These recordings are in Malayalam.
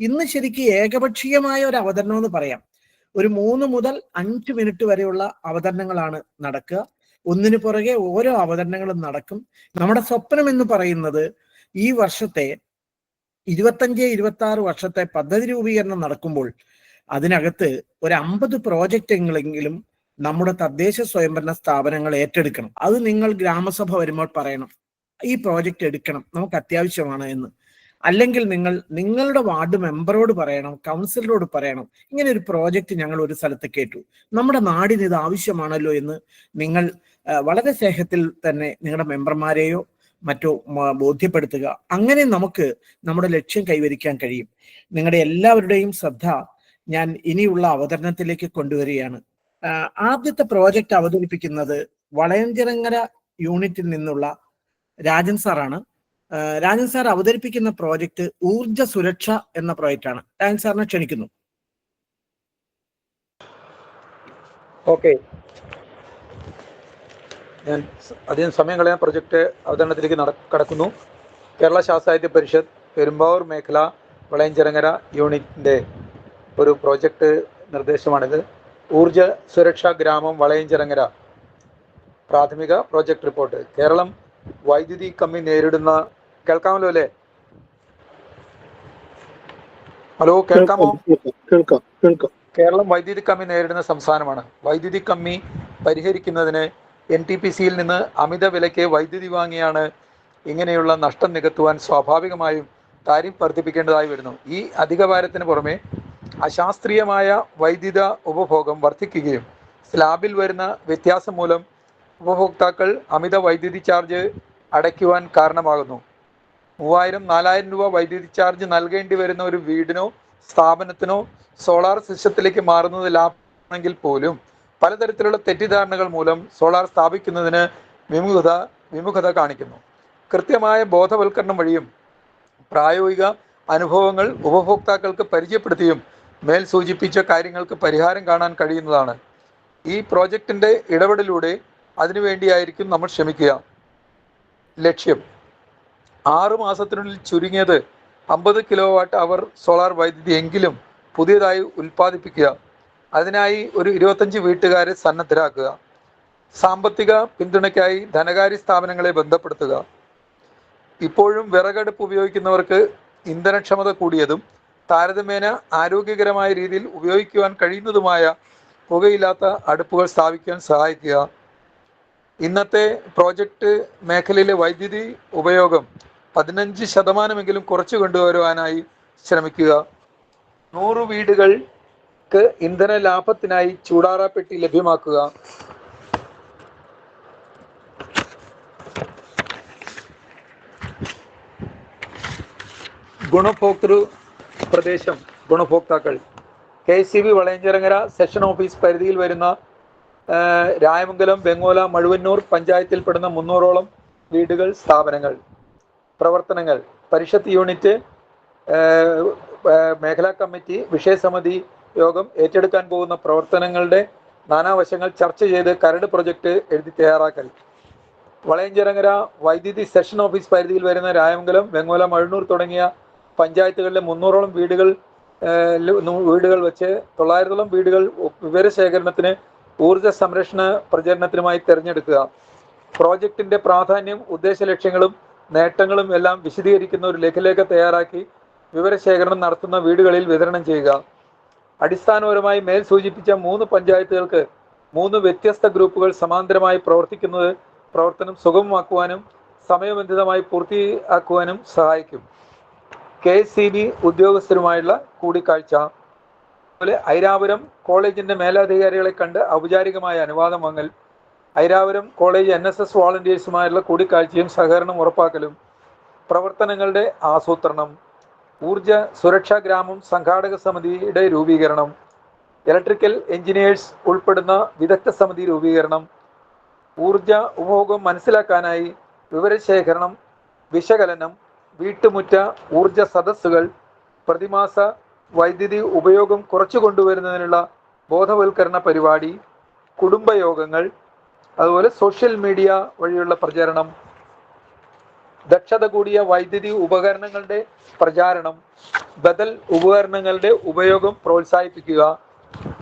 ഇന്ന് ശരിക്കും ഏകപക്ഷീയമായ ഒരു അവതരണം എന്ന് പറയാം. ഒരു 3 മുതൽ 5 മിനിറ്റ് വരെയുള്ള അവതരണങ്ങളാണ് നടക്കുക. ഒന്നിനു പുറകെ ഓരോ അവതരണങ്ങളും നടക്കും. നമ്മുടെ സ്വപ്നം എന്ന് പറയുന്നത് ഈ വർഷത്തെ 25-26 വർഷത്തെ പദ്ധതി രൂപീകരണം നടക്കുമ്പോൾ അതിനകത്ത് ഒരു 50 പ്രോജക്റ്റുകളെങ്കിലും നമ്മുടെ തദ്ദേശ സ്വയംഭരണ സ്ഥാപനങ്ങൾ ഏറ്റെടുക്കണം. അത് നിങ്ങൾ ഗ്രാമസഭ വരുമ്പോൾ പറയണം, ഈ പ്രോജക്റ്റ് എടുക്കണം, നമുക്ക് അത്യാവശ്യമാണ് എന്ന്. അല്ലെങ്കിൽ നിങ്ങൾ നിങ്ങളുടെ വാർഡ് മെമ്പറോട് പറയണം, കൗൺസിലറോട് പറയണം, ഇങ്ങനെ ഒരു പ്രോജക്റ്റ് ഞങ്ങൾ ഒരു സ്ഥലത്ത് കേട്ടു, നമ്മുടെ നാടിന് ഇത് ആവശ്യമാണല്ലോ എന്ന് നിങ്ങൾ വളരെ സ്നേഹത്തിൽ തന്നെ നിങ്ങളുടെ മെമ്പർമാരെയോ മറ്റോ ബോധ്യപ്പെടുത്തുക. അങ്ങനെ നമുക്ക് നമ്മുടെ ലക്ഷ്യം കൈവരിക്കാൻ കഴിയും. നിങ്ങളുടെ എല്ലാവരുടെയും ശ്രദ്ധ ഞാൻ ഇനിയുള്ള അവതരണത്തിലേക്ക് കൊണ്ടുവരികയാണ്. ആദ്യത്തെ പ്രോജക്റ്റ് അവതരിപ്പിക്കുന്നത് വളയഞ്ചിറങ്ങര യൂണിറ്റിൽ നിന്നുള്ള രാജൻ സാറാണ്. രാജൻ സാർ അവതരിപ്പിക്കുന്ന പ്രോജക്റ്റ് ഊർജ സുരക്ഷ എന്ന പ്രോജക്റ്റാണ്. രാജൻ സാറിനെ ക്ഷണിക്കുന്നു. ഓക്കെ, ഞാൻ അധികം സമയം കളയാൻ പ്രൊജക്റ്റ് അവതരണത്തിലേക്ക് കടക്കുന്നു. കേരള ശാസ്ത്രാസാഹിത്യ പരിഷത്ത് പെരുമ്പാവൂർ മേഖല വളയഞ്ചിറങ്ങര യൂണിറ്റിൻ്റെ ഒരു പ്രോജക്റ്റ് നിർദ്ദേശമാണിത്. ഊർജ സുരക്ഷാ ഗ്രാമം വളയഞ്ചിറങ്ങര പ്രാഥമിക പ്രോജക്റ്റ് റിപ്പോർട്ട്. കേരളം വൈദ്യുതി കമ്മി നേരിടുന്ന, കേൾക്കാമല്ലോ അല്ലേ? ഹലോ, കേൾക്കാമോ? കേൾക്കാം. കേരളം വൈദ്യുതി കമ്മി നേരിടുന്ന സംസ്ഥാനമാണ്. വൈദ്യുതി കമ്മി പരിഹരിക്കുന്നതിന് NTPCയിൽ നിന്ന് അമിത വിലയ്ക്ക് വൈദ്യുതി വാങ്ങിയാണ് ഇങ്ങനെയുള്ള നഷ്ടം നികത്തുവാൻ സ്വാഭാവികമായും താരിഫ് വർദ്ധിപ്പിക്കേണ്ടതായി വരുന്നു. ഈ അധികഭാരത്തിന് പുറമെ അശാസ്ത്രീയമായ വൈദ്യുത ഉപഭോഗം വർദ്ധിക്കുകയും സ്ലാബിൽ വരുന്ന വ്യത്യാസം മൂലം ഉപഭോക്താക്കൾ അമിത വൈദ്യുതി ചാർജ് അടയ്ക്കുവാൻ കാരണമാകുന്നു. 3000-4000 രൂപ വൈദ്യുതി ചാർജ് നൽകേണ്ടി വരുന്ന ഒരു വീടിനോ സ്ഥാപനത്തിനോ സോളാർ സിസ്റ്റത്തിലേക്ക് മാറുന്നത് ലാഭമാണെങ്കിൽ പോലും പലതരത്തിലുള്ള തെറ്റിദ്ധാരണകൾ മൂലം സോളാർ സ്ഥാപിക്കുന്നതിന് വിമുഖത കാണിക്കുന്നു. കൃത്യമായ ബോധവൽക്കരണം വഴിയും പ്രായോഗിക അനുഭവങ്ങൾ ഉപഭോക്താക്കൾക്ക് പരിചയപ്പെടുത്തിയും മേൽ സൂചിപ്പിച്ച കാര്യങ്ങൾക്ക് പരിഹാരം കാണാൻ കഴിയുന്നതാണ്. ഈ പ്രോജക്റ്റിൻ്റെ ഇടപെടലിലൂടെ അതിനുവേണ്ടിയായിരിക്കും നമ്മൾ ശ്രമിക്കുക. ലക്ഷ്യം 6 മാസത്തിനുള്ളിൽ ചുരുങ്ങിയത് 50 kWh സോളാർ വൈദ്യുതി എങ്കിലും പുതിയതായി ഉൽപ്പാദിപ്പിക്കുക. അതിനായി ഒരു 25 വീട്ടുകാരെ സന്നദ്ധരാക്കുക. സാമ്പത്തിക പിന്തുണയ്ക്കായി ധനകാര്യ സ്ഥാപനങ്ങളെ ബന്ധപ്പെടുത്തുക. ഇപ്പോഴും വിറകടുപ്പ് ഉപയോഗിക്കുന്നവർക്ക് ഇന്ധനക്ഷമത കൂടിയതും താരതമ്യേന ആരോഗ്യകരമായ രീതിയിൽ ഉപയോഗിക്കുവാൻ കഴിയുന്നതുമായ പുകയില്ലാത്ത അടുപ്പുകൾ സ്ഥാപിക്കാൻ സഹായിക്കുക. ഇന്നത്തെ പ്രോജക്റ്റ് മേഖലയിലെ വൈദ്യുതി ഉപയോഗം 15% കുറച്ചു കൊണ്ടുവരുവാനായി ശ്രമിക്കുക. 100 വീടുകൾക്ക് ഇന്ധന ലാഭത്തിനായി ചൂടാറാപ്പെട്ടി ലഭ്യമാക്കുക. ഗുണഭോക്തൃ പ്രദേശം ഗുണഭോക്താക്കൾ KSEB വളയഞ്ചിറങ്ങര സെഷൻ ഓഫീസ് പരിധിയിൽ വരുന്ന രായമംഗലം, വെങ്ങോല, മഴുവന്നൂർ പഞ്ചായത്തിൽപ്പെടുന്ന 300ഓളം വീടുകൾ, സ്ഥാപനങ്ങൾ. പ്രവർത്തനങ്ങൾ: പരിഷത്ത് യൂണിറ്റ്, മേഖലാ കമ്മിറ്റി, വിഷയസമിതി യോഗം ഏറ്റെടുക്കാൻ പോകുന്ന പ്രവർത്തനങ്ങളുടെ നാനാവശങ്ങൾ ചർച്ച ചെയ്ത് കരട് പ്രൊജക്റ്റ് എഴുതി തയ്യാറാക്കൽ. വളയഞ്ചിറങ്ങര വൈദ്യുതി സെഷൻ ഓഫീസ് പരിധിയിൽ വരുന്ന രായമംഗലം, വെങ്ങോല, മഴുവന്നൂർ തുടങ്ങിയ പഞ്ചായത്തുകളിലെ 300ഓളം വീടുകൾ വെച്ച് 900ഓളം വീടുകൾ വിവരശേഖരണത്തിന്, ഊർജ സംരക്ഷണ പ്രചരണത്തിനുമായി തിരഞ്ഞെടുക്കുക. പ്രോജക്റ്റിന്റെ പ്രാധാന്യം, ഉദ്ദേശ ലക്ഷ്യങ്ങളും നേട്ടങ്ങളും എല്ലാം വിശദീകരിക്കുന്ന ഒരു ലഘുലേഖ തയ്യാറാക്കി വിവരശേഖരണം നടത്തുന്ന വീടുകളിൽ വിതരണം ചെയ്യുക. അടിസ്ഥാനപരമായി മേൽ സൂചിപ്പിച്ച 3 പഞ്ചായത്തുകൾക്ക് 3 വ്യത്യസ്ത ഗ്രൂപ്പുകൾ സമാന്തരമായി പ്രവർത്തനം സുഗമമാക്കുവാനും സമയബന്ധിതമായി പൂർത്തിയാക്കുവാനും സഹായിക്കും. KSEB ഉദ്യോഗസ്ഥരുമായുള്ള കൂടിക്കാഴ്ച. അതുപോലെ ഐരാപുരം കോളേജിന്റെ മേലധികാരികളെ കണ്ട് ഔപചാരികമായ അനുവാദം വാങ്ങൽ. ഐരാപുരം കോളേജ് NSS വോളണ്ടിയേഴ്സുമായുള്ള കൂടിക്കാഴ്ചയും സഹകരണം ഉറപ്പാക്കലും. പ്രവർത്തനങ്ങളുടെ ആസൂത്രണം. ഊർജ സുരക്ഷാ ഗ്രാമം സംഘാടക സമിതിയുടെ രൂപീകരണം. ഇലക്ട്രിക്കൽ എഞ്ചിനീയേഴ്സ് ഉൾപ്പെടുന്ന വിദഗ്ധ സമിതി രൂപീകരണം. ഊർജ ഉപഭോഗം മനസ്സിലാക്കാനായി വിവരശേഖരണം, വിശകലനം, വീട്ടുമുറ്റ ഊർജ സദസ്സുകൾ, പ്രതിമാസ വൈദ്യുതി ഉപയോഗം കുറച്ചു കൊണ്ടുവരുന്നതിനുള്ള ബോധവൽക്കരണ പരിപാടി, കുടുംബയോഗങ്ങൾ, അതുപോലെ സോഷ്യൽ മീഡിയ വഴിയുള്ള പ്രചരണം. ദക്ഷത കൂടിയ വൈദ്യുതി ഉപകരണങ്ങളുടെ പ്രചാരണം, ബദൽ ഉപകരണങ്ങളുടെ ഉപയോഗം പ്രോത്സാഹിപ്പിക്കുക,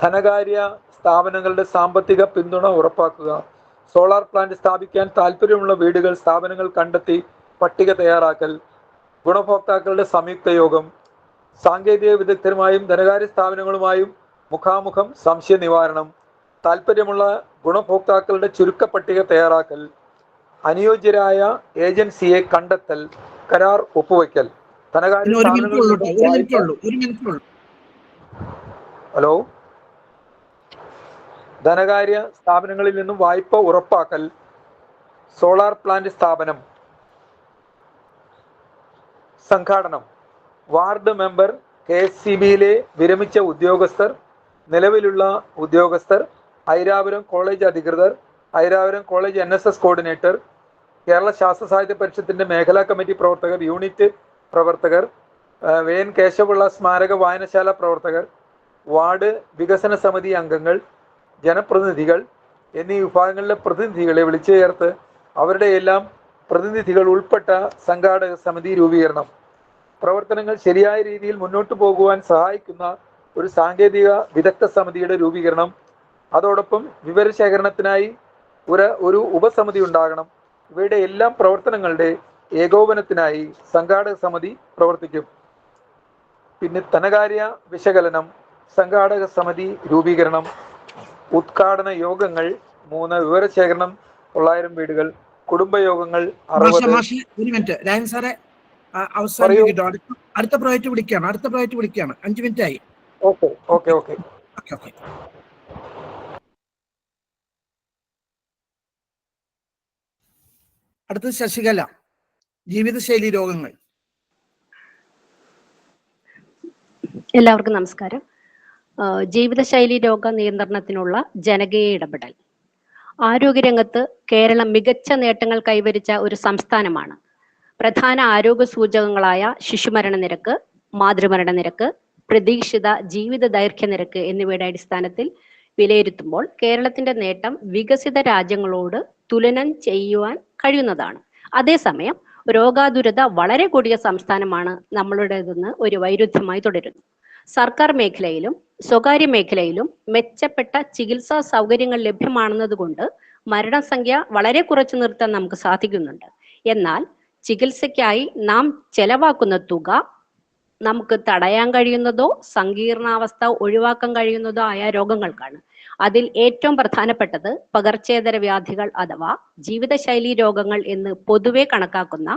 ധനകാര്യ സ്ഥാപനങ്ങളുടെ സാമ്പത്തിക പിന്തുണ ഉറപ്പാക്കുക, സോളാർ പ്ലാന്റ് സ്ഥാപിക്കാൻ താല്പര്യമുള്ള വീടുകൾ, സ്ഥാപനങ്ങൾ കണ്ടെത്തി പട്ടിക തയ്യാറാക്കൽ, ഗുണഭോക്താക്കളുടെ സംയുക്ത യോഗം, സാങ്കേതിക വിദഗ്ധരുമായും ധനകാര്യ സ്ഥാപനങ്ങളുമായും മുഖാമുഖം സംശയ നിവാരണം, താല്പര്യമുള്ള ഗുണഭോക്താക്കളുടെ ചുരുക്ക പട്ടിക തയ്യാറാക്കൽ, അനുയോജ്യരായ ഏജൻസിയെ കണ്ടെത്തൽ, കരാർ ഒപ്പുവയ്ക്കൽ, ധനകാര്യ ധനകാര്യ സ്ഥാപനങ്ങളിൽ നിന്നും വായ്പ ഉറപ്പാക്കൽ, സോളാർ പ്ലാന്റ് സ്ഥാപനം. സംഘാടനം: വാർഡ് മെമ്പർ, KSCBയിലെ വിരമിച്ച ഉദ്യോഗസ്ഥർ, നിലവിലുള്ള ഉദ്യോഗസ്ഥർ, ഐരാപുരം കോളേജ് അധികൃതർ, Airapuram college NSS coordinator, Kerala ശാസ്ത്ര സാഹിത്യ പരിഷത്തിന്റെ മേഖലാ കമ്മിറ്റി പ്രവർത്തകർ, യൂണിറ്റ് പ്രവർത്തകർ, വേൻ കേശവപിള്ള സ്മാരക വായനശാല പ്രവർത്തകർ, വാർഡ് വികസന സമിതി അംഗങ്ങൾ, ജനപ്രതിനിധികൾ എന്നീ വിഭാഗങ്ങളിലെ പ്രതിനിധികളെ വിളിച്ചു ചേർത്ത് അവരുടെ എല്ലാം പ്രതിനിധികൾ ഉൾപ്പെട്ട സംഘാടക സമിതി രൂപീകരണം. പ്രവർത്തനങ്ങൾ ശരിയായ രീതിയിൽ മുന്നോട്ട് പോകുവാൻ സഹായിക്കുന്ന ഒരു സാങ്കേതിക വിദഗ്ധ സമിതിയുടെ രൂപീകരണം. അതോടൊപ്പം വിവരശേഖരണത്തിനായി ഒരു ഉപസമിതി ഉണ്ടാകണം. ഇവയുടെ എല്ലാം പ്രവർത്തനങ്ങളുടെ ഏകോപനത്തിനായി സംഘാടക സമിതി പ്രവർത്തിക്കും. പിന്നെ ധനകാര്യ വിശകലനം, സംഘാടക സമിതി രൂപീകരണം, ഉദ്ഘാടന യോഗങ്ങൾ 3, വിവരശേഖരണം 900 വീടുകൾ, കുടുംബയോഗങ്ങൾ 60. ഒരു മിനിറ്റ് രായൻ സാറെ, അടുത്ത പ്രോജക്റ്റ് വിളിക്കുകയാണ്. 5 മിനിറ്റ് ആയി. ഓക്കെ. അടുത്തത് ശശികല, ജീവിതശൈലി രോഗങ്ങൾ. എല്ലാവർക്കും നമസ്കാരം. ജീവിതശൈലി രോഗ നിയന്ത്രണത്തിനുള്ള ജനകീയ ഇടപെടൽ. ആരോഗ്യരംഗത്ത് കേരളം മികച്ച നേട്ടങ്ങൾ കൈവരിച്ച ഒരു സംസ്ഥാനമാണ്. പ്രധാന ആരോഗ്യ സൂചകങ്ങളായ ശിശുമരണ നിരക്ക്, മാതൃമരണ നിരക്ക്, പ്രതീക്ഷിത ജീവിത ദൈർഘ്യ നിരക്ക് എന്നിവയുടെ അടിസ്ഥാനത്തിൽ വിലയിരുത്തുമ്പോൾ കേരളത്തിന്റെ നേട്ടം വികസിത രാജ്യങ്ങളോട് തുലനം ചെയ്യുവാൻ കഴിയുന്നതാണ്. അതേസമയം രോഗാതുരത വളരെ കൂടിയ സംസ്ഥാനമാണ് നമ്മളുടേതെന്ന് ഒരു വൈരുദ്ധ്യമായി തുടരുന്നു. സർക്കാർ മേഖലയിലും സ്വകാര്യ മേഖലയിലും മെച്ചപ്പെട്ട ചികിത്സാ സൗകര്യങ്ങൾ ലഭ്യമാണെന്നതുകൊണ്ട് മരണസംഖ്യ വളരെ കുറച്ചു നിർത്താൻ നമുക്ക് സാധിക്കുന്നുണ്ട്. എന്നാൽ ചികിത്സയ്ക്കായി നാം ചെലവാക്കുന്ന തുക നമുക്ക് തടയാൻ കഴിയുന്നതോ സങ്കീർണാവസ്ഥ ഒഴിവാക്കാൻ കഴിയുന്നതോ ആയ രോഗങ്ങൾക്കാണ്. അതിൽ ഏറ്റവും പ്രധാനപ്പെട്ടത് പകർച്ചേതര വ്യാധികൾ അഥവാ ജീവിതശൈലി രോഗങ്ങൾ എന്ന് പൊതുവെ കണക്കാക്കുന്ന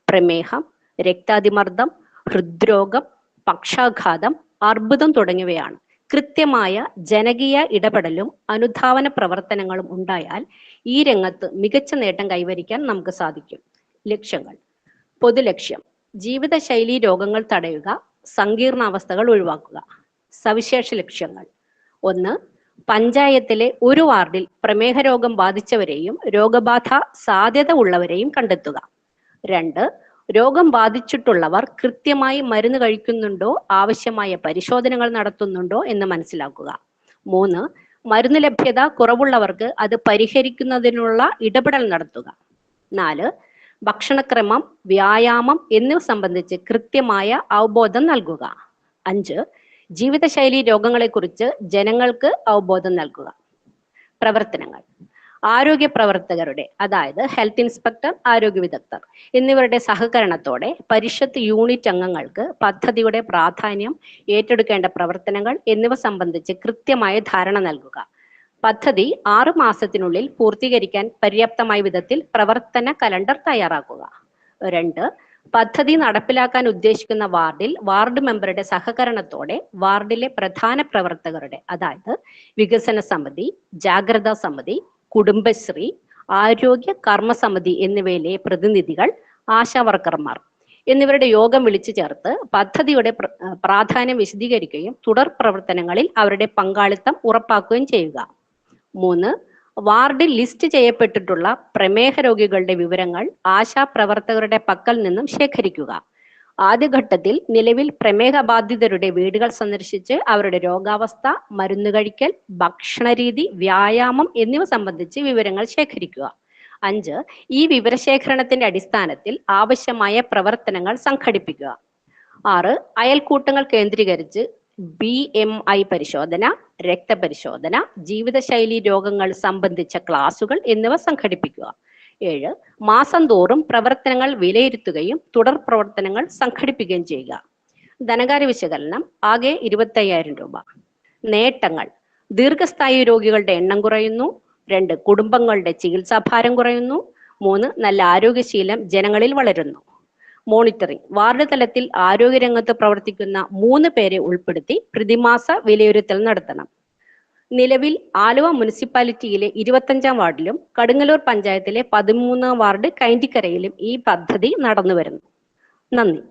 പ്രമേഹം, രക്താതിമർദ്ദം, ഹൃദ്രോഗം, പക്ഷാഘാതം, അർബുദം തുടങ്ങിയവയാണ്. കൃത്യമായ ജനകീയ ഇടപെടലും അനുധാവന പ്രവർത്തനങ്ങളും ഉണ്ടായാൽ ഈ രംഗത്ത് മികച്ച നേട്ടം കൈവരിക്കാൻ നമുക്ക് സാധിക്കും. ലക്ഷ്യങ്ങൾ: പൊതുലക്ഷ്യം ജീവിതശൈലി രോഗങ്ങൾ തടയുക, സങ്കീർണാവസ്ഥകൾ ഒഴിവാക്കുക. സവിശേഷ ലക്ഷ്യങ്ങൾ: 1. പഞ്ചായത്തിലെ ഒരു വാർഡിൽ പ്രമേഹ രോഗം ബാധിച്ചവരെയും രോഗബാധ സാധ്യത ഉള്ളവരെയും കണ്ടെത്തുക. 2. രോഗം ബാധിച്ചിട്ടുള്ളവർ കൃത്യമായി മരുന്ന് കഴിക്കുന്നുണ്ടോ, ആവശ്യമായ പരിശോധനകൾ നടത്തുന്നുണ്ടോ എന്ന് മനസ്സിലാക്കുക. 3. മരുന്ന് ലഭ്യത കുറവുള്ളവർക്ക് അത് പരിഹരിക്കുന്നതിനുള്ള ഇടപെടൽ നടത്തുക. 4. ഭക്ഷണക്രമം, വ്യായാമം എന്നിവ സംബന്ധിച്ച് കൃത്യമായ അവബോധം നൽകുക. 5. ജീവിതശൈലി രോഗങ്ങളെക്കുറിച്ച് ജനങ്ങൾക്ക് അവബോധം നൽകുക. പ്രവർത്തനങ്ങൾ: ആരോഗ്യ പ്രവർത്തകരുടെ, അതായത് ഹെൽത്ത് ഇൻസ്പെക്ടർ, ആരോഗ്യ വിദഗ്ധർ എന്നിവരുടെ സഹകരണത്തോടെ പരിഷത്ത് യൂണിറ്റ് അംഗങ്ങൾക്ക് പദ്ധതിയുടെ പ്രാധാന്യം, ഏറ്റെടുക്കേണ്ട പ്രവർത്തനങ്ങൾ എന്നിവ സംബന്ധിച്ച് കൃത്യമായ ധാരണ നൽകുക. പദ്ധതി 6 മാസത്തിനുള്ളിൽ പൂർത്തീകരിക്കാൻ പര്യാപ്തമായ വിധത്തിൽ പ്രവർത്തന കലണ്ടർ തയ്യാറാക്കുക. 2. പദ്ധതി നടപ്പിലാക്കാൻ ഉദ്ദേശിക്കുന്ന വാർഡിൽ വാർഡ് മെമ്പറുടെ സഹകരണത്തോടെ വാർഡിലെ പ്രധാന പ്രവർത്തകരുടെ, അതായത് വികസന സമിതി, ജാഗ്രതാ സമിതി, കുടുംബശ്രീ, ആരോഗ്യ കർമ്മസമിതി എന്നിവയിലെ പ്രതിനിധികൾ, ആശാവർക്കർമാർ എന്നിവരുടെ യോഗം വിളിച്ചു ചേർത്ത് പദ്ധതിയുടെ പ്രാധാന്യം വിശദീകരിക്കുകയും തുടർ പ്രവർത്തനങ്ങളിൽ അവരുടെ പങ്കാളിത്തം ഉറപ്പാക്കുകയും ചെയ്യുക. 3. വാർഡിൽ ലിസ്റ്റ് ചെയ്യപ്പെട്ടിട്ടുള്ള പ്രമേഹ രോഗികളുടെ വിവരങ്ങൾ ആശാപ്രവർത്തകരുടെ പക്കൽ നിന്നും ശേഖരിക്കുക. ആദ്യഘട്ടത്തിൽ നിലവിൽ പ്രമേഹ ബാധിതരുടെ വീടുകൾ സന്ദർശിച്ച് അവരുടെ രോഗാവസ്ഥ, മരുന്ന് കഴിക്കൽ, ഭക്ഷണരീതി, വ്യായാമം എന്നിവ സംബന്ധിച്ച് വിവരങ്ങൾ ശേഖരിക്കുക. 5. ഈ വിവരശേഖരണത്തിന്റെ അടിസ്ഥാനത്തിൽ ആവശ്യമായ പ്രവർത്തനങ്ങൾ സംഘടിപ്പിക്കുക. 6. അയൽക്കൂട്ടങ്ങൾ കേന്ദ്രീകരിച്ച് BMI പരിശോധന, രക്തപരിശോധന, ജീവിതശൈലി രോഗങ്ങൾ സംബന്ധിച്ച ക്ലാസുകൾ എന്നിവ സംഘടിപ്പിക്കുക. 7. മാസം തോറും പ്രവർത്തനങ്ങൾ വിലയിരുത്തുകയും തുടർ പ്രവർത്തനങ്ങൾ സംഘടിപ്പിക്കുകയും ചെയ്യുക. ധനകാര്യ വിശകലനം ആകെ 25,000 രൂപ. നേട്ടങ്ങൾ: ദീർഘസ്ഥായി രോഗികളുടെ എണ്ണം കുറയുന്നു. 2. കുടുംബങ്ങളുടെ ചികിത്സാഭാരം കുറയുന്നു. 3. നല്ല ആരോഗ്യശീലം ജനങ്ങളിൽ വളരുന്നു. മോണിറ്ററിംഗ്: വാർഡ് തലത്തിൽ ആരോഗ്യരംഗത്ത് പ്രവർത്തിക്കുന്ന 3 പേരെ ഉൾപ്പെടുത്തി പ്രതിമാസ വിലയിരുത്തൽ നടത്തണം. നിലവിൽ ആലുവ മുനിസിപ്പാലിറ്റിയിലെ 25-ാം വാർഡിലും കടുങ്ങല്ലൂർ പഞ്ചായത്തിലെ 13-ാം വാർഡ് കൈന്തിക്കരയിലും ഈ പദ്ധതി നടന്നുവരുന്നു. നന്ദി.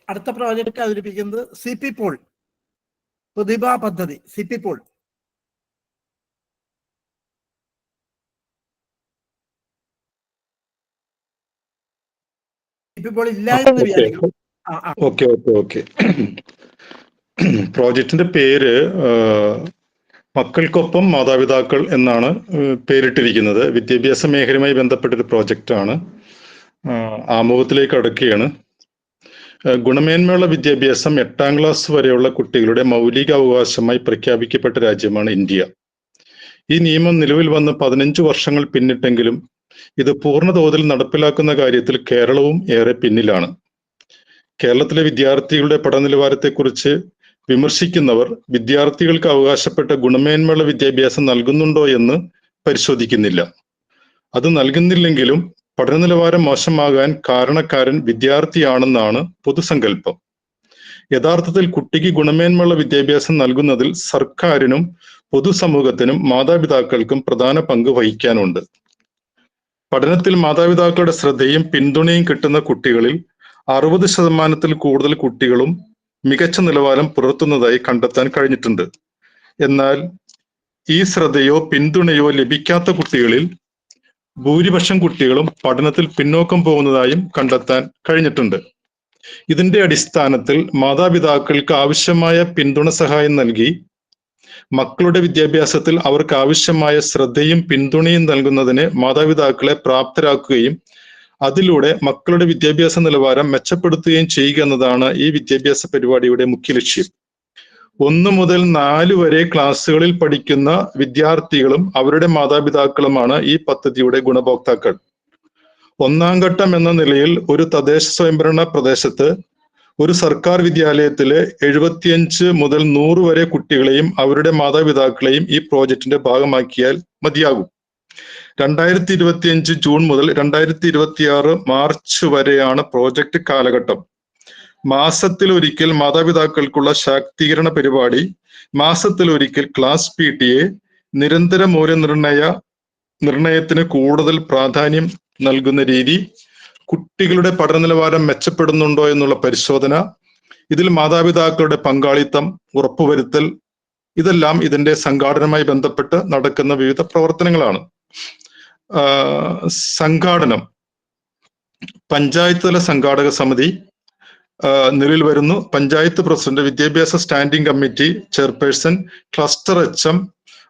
അടുത്ത പ്രോജക്റ്റ് അവതരിപ്പിക്കുന്നത് CP പോൾ പ്രതിഭാ പദ്ധതി. CP Paul. CP പോൾ ഇല്ല എന്ന് വിചാരിക്കും. ഓക്കെ. പ്രോജക്റ്റിന്റെ പേര് മക്കൾക്കൊപ്പം മാതാപിതാക്കൾ എന്നാണ് പേരിട്ടിരിക്കുന്നത്. വിദ്യാഭ്യാസ മേഖലയുമായി ബന്ധപ്പെട്ടൊരു പ്രോജക്റ്റാണ്. ആമുഖത്തിലേക്ക് കടക്കുകയാണ്. ഗുണമേന്മയുള്ള വിദ്യാഭ്യാസം 8ാം ക്ലാസ് വരെയുള്ള കുട്ടികളുടെ മൗലിക അവകാശമായി പ്രഖ്യാപിക്കപ്പെട്ട രാജ്യമാണ് ഇന്ത്യ. ഈ നിയമം നിലവിൽ വന്ന് 15 വർഷങ്ങൾ പിന്നിട്ടെങ്കിലും ഇത് പൂർണ്ണ തോതിൽ നടപ്പിലാക്കുന്ന കാര്യത്തിൽ കേരളവും ഏറെ പിന്നിലാണ്. കേരളത്തിലെ വിദ്യാർത്ഥികളുടെ പഠനനിലവാരത്തെക്കുറിച്ച് വിമർശിക്കുന്നവർ വിദ്യാർത്ഥികൾക്ക് അവകാശപ്പെട്ട ഗുണമേന്മയുള്ള വിദ്യാഭ്യാസം നൽകുന്നുണ്ടോ എന്ന് പരിശോധിക്കുന്നില്ല. അത് നൽകുന്നില്ലെങ്കിലും പഠനനിലവാരം മോശമാകാൻ കാരണക്കാരൻ വിദ്യാർത്ഥിയാണെന്നാണ് പൊതുസങ്കല്പം. യഥാർത്ഥത്തിൽ കുട്ടിക്ക് ഗുണമേന്മയുള്ള വിദ്യാഭ്യാസം നൽകുന്നതിൽ സർക്കാരിനും പൊതുസമൂഹത്തിനും മാതാപിതാക്കൾക്കും പ്രധാന പങ്ക് വഹിക്കാനുണ്ട്. പഠനത്തിൽ മാതാപിതാക്കളുടെ ശ്രദ്ധയും പിന്തുണയും കിട്ടുന്ന കുട്ടികളിൽ 60% കൂടുതൽ കുട്ടികളും മികച്ച നിലവാരം പുലർത്തുന്നതായി കണ്ടെത്താൻ കഴിഞ്ഞിട്ടുണ്ട്. എന്നാൽ ഈ ശ്രദ്ധയോ പിന്തുണയോ ലഭിക്കാത്ത കുട്ടികളിൽ ഭൂരിപക്ഷം കുട്ടികളും പഠനത്തിൽ പിന്നോക്കം പോകുന്നതായും കണ്ടെത്താൻ കഴിഞ്ഞിട്ടുണ്ട്. ഇതിന്റെ അടിസ്ഥാനത്തിൽ മാതാപിതാക്കൾക്ക് ആവശ്യമായ പിന്തുണ സഹായം നൽകി മക്കളുടെ വിദ്യാഭ്യാസത്തിൽ അവർക്ക് ആവശ്യമായ ശ്രദ്ധയും പിന്തുണയും നൽകുന്നതിന് മാതാപിതാക്കളെ പ്രാപ്തരാക്കുകയും അതിലൂടെ മക്കളുടെ വിദ്യാഭ്യാസ നിലവാരം മെച്ചപ്പെടുത്തുകയും ചെയ്യുക എന്നതാണ് ഈ വിദ്യാഭ്യാസ പരിപാടിയുടെ മുഖ്യ ലക്ഷ്യം. 1 മുതൽ 4 വരെ ക്ലാസ്സുകളിൽ പഠിക്കുന്ന വിദ്യാർത്ഥികളും അവരുടെ മാതാപിതാക്കളുമാണ് ഈ പദ്ധതിയുടെ ഗുണഭോക്താക്കൾ. 1ാം ഘട്ടം എന്ന നിലയിൽ ഒരു തദ്ദേശ സ്വയംഭരണ പ്രദേശത്ത് ഒരു സർക്കാർ വിദ്യാലയത്തിലെ 75 മുതൽ 100 വരെ കുട്ടികളെയും അവരുടെ മാതാപിതാക്കളെയും ഈ പ്രോജക്റ്റിന്റെ ഭാഗമാക്കിയാൽ മതിയാകും. 2025 ജൂൺ മുതൽ 2026 മാർച്ച് വരെയാണ് പ്രോജക്റ്റ് കാലഘട്ടം. മാസത്തിലൊരിക്കൽ മാതാപിതാക്കൾക്കുള്ള ശാക്തീകരണ പരിപാടി, മാസത്തിലൊരിക്കൽ ക്ലാസ് PTA, നിരന്തര മൂല്യനിർണയത്തിന് കൂടുതൽ പ്രാധാന്യം നൽകുന്ന രീതി, കുട്ടികളുടെ പഠന നിലവാരം മെച്ചപ്പെടുന്നുണ്ടോ എന്നുള്ള പരിശോധന, ഇതിൽ മാതാപിതാക്കളുടെ പങ്കാളിത്തം ഉറപ്പുവരുത്തൽ, ഇതെല്ലാം ഇതിന്റെ സംഘാടനവുമായി ബന്ധപ്പെട്ട് നടക്കുന്ന വിവിധ പ്രവർത്തനങ്ങളാണ്. സംഘാടനം: പഞ്ചായത്ത് തല സംഘാടക സമിതി നിലവിൽ വരുന്നു. പഞ്ചായത്ത് പ്രസിഡന്റ്, വിദ്യാഭ്യാസ standing committee chairperson, cluster HM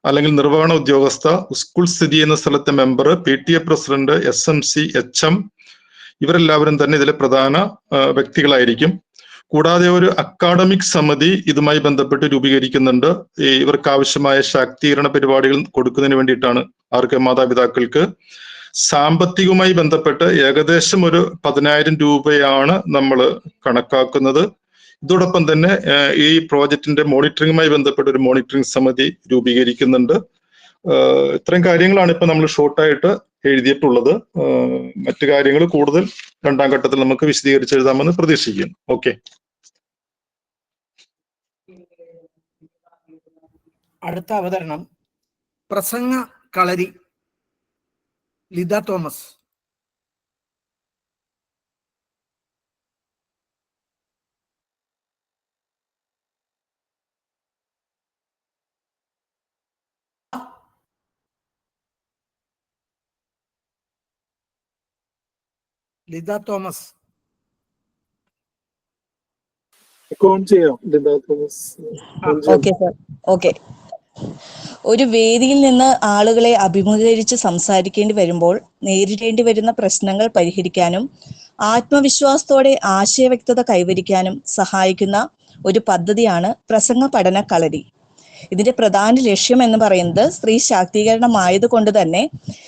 അല്ലെങ്കിൽ നിർവഹണ ഉദ്യോഗസ്ഥ, സ്കൂൾ സ്ഥിതി ചെയ്യുന്ന സ്ഥലത്തെ member, PTA president, SMC HM, ഇവരെല്ലാവരും തന്നെ ഇതിലെ പ്രധാന വ്യക്തികളായിരിക്കും. കൂടാതെ ഒരു അക്കാഡമിക് സമിതി ഇതുമായി ബന്ധപ്പെട്ട് രൂപീകരിക്കുന്നുണ്ട്. ഇവർക്ക് ആവശ്യമായ ശാക്തീകരണ പരിപാടികൾ കൊടുക്കുന്നതിന് വേണ്ടിയിട്ടാണ്. ആർക്ക്? മാതാപിതാക്കൾക്ക്. സാമ്പത്തികവുമായി ബന്ധപ്പെട്ട് ഏകദേശം ഒരു 10,000 രൂപയാണ് നമ്മൾ കണക്കാക്കുന്നത്. ഇതോടൊപ്പം തന്നെ ഈ പ്രോജക്റ്റിന്റെ മോണിറ്ററിംഗുമായി ബന്ധപ്പെട്ട ഒരു മോണിറ്ററിംഗ് സമിതി രൂപീകരിക്കുന്നുണ്ട്. ഇത്രയും കാര്യങ്ങളാണ് ഇപ്പൊ നമ്മൾ ഷോർട്ടായിട്ട് എഴുതിയിട്ടുള്ളത്. മറ്റു കാര്യങ്ങൾ കൂടുതൽ 2ാം ഘട്ടത്തിൽ നമുക്ക് വിശദീകരിച്ചെഴുതാമെന്ന് പ്രതീക്ഷിക്കുന്നു. ഓക്കെ. അടുത്ത അവതരണം പ്രസംഗ കളരി, Litha Thomas. Litha Thomas. Account ചെയ്യാം. Litha Thomas. Okay sir. Okay. ഒരു വേദിയിൽ നിന്ന് ആളുകളെ അഭിമുഖീകരിച്ച് സംസാരിക്കേണ്ടി വരുമ്പോൾ നേരിടേണ്ടി വരുന്ന പ്രശ്നങ്ങൾ പരിഹരിക്കാനും ആത്മവിശ്വാസത്തോടെ ആശയവ്യക്തത കൈവരിക്കാനും സഹായിക്കുന്ന ഒരു പദ്ധതിയാണ് പ്രസംഗ പഠന കളരി. ഇതിന്റെ പ്രധാന ലക്ഷ്യം എന്ന് പറയുന്നത് സ്ത്രീ ശാക്തീകരണമായതുകൊണ്ട് തന്നെ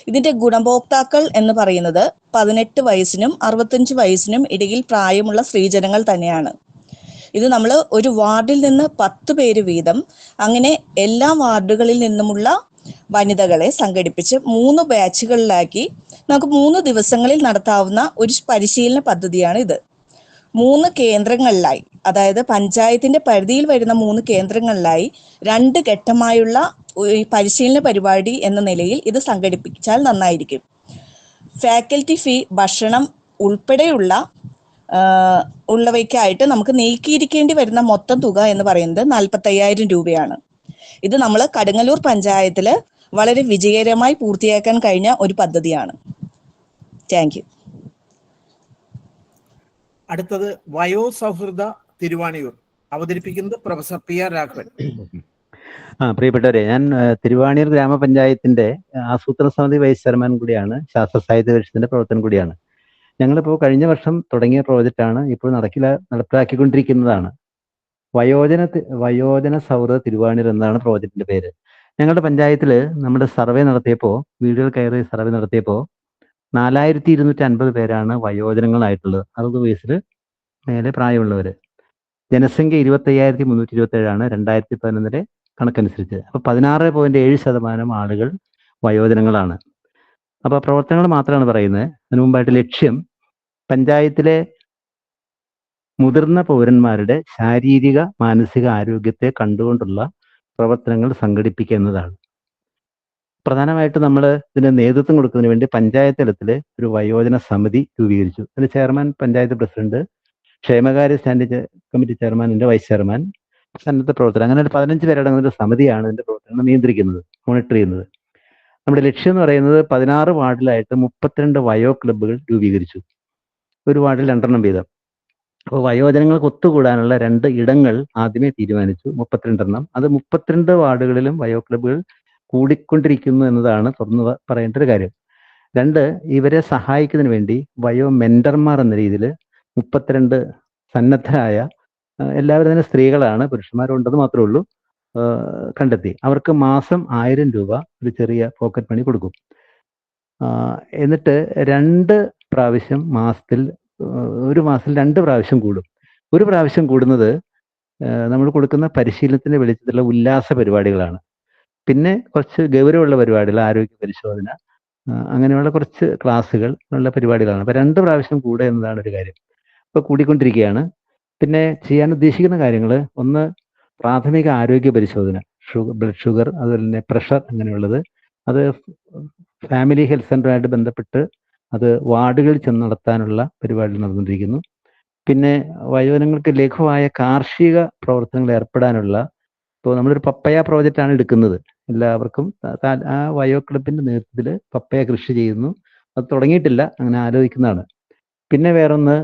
ഇതിന്റെ ഗുണഭോക്താക്കൾ എന്ന് പറയുന്നത് 18 വയസ്സിനും 65 വയസ്സിനും ഇടയിൽ പ്രായമുള്ള സ്ത്രീജനങ്ങൾ തന്നെയാണ്. ഇത് നമ്മൾ ഒരു വാർഡിൽ നിന്ന് 10 പേര് വീതം അങ്ങനെ എല്ലാ വാർഡുകളിൽ നിന്നുമുള്ള വനിതകളെ സംഘടിപ്പിച്ച് 3 ബാച്ചുകളിലാക്കി നമുക്ക് 3 ദിവസങ്ങളിൽ നടത്താവുന്ന ഒരു പരിശീലന പദ്ധതിയാണ് ഇത്. 3 കേന്ദ്രങ്ങളിലായി, അതായത് പഞ്ചായത്തിന്റെ പരിധിയിൽ വരുന്ന 3 കേന്ദ്രങ്ങളിലായി 2 ഘട്ടമായുള്ള ഈ പരിശീലന പരിപാടി എന്ന നിലയിൽ ഇത് സംഘടിപ്പിച്ചാൽ നന്നായിരിക്കും. ഫാക്കൽറ്റി ഫീ, ഭക്ഷണം ഉൾപ്പെടെയുള്ള ഉള്ളവയ്ക്കായിട്ട് നമുക്ക് നീക്കിയിരിക്കേണ്ടി വരുന്ന മൊത്തം തുക എന്ന് പറയുന്നത് 45,000 രൂപയാണ്. ഇത് നമ്മൾ കടുങ്ങല്ലൂർ പഞ്ചായത്തില് വളരെ വിജയകരമായി പൂർത്തിയാക്കാൻ കഴിഞ്ഞ ഒരു പദ്ധതിയാണ്. Thank you. അടുത്തത് വയോസൗഹൃദ തിരുവാണിയൂർ. അവതരിപ്പിക്കുന്നത് പ്രൊഫസർ പി ആർ രാഘവൻ. പ്രിയപ്പെട്ടവരെ, ഞാൻ തിരുവാണിയൂർ ഗ്രാമപഞ്ചായത്തിന്റെ ആസൂത്രണ സമിതി വൈസ് ചെയർമാൻ കൂടിയാണ്. ശാസ്ത്ര സാഹിത്യ പരിഷത്തിന്റെ പ്രവർത്തനം കൂടിയാണ്. ഞങ്ങളിപ്പോൾ കഴിഞ്ഞ വർഷം തുടങ്ങിയ പ്രോജക്റ്റാണ്, ഇപ്പോൾ നടപ്പിലാക്കിക്കൊണ്ടിരിക്കുന്നതാണ്. വയോജന സൗഹൃദ തിരുവാണിയൂർ എന്നാണ് പ്രോജക്റ്റിന്റെ പേര്. ഞങ്ങളുടെ പഞ്ചായത്തിൽ നമ്മുടെ സർവേ നടത്തിയപ്പോൾ, വീടുകൾ കയറി സർവേ നടത്തിയപ്പോൾ 4250 പേരാണ് വയോജനങ്ങളായിട്ടുള്ളത്. 60 വയസ്സിൽ മേലെ പ്രായമുള്ളവർ. ജനസംഖ്യ 25,327 2011 കണക്കനുസരിച്ച്. അപ്പോൾ 16.7% ആളുകൾ വയോജനങ്ങളാണ്. അപ്പോൾ പ്രവർത്തനങ്ങൾ മാത്രമാണ് പറയുന്നത്. അതിനു മുമ്പായിട്ട് ലക്ഷ്യം പഞ്ചായത്തിലെ മുതിർന്ന പൗരന്മാരുടെ ശാരീരിക മാനസിക ആരോഗ്യത്തെ കണ്ടുകൊണ്ടുള്ള പ്രവർത്തനങ്ങൾ സംഘടിപ്പിക്കുക എന്നതാണ്. പ്രധാനമായിട്ട് നമ്മൾ ഇതിന് നേതൃത്വം കൊടുക്കുന്നതിന് വേണ്ടി പഞ്ചായത്ത് തലത്തിൽ ഒരു വയോജന സമിതി രൂപീകരിച്ചു. അതിന് ചെയർമാൻ പഞ്ചായത്ത് പ്രസിഡന്റ്, ക്ഷേമകാര്യ സ്റ്റാൻഡിംഗ് കമ്മിറ്റി ചെയർമാൻ, എൻ്റെ വൈസ് ചെയർമാൻ, സന്നദ്ധ പ്രവർത്തകർ, അങ്ങനെ ഒരു 15 പേരടങ്ങുന്ന ഒരു സമിതിയാണ് ഇതിന്റെ പ്രവർത്തനങ്ങൾ നിയന്ത്രിക്കുന്നത്, മോണിറ്റർ ചെയ്യുന്നത്. നമ്മുടെ ലക്ഷ്യം എന്ന് പറയുന്നത് 16 വാർഡിലായിട്ട് 32 വയോ ക്ലബ്ബുകൾ രൂപീകരിച്ചു. ഒരു വാർഡിൽ 2 വീതം. അപ്പോൾ വയോജനങ്ങൾക്ക് ഒത്തുകൂടാനുള്ള 2 ഇടങ്ങൾ ആദ്യമേ തീരുമാനിച്ചു, 32. അത് 32 വാർഡുകളിലും വയോ ക്ലബ്ബുകൾ കൂടിക്കൊണ്ടിരിക്കുന്നു എന്നതാണ് തുറന്നു പറയേണ്ട ഒരു കാര്യം. 2, ഇവരെ സഹായിക്കുന്നതിന് വേണ്ടി വയോ മെന്റർമാർ എന്ന രീതിയിൽ 32 സന്നദ്ധരായ, എല്ലാവരും തന്നെ സ്ത്രീകളാണ്, പുരുഷന്മാരുണ്ടെന്ന് മാത്രമേ ഉള്ളൂ, കണ്ടെത്തി. അവർക്ക് മാസം 1000 രൂപ ഒരു ചെറിയ പോക്കറ്റ് മണി കൊടുക്കും. എന്നിട്ട് 2 പ്രാവശ്യം മാസത്തിൽ, ഒരു മാസത്തിൽ 2 പ്രാവശ്യം കൂടും. ഒരു പ്രാവശ്യം കൂടുന്നത് നമ്മൾ കൊടുക്കുന്ന പരിശീലനത്തിന്റെ വെളിച്ചത്തിലുള്ള ഉല്ലാസ പരിപാടികളാണ്. പിന്നെ കുറച്ച് ഗൗരവമുള്ള പരിപാടികൾ, ആരോഗ്യ പരിശോധന, അങ്ങനെയുള്ള കുറച്ച് ക്ലാസ്സുകൾ ഉള്ള പരിപാടികളാണ്. അപ്പോൾ 2 പ്രാവശ്യം കൂടുക എന്നതാണ് ഒരു കാര്യം. ഇപ്പോൾ കൂടിക്കൊണ്ടിരിക്കുകയാണ്. പിന്നെ ചെയ്യാൻ ഉദ്ദേശിക്കുന്ന കാര്യങ്ങൾ, ഒന്ന് പ്രാഥമിക ആരോഗ്യ പരിശോധന, ബ്ലഡ് ഷുഗർ, അതുപോലെ തന്നെ പ്രഷർ, അങ്ങനെയുള്ളത്. അത് ഫാമിലി ഹെൽത്ത് സെൻ്ററുമായിട്ട് ബന്ധപ്പെട്ട് അത് വാർഡുകളിൽ ചെന്ന് നടത്താനുള്ള പരിപാടികൾ നടന്നുകൊണ്ടിരിക്കുന്നു. പിന്നെ വയോജനങ്ങൾക്ക് ലഘുവായ കാർഷിക പ്രവർത്തനങ്ങളിൽ ഏർപ്പെടാനുള്ള, ഇപ്പോൾ നമ്മളൊരു പപ്പയ പ്രോജക്റ്റാണ് എടുക്കുന്നത്. എല്ലാവർക്കും ആ വയോ ക്ലബിൻ്റെ നേതൃത്വത്തിൽ പപ്പയ കൃഷി ചെയ്യുന്നു. അത് തുടങ്ങിയിട്ടില്ല, അങ്ങനെ ആലോചിക്കുന്നതാണ്. പിന്നെ വേറൊന്ന്,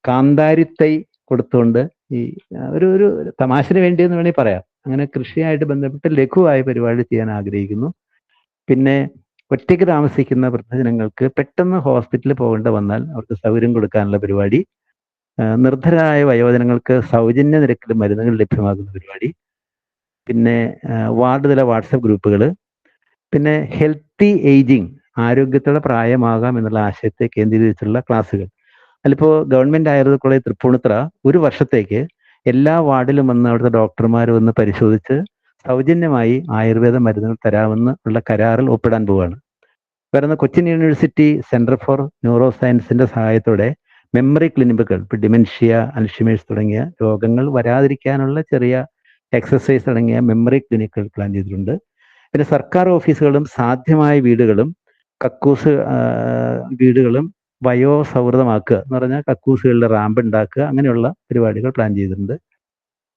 കാന്താരിത്തൈ കൊടുത്തുകൊണ്ട് ഈ ഒരു തമാശന് വേണ്ടിയെന്ന് വേണമെങ്കിൽ പറയാം, അങ്ങനെ കൃഷിയായിട്ട് ബന്ധപ്പെട്ട് ലഘുവായ പരിപാടി ചെയ്യാൻ ആഗ്രഹിക്കുന്നു. പിന്നെ ഒറ്റയ്ക്ക് താമസിക്കുന്ന വൃദ്ധജനങ്ങൾക്ക് പെട്ടെന്ന് ഹോസ്പിറ്റലിൽ പോകേണ്ട വന്നാൽ അവർക്ക് സൗകര്യം കൊടുക്കാനുള്ള പരിപാടി. നിർദ്ധരായ വയോജനങ്ങൾക്ക് സൗജന്യ നിരക്കിൽ മരുന്നുകൾ ലഭ്യമാകുന്ന പരിപാടി. പിന്നെ വാർഡ് തല വാട്സപ്പ് ഗ്രൂപ്പുകൾ. പിന്നെ ഹെൽത്തി ഏജിങ്, ആരോഗ്യത്തോടെ പ്രായമാകാം എന്നുള്ള ആശയത്തെ കേന്ദ്രീകരിച്ചുള്ള ക്ലാസ്സുകൾ. അതിലിപ്പോൾ ഗവൺമെന്റ് ആയുർവേദ കോളേജ് തൃപ്പൂണിത്തുറ ഒരു വർഷത്തേക്ക് എല്ലാ വാർഡിലും വന്ന് അവിടുത്തെ ഡോക്ടർമാർ വന്ന് പരിശോധിച്ച് സൗജന്യമായി ആയുർവേദ മരുന്നുകൾ തരാമെന്ന് ഉള്ള കരാറിൽ ഒപ്പിടാൻ പോവുകയാണ്. വരുന്ന Cochin university centre for neuro സയൻസിന്റെ സഹായത്തോടെ മെമ്മറി ക്ലിനിക്കുകൾ, ഇപ്പോൾ ഡിമെൻഷ്യ, അൽഷിമേഴ്സ് തുടങ്ങിയ രോഗങ്ങൾ വരാതിരിക്കാനുള്ള ചെറിയ എക്സസൈസ് തുടങ്ങിയ മെമ്മറി ക്ലിനിക്കുകൾ പ്ലാൻ ചെയ്തിട്ടുണ്ട്. പിന്നെ സർക്കാർ ഓഫീസുകളും സാധ്യമായ വീടുകളും കക്കൂസ് വീടുകളും വയോ സൗഹൃദമാക്കുക എന്ന് പറഞ്ഞാൽ കക്കൂസുകളിൽ റാമ്പ് ഉണ്ടാക്കുക, അങ്ങനെയുള്ള പരിപാടികൾ പ്ലാൻ ചെയ്തിട്ടുണ്ട്.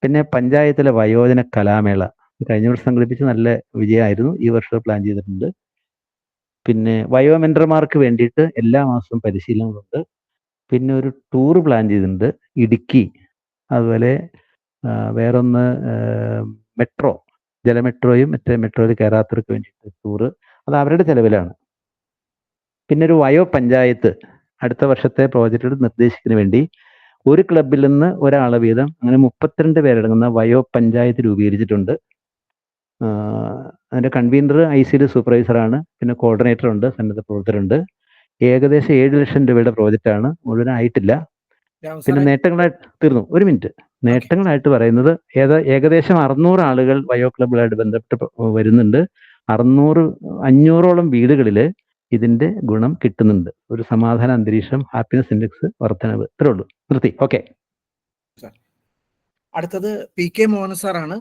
പിന്നെ പഞ്ചായത്തിലെ വയോജന കലാമേള കഴിഞ്ഞ വർഷം സംഘടിപ്പിച്ച് നല്ല വിജയമായിരുന്നു, ഈ വർഷം പ്ലാൻ ചെയ്തിട്ടുണ്ട്. പിന്നെ വയോ മെന്റർമാർക്ക് വേണ്ടിയിട്ട് എല്ലാ മാസവും പരിശീലനങ്ങളുണ്ട്. പിന്നെ ഒരു ടൂർ പ്ലാൻ ചെയ്തിട്ടുണ്ട്, ഇടുക്കി. അതുപോലെ വേറൊന്ന് മെട്രോ, ജലമെട്രോയും മറ്റേ മെട്രോയിൽ കയറാത്തവർക്ക് വേണ്ടിയിട്ട് ടൂറ്, അത് അവരുടെ ചെലവിലാണ്. പിന്നെ ഒരു വയോ പഞ്ചായത്ത് അടുത്ത വർഷത്തെ പ്രോജക്റ്റുകൾ നിർദ്ദേശിക്കുന്നതിന് വേണ്ടി ഒരു ക്ലബിൽ നിന്ന് ഒരാൾ വീതം അങ്ങനെ 32 പേരടങ്ങുന്ന വയോ പഞ്ചായത്ത് രൂപീകരിച്ചിട്ടുണ്ട്. അതിന്റെ കൺവീനർ ICD സൂപ്പർവൈസറാണ്. പിന്നെ കോർഡിനേറ്റർ ഉണ്ട്, സന്നദ്ധ പ്രവർത്തകരുണ്ട്. ഏകദേശം 7 ലക്ഷം രൂപയുടെ പ്രോജക്റ്റാണ്, മുഴുവനായിട്ടില്ല. പിന്നെ നേട്ടങ്ങളായിട്ട് തീർന്നു, ഒരു മിനിറ്റ്. നേട്ടങ്ങളായിട്ട് പറയുന്നത് ഏകദേശം 600 ആളുകൾ വയോ ക്ലബുകളായിട്ട് ബന്ധപ്പെട്ട് വരുന്നുണ്ട്. 500ഓളം വീടുകളിൽ ഇതിന്റെ ഗുണം കിട്ടുന്നുണ്ട്. ഒരു സമാധാന അന്തരീക്ഷം, ഹാപ്പിനെസ് ഇൻഡെക്സ് വർധനവ്. ഇത്രേ ഉള്ളൂ. നിർത്തി. ഓക്കെ. അടുത്തത് PK മോഹൻ സാറാണ്.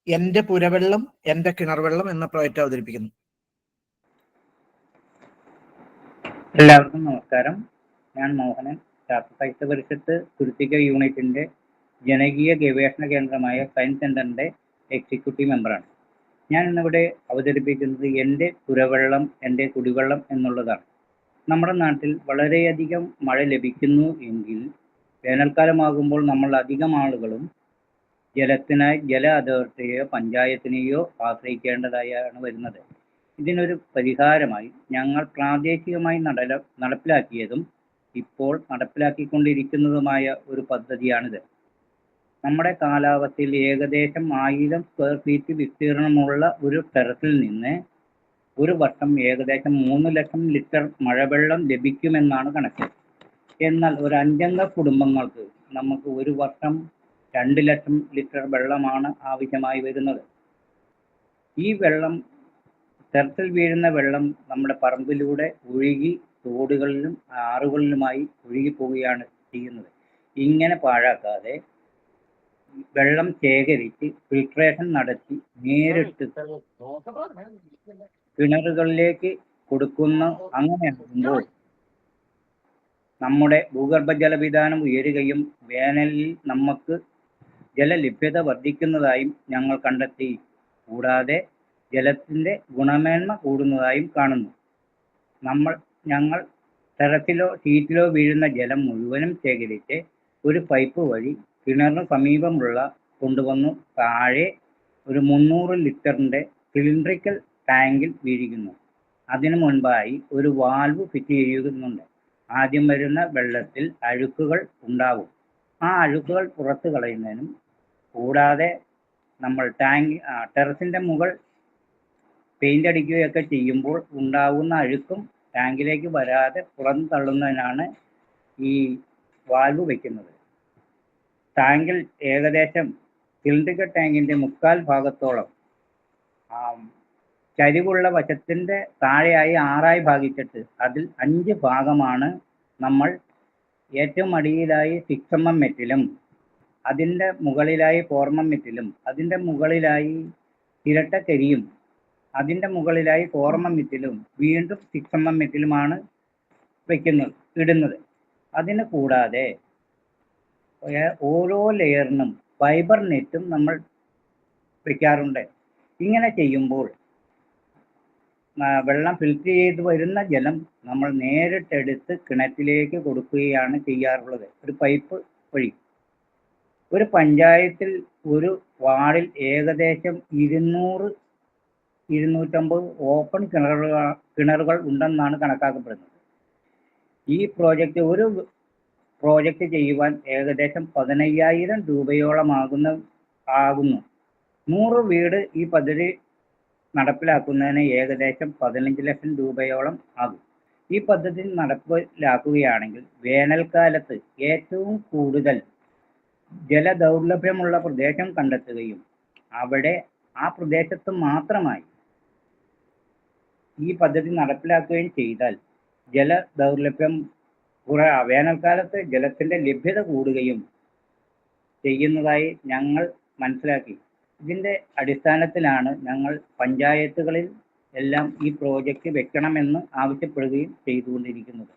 എന്റെ പുരവെള്ളം എന്റെ കിണർവെള്ളം എന്ന പ്രോജക്റ്റ് അവതരിപ്പിക്കുന്നു. എല്ലാവർക്കും നമസ്കാരം. ഞാൻ മോഹനൻ, ശാസ്ത്ര സാഹിത്യ പരിഷത്ത് തുരുത്തിക യൂണിറ്റിന്റെ ജനകീയ ഗവേഷണ കേന്ദ്രമായ സയൻസ് സെന്ററിന്റെ എക്സിക്യൂട്ടീവ് മെമ്പറാണ്. ഞാൻ ഇന്നിവിടെ അവതരിപ്പിക്കുന്നത് എൻ്റെ പുരവെള്ളം എൻ്റെ കുടിവെള്ളം എന്നുള്ളതാണ്. നമ്മുടെ നാട്ടിൽ വളരെയധികം മഴ ലഭിക്കുന്നു എങ്കിൽ വേനൽക്കാലമാകുമ്പോൾ നമ്മൾ അധികം ആളുകളും ജലത്തിനായി ജല അതോറിറ്റിയെയോ പഞ്ചായത്തിനെയോ ആശ്രയിക്കേണ്ടതായാണ് വരുന്നത്. ഇതിനൊരു പരിഹാരമായി ഞങ്ങൾ പ്രാദേശികമായി നടപ്പിലാക്കിയതും ഇപ്പോൾ നടപ്പിലാക്കിക്കൊണ്ടിരിക്കുന്നതുമായ ഒരു പദ്ധതിയാണിത്. നമ്മുടെ കാലാവസ്ഥയിൽ ഏകദേശം 1000 സ്ക്വയർ ഫീറ്റ് വിസ്തീർണമുള്ള ഒരു ടെറസിൽ നിന്ന് ഒരു വർഷം ഏകദേശം 3 ലക്ഷം ലിറ്റർ മഴവെള്ളം ലഭിക്കുമെന്നാണ് കണക്ക്. എന്നാൽ ഒരു 5 അംഗ കുടുംബങ്ങൾക്ക് നമുക്ക് ഒരു വർഷം 2 ലക്ഷം ലിറ്റർ വെള്ളമാണ് ആവശ്യമായി വരുന്നത്. ഈ വെള്ളം, ടെറസിൽ വീഴുന്ന വെള്ളം നമ്മുടെ പറമ്പിലൂടെ ഒഴുകി തോടുകളിലും ആറുകളിലുമായി ഒഴുകി പോവുകയാണ് ചെയ്യുന്നത്. ഇങ്ങനെ പാഴാക്കാതെ വെള്ളം ശേഖരിച്ച് ഫിൽട്രേഷൻ നടത്തി നേരിട്ട് കിണറുകളിലേക്ക് കൊടുക്കുന്ന, അങ്ങനെയാകുമ്പോൾ നമ്മുടെ ഭൂഗർഭജല വിതാനം ഉയരുകയും വേനലിൽ നമുക്ക് ജലലഭ്യത വർദ്ധിക്കുന്നതായും ഞങ്ങൾ കണ്ടെത്തി. കൂടാതെ ജലത്തിൻ്റെ ഗുണമേന്മ കൂടുന്നതായും കാണുന്നു. ഞങ്ങൾ ടെറസിലോ ഷീറ്റിലോ വീഴുന്ന ജലം മുഴുവനും ശേഖരിച്ച് ഒരു പൈപ്പ് വഴി കിണറിന് സമീപമുള്ള കൊണ്ടുവന്നു താഴെ ഒരു 300 ലിറ്ററിൻ്റെ സിലിണ്ടറിക്കൽ ടാങ്കിൽ വീഴിക്കുന്നു. അതിനു മുൻപായി ഒരു വാൽവ് ഫിറ്റ് ചെയ്യുന്നുണ്ട്. ആദ്യം വരുന്ന വെള്ളത്തിൽ അഴുക്കുകൾ ഉണ്ടാകും. ആ അഴുക്കുകൾ പുറത്ത് കളയുന്നതിനും കൂടാതെ നമ്മൾ ടെറസിൻ്റെ മുകൾ പെയിന്റ് അടിക്കുകയൊക്കെ ചെയ്യുമ്പോൾ ഉണ്ടാകുന്ന അഴുക്കും ടാങ്കിലേക്ക് വരാതെ പുറം തള്ളുന്നതിനാണ് ഈ വാൽവ് വയ്ക്കുന്നത്. ടാങ്കിൽ ഏകദേശം സിലിണ്ടറിക്കൽ ടാങ്കിൻ്റെ 3/4 ഭാഗത്തോളം ചരിവുള്ള വശത്തിൻ്റെ താഴെയായി 6ആയി ഭാഗിച്ചിട്ട് അതിൽ 5 ഭാഗമാണ് നമ്മൾ ഏറ്റവും അടിയിലായി 6mm മെറ്റിലും അതിൻ്റെ മുകളിലായി 4mm മെറ്റിലും അതിൻ്റെ മുകളിലായി ഇരട്ടക്കരിയും അതിൻ്റെ മുകളിലായി 4mm മെറ്റിലും വീണ്ടും 6mm മെറ്റിലുമാണ് ഇടുന്നത്. അതിന് കൂടാതെ ഓരോ ലെയറിനും ഫൈബർ നെറ്റും നമ്മൾ വയ്ക്കാറുണ്ട്. ഇങ്ങനെ ചെയ്യുമ്പോൾ വെള്ളം ഫിൽറ്റർ ചെയ്ത് വരുന്ന ജലം നമ്മൾ നേരിട്ടെടുത്ത് കിണറ്റിലേക്ക് കൊടുക്കുകയാണ് ചെയ്യാറുള്ളത്, ഒരു പൈപ്പ് വഴി. ഒരു പഞ്ചായത്തിൽ ഒരു വാർഡിൽ ഏകദേശം 200-250 ഓപ്പൺ കിണറുകൾ ഉണ്ടെന്നാണ് കണക്കാക്കപ്പെടുന്നത്. ഈ പ്രോജക്റ്റ് ചെയ്യുവാൻ ഏകദേശം 15,000 രൂപയോളം ആകുന്നു. 100 വീട് ഈ പദ്ധതി നടപ്പിലാക്കുന്നതിന് ഏകദേശം 15 ലക്ഷം രൂപയോളം ആകും. ഈ പദ്ധതി നടപ്പിലാക്കുകയാണെങ്കിൽ വേനൽക്കാലത്ത് ഏറ്റവും കൂടുതൽ ജലദൗർലഭ്യമുള്ള പ്രദേശം കണ്ടെത്തുകയും അവിടെ ആ പ്രദേശത്ത് മാത്രമായി ഈ പദ്ധതി നടപ്പിലാക്കുകയും ചെയ്താൽ ജലദൗർലഭ്യം വേനൽക്കാലത്ത് ജലത്തിൻ്റെ ലഭ്യത കൂടുകയും ചെയ്യുന്നതായി ഞങ്ങൾ മനസ്സിലാക്കി. ഇതിൻ്റെ അടിസ്ഥാനത്തിലാണ് ഞങ്ങൾ പഞ്ചായത്തുകളിൽ എല്ലാം ഈ പ്രോജക്റ്റ് വെക്കണമെന്ന് ആവശ്യപ്പെടുകയും ചെയ്തുകൊണ്ടിരിക്കുന്നത്.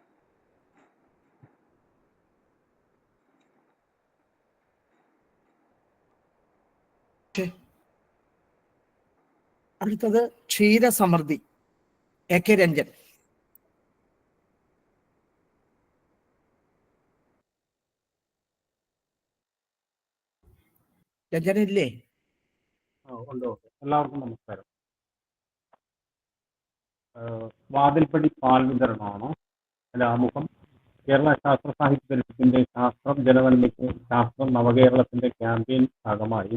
അടുത്തത് ക്ഷീരസമൃദ്ധി, AK രഞ്ജൻ. രഞ്ജനില്ലേ? ഉണ്ട്. എല്ലാവർക്കും നമസ്കാരം. വാതിൽപ്പടി പാൽ വിതരണമാണ് അല്ല ആമുഖം. കേരള ശാസ്ത്ര സാഹിത്യ പരിഷത്തിന്റെ ശാസ്ത്രം ജനനന്മയ്ക്ക് ശാസ്ത്രം നവകേരളത്തിന്റെ ക്യാമ്പയിൻ ഭാഗമായി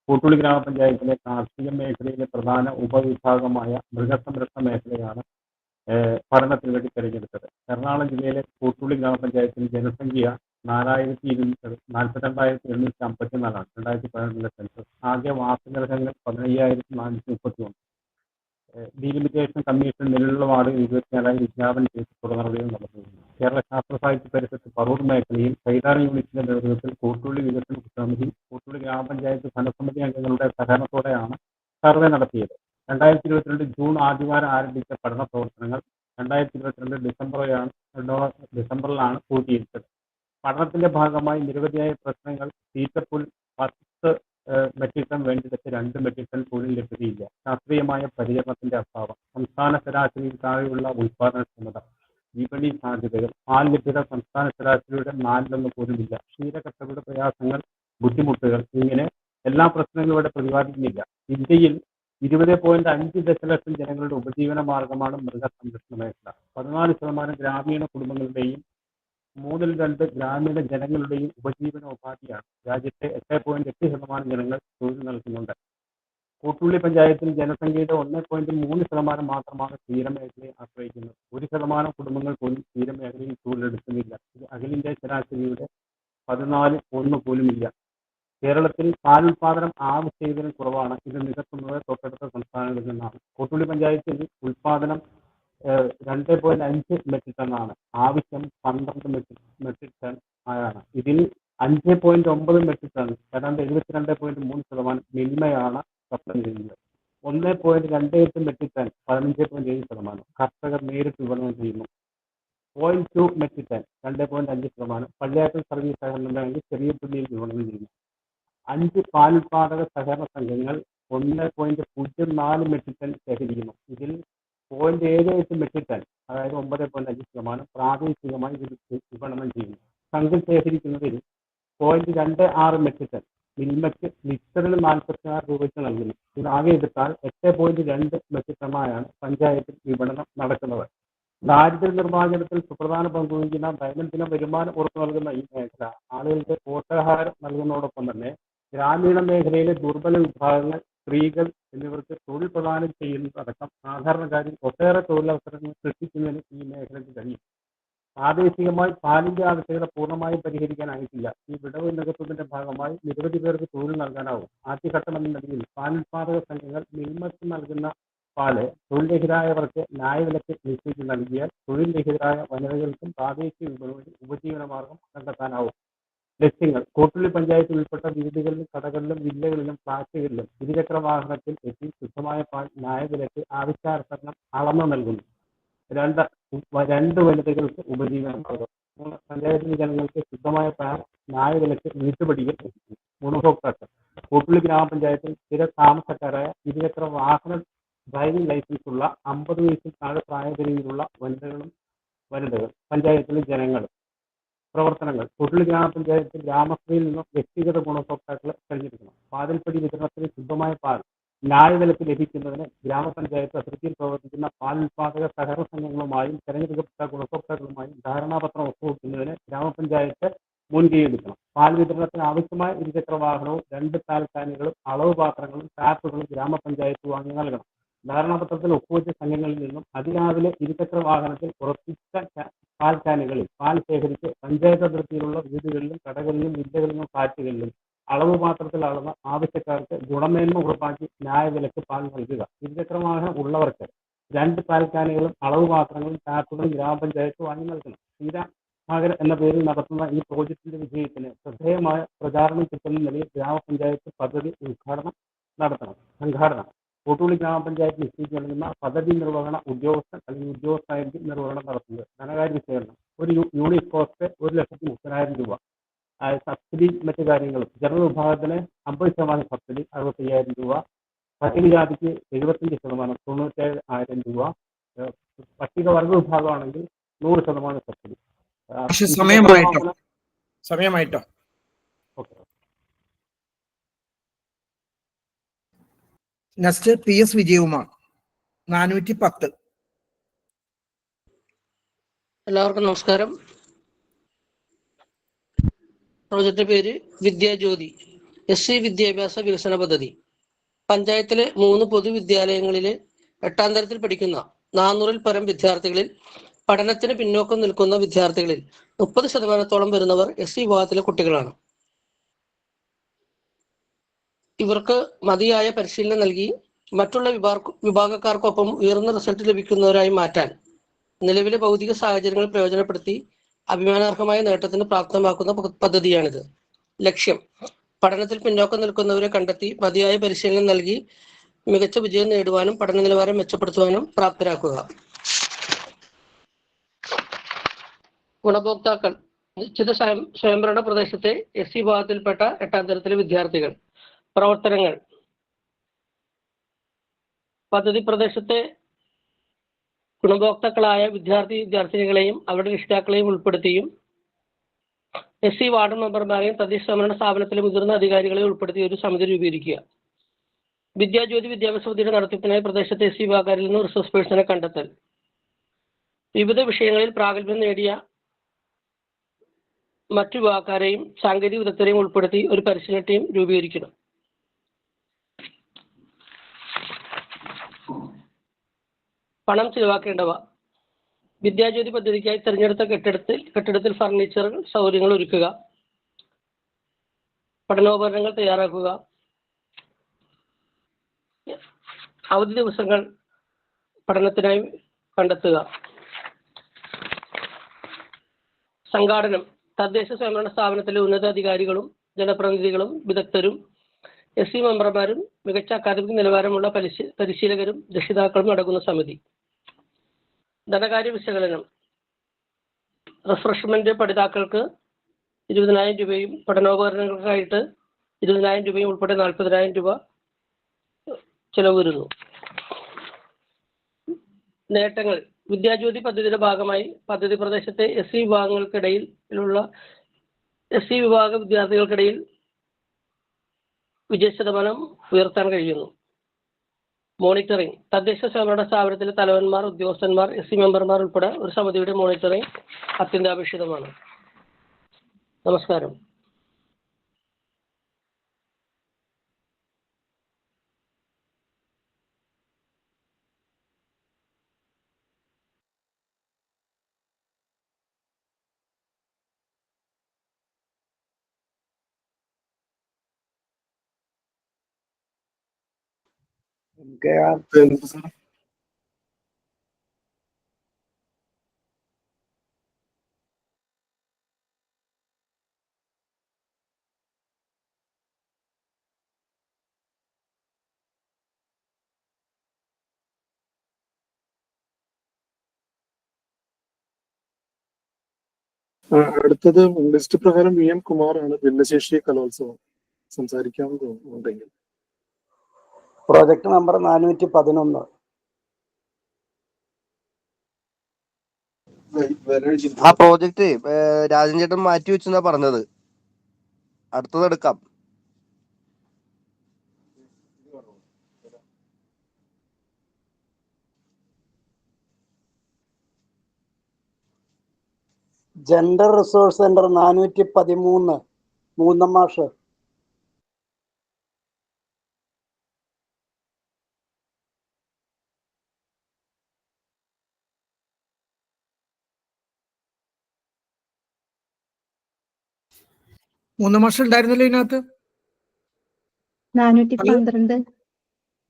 കൂട്ടുളി ഗ്രാമപഞ്ചായത്തിലെ കാർഷിക മേഖലയിലെ പ്രധാന ഉപവിഭാഗമായ മൃഗസംരക്ഷണ മേഖലയാണ് പഠനത്തിന് വേണ്ടി തിരഞ്ഞെടുത്തത്. എറണാകുളം ജില്ലയിലെ കൂട്ടുളി ഗ്രാമപഞ്ചായത്തിന് ജനസംഖ്യ 42,854 2014 സെൻസസ്. ആകെ വാസഗൃഹങ്ങൾ 15,431. ഡീലിമിറ്റേഷൻ കമ്മീഷൻ നിലവിലുള്ള വാർഡ് 24 വിജ്ഞാപനം ചെയ്ത് തുടർന്നവയും നടത്തുന്നു. കേരള ശാസ്ത്ര സാഹിത്യ പരിഷത്ത് പറൂർ മേഖലയിൽ കൈതാര യൂണിറ്റിന്റെ നേതൃത്വത്തിൽ കൂട്ടുള്ളി വികസന സമിതി കൂട്ടുള്ളി ഗ്രാമപഞ്ചായത്ത് ധനസമിതി അംഗങ്ങളുടെ സഹകരണത്തോടെയാണ് സർവേ നടത്തിയത്. 2022 ജൂൺ ആദ്യവാരം ആരംഭിച്ച പഠന പ്രവർത്തനങ്ങൾ 2022 ഡിസംബറിലാണ് പൂർത്തീകരിച്ചത്. പഠനത്തിന്റെ ഭാഗമായി നിരവധിയായ പ്രശ്നങ്ങൾ തീറ്റപ്പുൽ 10 മെട്രിക് ടൺ വേണ്ടിടത്ത് 2 മെട്രിക് ടൺ പോലും ലഭ്യതയില്ല, ശാസ്ത്രീയമായ പരിചരണത്തിന്റെ അഭാവം, സംസ്ഥാന ശരാശരിയിൽ താഴെയുള്ള ഉൽപാദനക്ഷമത, വിപണി സാധ്യതകൾ, പാൽ ലഭ്യത സംസ്ഥാന ശരാശരിയുടെ 4 പോലുമില്ല, ക്ഷീരകർഷകരുടെ പ്രയാസങ്ങൾ, ബുദ്ധിമുട്ടുകൾ, ഇങ്ങനെ എല്ലാ പ്രശ്നങ്ങളും ഇവിടെ പ്രതിപാദിക്കുന്നില്ല. ഇന്ത്യയിൽ 20.5 ദശലക്ഷം ജനങ്ങളുടെ ഉപജീവന മാർഗമാണ് മൃഗസംരക്ഷണ മേഖല. 14% ഗ്രാമീണ കുടുംബങ്ങളുടെയും 2/3 ഗ്രാമീണ ജനങ്ങളുടെയും ഉപജീവന ഉപാധിയാണ്. രാജ്യത്തെ 8.8% ജനങ്ങൾ തൊഴിൽ നൽകുന്നുണ്ട്. കൂട്ടുള്ളി പഞ്ചായത്തിൽ ജനസംഖ്യയുടെ 1.3% മാത്രമാണ് ക്ഷീരമേഖലയെ ആശ്രയിക്കുന്നത്. 1% കുടുംബങ്ങൾ പോലും ക്ഷീരമേഖലയിൽ തൊഴിലെടുക്കുന്നില്ല. ഇത് അഖിലേന്ത്യാ ശരാശരിയുടെ 14.1 പോലുമില്ല. കേരളത്തിൽ പാലുൽപാദനം ആവശ്യത്തിന് കുറവാണ്. ഇത് നികത്തുന്നത് തൊട്ടടുത്ത സംസ്ഥാനങ്ങളിൽ നിന്നാണ്. കൂട്ടുള്ളി പഞ്ചായത്തിൽ ഉൽപാദനം 2.5 മെട്രിക് ടൺ ആണ്. ആവശ്യം 12 മെട്രിക് ടൺ ആണ്. ഇതിൽ 5.9 മെട്രിക് ടൺ ഏതാണ്ട് 72.3% മിൽമയാണ് സപ്ലൈ ചെയ്യുന്നത്. 1.28 മെട്രിക് ടൺ 15.7% കർഷകർ നേരിട്ട് വിപണനം ചെയ്യുന്നു. 0.2 മെട്രിക് ടൺ 2.5% പള്ളിയാറ്റൽ സർവീസ് സഹകരണ ബാങ്ക് ചെറിയ തുള്ളിയിൽ വിപണനം ചെയ്യുന്നു. 5 പാലുൽപാദക സഹകരണ സംഘങ്ങൾ 1.04 മെട്രിക് ടൺ ശേഖരിക്കുന്നു. ഇതിൽ 0.78 മെട്രിക് ടൺ അതായത് 9.5% പ്രാദേശികമായി വിപണനം ചെയ്യുന്നു. സംഘം ശേഖരിക്കുന്നതിൽ 0.26 മെട്രിക് ടൺ മിൽമയ്ക്ക് ലിറ്ററിന് 46 രൂപയ്ക്ക് നൽകുന്നു. ഇതാകെ എടുത്താൽ 8.2 മെട്രിക് ടണ്ണായാണ് പഞ്ചായത്തിൽ വിപണനം നടക്കുന്നത്. ദാരിദ്ര്യ നിർമ്മാർജ്ജനത്തിൽ സുപ്രധാന പങ്കുവഹിക്കുന്ന ദൈനംദിന വരുമാനം ഉറപ്പു നൽകുന്ന ഈ മേഖല ആളുകൾക്ക് പോഷകാഹാരം നൽകുന്നതോടൊപ്പം തന്നെ ഗ്രാമീണ മേഖലയിലെ ദുർബല വിഭാഗങ്ങൾ, സ്ത്രീകൾ എന്നിവർക്ക് തൊഴിൽ പ്രദാനം ചെയ്യുന്നതടക്കം സാധാരണക്കാരിൽ ഒട്ടേറെ തൊഴിലവസരങ്ങൾ സൃഷ്ടിക്കുന്നതിന് ഈ മേഖലയ്ക്ക് കഴിയും. പ്രാദേശികമായി പാലിന്റെ ആവശ്യകത പൂർണ്ണമായും പരിഹരിക്കാനായിട്ടില്ല. ഈ വിടവ് നികത്തുന്നതിന്റെ ഭാഗമായി നിരവധി പേർക്ക് തൊഴിൽ നൽകാനാവും. ആദ്യഘട്ടം എന്ന നിലയിൽ പാലുൽപാദക സംഘങ്ങൾ മിൽമയ്ക്ക് നൽകുന്ന പാല് തൊഴിൽ രഹിതരായവർക്ക് ന്യായവിലയ്ക്ക് നിശ്ചയിച്ച് നൽകിയാൽ തൊഴിൽ രഹിതരായ വനിതകൾക്കും പ്രാദേശിക വിപണിയിൽ ഉപജീവന മാർഗം കണ്ടെത്താനാവും. ലക്ഷ്യങ്ങൾ: കൂട്ടുള്ളി പഞ്ചായത്തിൽ ഉൾപ്പെട്ട വീടുകളിലും കടകളിലും വില്ലകളിലും ഫ്ളാറ്റുകളിലും ഇരുചക്ര വാഹനത്തിൽ എത്തി ശുദ്ധമായ പാൽ ന്യായവിലയ്ക്ക് ആവശ്യാനുസരണം അളന്നു നൽകുന്നു. 2 വനിതകൾക്ക് ഉപജീവന മാർഗം. പഞ്ചായത്തിലെ ജനങ്ങൾക്ക് ശുദ്ധമായ പാൽ ന്യായവിലയ്ക്ക് വീട്ടുപടികൾ എത്തിക്കുന്നു. ഗുണഭോക്താക്കൾ: കൂട്ടുള്ളി ഗ്രാമപഞ്ചായത്തിൽ സ്ഥിര താമസക്കാരായ ഇരുചക്ര വാഹന ഡ്രൈവിംഗ് ലൈസൻസ് ഉള്ള 50 വയസ്സിൽ താഴെ പ്രായപരിധിയിലുള്ള വനിതകൾ. പഞ്ചായത്തിലെ ജനങ്ങൾ. പ്രവർത്തനങ്ങൾ: കൂട്ടുള്ളി ഗ്രാമപഞ്ചായത്ത് ഗ്രാമസഭയിൽ നിന്നും വ്യക്തിഗത ഗുണഭോക്താക്കളെ തെരഞ്ഞെടുക്കണം. വാതിൽപ്പടി വിതരണത്തിന് ശുദ്ധമായ പാൽ ന്യായവിലയ്ക്ക് ലഭിക്കുന്നതിന് ഗ്രാമപഞ്ചായത്ത് അതിർത്തിയിൽ പ്രവർത്തിക്കുന്ന പാൽ ഉൽപാദക സഹകരണ സംഘങ്ങളുമായും തെരഞ്ഞെടുക്കപ്പെട്ട ഗുണഭോക്താക്കളുമായും ധാരണാപത്രം ഒപ്പുവെക്കുന്നതിന് ഗ്രാമപഞ്ചായത്ത് മുൻകൈയെടുക്കണം. പാൽ വിതരണത്തിന് ആവശ്യമായ ഇരുചക്ര വാഹനവും 2 പാൽ കാനുകളും അളവ് പാത്രങ്ങളും ടാപ്പുകളും ഗ്രാമപഞ്ചായത്ത് വാങ്ങി നൽകണം. ധാരണാപത്രത്തിൽ ഒപ്പുവെച്ച സംഘങ്ങളിൽ നിന്നും അതിരാവിലെ ഇരുചക്ര വാഹനത്തിൽ ഉറപ്പിച്ച പാൽ കാനുകളിൽ പാൽ ശേഖരിച്ച് പഞ്ചായത്ത് അതിർത്തിയിലുള്ള വീടുകളിലും കടകളിലും വില്ലകളിലും ഫ്ളാറ്റുകളിലും അളവ് പാത്രത്തിൽ അളന്ന് ആവശ്യക്കാർക്ക് ഗുണമേന്മ ഉറപ്പാക്കി ന്യായവിലയ്ക്ക് പാൽ നൽകുക. ഇരുചക്ര വാഹനം ഉള്ളവർക്ക് 2 പാൽ കാനുകളും അളവ് പാത്രങ്ങളും ടാപ്പുകളും ഗ്രാമപഞ്ചായത്ത് വാങ്ങി നൽകണം. ക്ഷീരസാഗർ എന്ന പേരിൽ നടത്തുന്ന ഈ പ്രോജക്ടിന്റെ വിജയത്തിന് ശ്രദ്ധേയമായ പ്രചാരണം കിട്ടുന്ന നിലയിൽ ഗ്രാമപഞ്ചായത്ത് പദ്ധതി സംഘാടനം കൂട്ടുള്ളി ഗ്രാമപഞ്ചായത്ത് നിശ്ചയിച്ചു നൽകുന്ന പദ്ധതി നിർവഹണ ഉദ്യോഗസ്ഥൻ അല്ലെങ്കിൽ ഉദ്യോഗസ്ഥനായിരിക്കും നിർവഹണം നടത്തുന്നത്. ധനകാര്യ വിശകലനം: ഒരു യൂണിറ്റ് കോസ്റ്റ് 1,30,000 രൂപ. സബ്സിഡി മറ്റു കാര്യങ്ങളും: ജനറൽ വിഭാഗത്തിന് 50% സബ്സിഡി 65,000 രൂപ, പട്ടികജാതിക്ക് 75% 97,000 രൂപ, പട്ടികവർഗ വിഭാഗമാണെങ്കിൽ 100% സബ്സിഡി. സമയമായിട്ടോ? ഓക്കെ. Next PS Vijayakumar 410. എല്ലാവർക്കും നമസ്കാരം. പ്രോജക്റ്റ് പേര് വിദ്യാജ്യോതി SC വിദ്യാഭ്യാസ വികസന പദ്ധതി. പഞ്ചായത്തിലെ 3 പൊതുവിദ്യാലയങ്ങളിലെ 8ാം തരത്തിൽ പഠിക്കുന്ന 400-ൽ പരം വിദ്യാർത്ഥികളിൽ പഠനത്തിന് പിന്നോക്കം നിൽക്കുന്ന വിദ്യാർത്ഥികളിൽ 30% വരുന്നവർ SC വിഭാഗത്തിലെ കുട്ടികളാണ്. ഇവർക്ക് മതിയായ പരിശീലനം നൽകി മറ്റുള്ള വിഭാഗക്കാർക്കൊപ്പം ഉയർന്ന റിസൾട്ട് ലഭിക്കുന്നവരായി മാറ്റാൻ നിലവിലെ ഭൗതിക സാഹചര്യങ്ങൾ പ്രയോജനപ്പെടുത്തി അഭിമാനാർഹമായ നേട്ടത്തിന് പ്രാപ്തമാക്കുന്ന പദ്ധതിയാണിത്. ലക്ഷ്യം പഠനത്തിൽ പിന്നോക്കം നിൽക്കുന്നവരെ കണ്ടെത്തി മതിയായ പരിശീലനം നൽകി മികച്ച വിജയം നേടുവാനും പഠന നിലവാരം മെച്ചപ്പെടുത്തുവാനും പ്രാപ്തരാക്കുക. ഗുണഭോക്താക്കൾ നിശ്ചിത സ്വയംഭരണ പ്രദേശത്തെ SC വിഭാഗത്തിൽപ്പെട്ട 8ാം തരത്തിലെ വിദ്യാർത്ഥികൾ. പ്രവർത്തനങ്ങൾ പദ്ധതി പ്രദേശത്തെ ഗുണഭോക്താക്കളായ വിദ്യാർത്ഥിനികളെയും അവരുടെ രക്ഷിതാക്കളെയും ഉൾപ്പെടുത്തിയും SC വാർഡ് മെമ്പർമാരെയും തദ്ദേശ സ്വയംഭരണ സ്ഥാപനത്തിലെ മുതിർന്ന അധികാരികളെയും ഉൾപ്പെടുത്തി ഒരു സമിതി രൂപീകരിക്കുക. വിദ്യാജ്യോതി വിദ്യാഭ്യാസ പദ്ധതിയുടെ നടത്തിപ്പിനായി പ്രദേശത്തെ SC വിഭാഗക്കാരിൽ നിന്ന് റിസോഴ്സ് പേഴ്സണെ കണ്ടെത്തൽ. വിവിധ വിഷയങ്ങളിൽ പ്രാഗൽഭ്യം നേടിയ മറ്റു വിഭാഗക്കാരെയും സാങ്കേതിക വിദഗ്ധരെയും ഉൾപ്പെടുത്തി ഒരു പരിശീലന ടീം രൂപീകരിക്കണം. പണം ചിലവാക്കേണ്ടവ. വിദ്യാജ്യോതി പദ്ധതിക്കായി തിരഞ്ഞെടുത്ത കെട്ടിടത്തിൽ ഫർണിച്ചർ സൗകര്യങ്ങൾ ഒരുക്കുക, പഠനോപകരണങ്ങൾ തയ്യാറാക്കുക, അവധി ദിവസങ്ങൾ പഠനത്തിനായി കണ്ടെത്തുക. സംഘാടനം തദ്ദേശ സ്വയംഭരണ സ്ഥാപനത്തിലെ ഉന്നതാധികാരികളും ജനപ്രതിനിധികളും വിദഗ്ധരും SC മെമ്പർമാരും മികച്ച അക്കാദമിക് നിലവാരമുള്ള പരിശീലകരും രക്ഷിതാക്കളും അടങ്ങുന്ന സമിതി. ധനകാര്യ വിശകലനം. റിഫ്രഷ്മെന്റ് പഠിതാക്കൾക്ക് 20,000 രൂപയും പഠനോപകരണങ്ങൾക്കായിട്ട് 20,000 രൂപയും ഉൾപ്പെടെ 40,000 രൂപ ചെലവ് വരുന്നു. നേട്ടങ്ങൾ. വിദ്യാജ്യോതി പദ്ധതിയുടെ ഭാഗമായി പദ്ധതി പ്രദേശത്തെ SC വിഭാഗ വിദ്യാർത്ഥികൾക്കിടയിൽ വിജയശതമാനം ഉയർത്താൻ കഴിയുന്നു. മോണിറ്ററിംഗ്. തദ്ദേശ സ്വയംഭരണ സ്ഥാപനത്തിലെ തലവന്മാർ, ഉദ്യോഗസ്ഥന്മാർ, SC മെമ്പർമാർ ഉൾപ്പെടെ ഒരു സമിതിയുടെ മോണിറ്ററിംഗ് അത്യന്താപേക്ഷിതമാണ്. നമസ്കാരം. അടുത്തത് ലിസ്റ്റ് പ്രകാരം VM കുമാറാണ്. ഭിന്നശേഷി കലോത്സവം സംസാരിക്കാൻ തോന്നുന്നുണ്ടെങ്കിൽ. Project number 411. ആ പ്രോജക്റ്റ് രാജൻ ചേട്ടൻ മാറ്റി വെച്ചെന്നാ പറഞ്ഞത്. അടുത്തത് എടുക്കാം. Gender resource centre 413 മൂന്നമാഷ്. മൂന്നമാഷ് ഉണ്ടായിരുന്നല്ലോ ഇതിനകത്ത്. 412.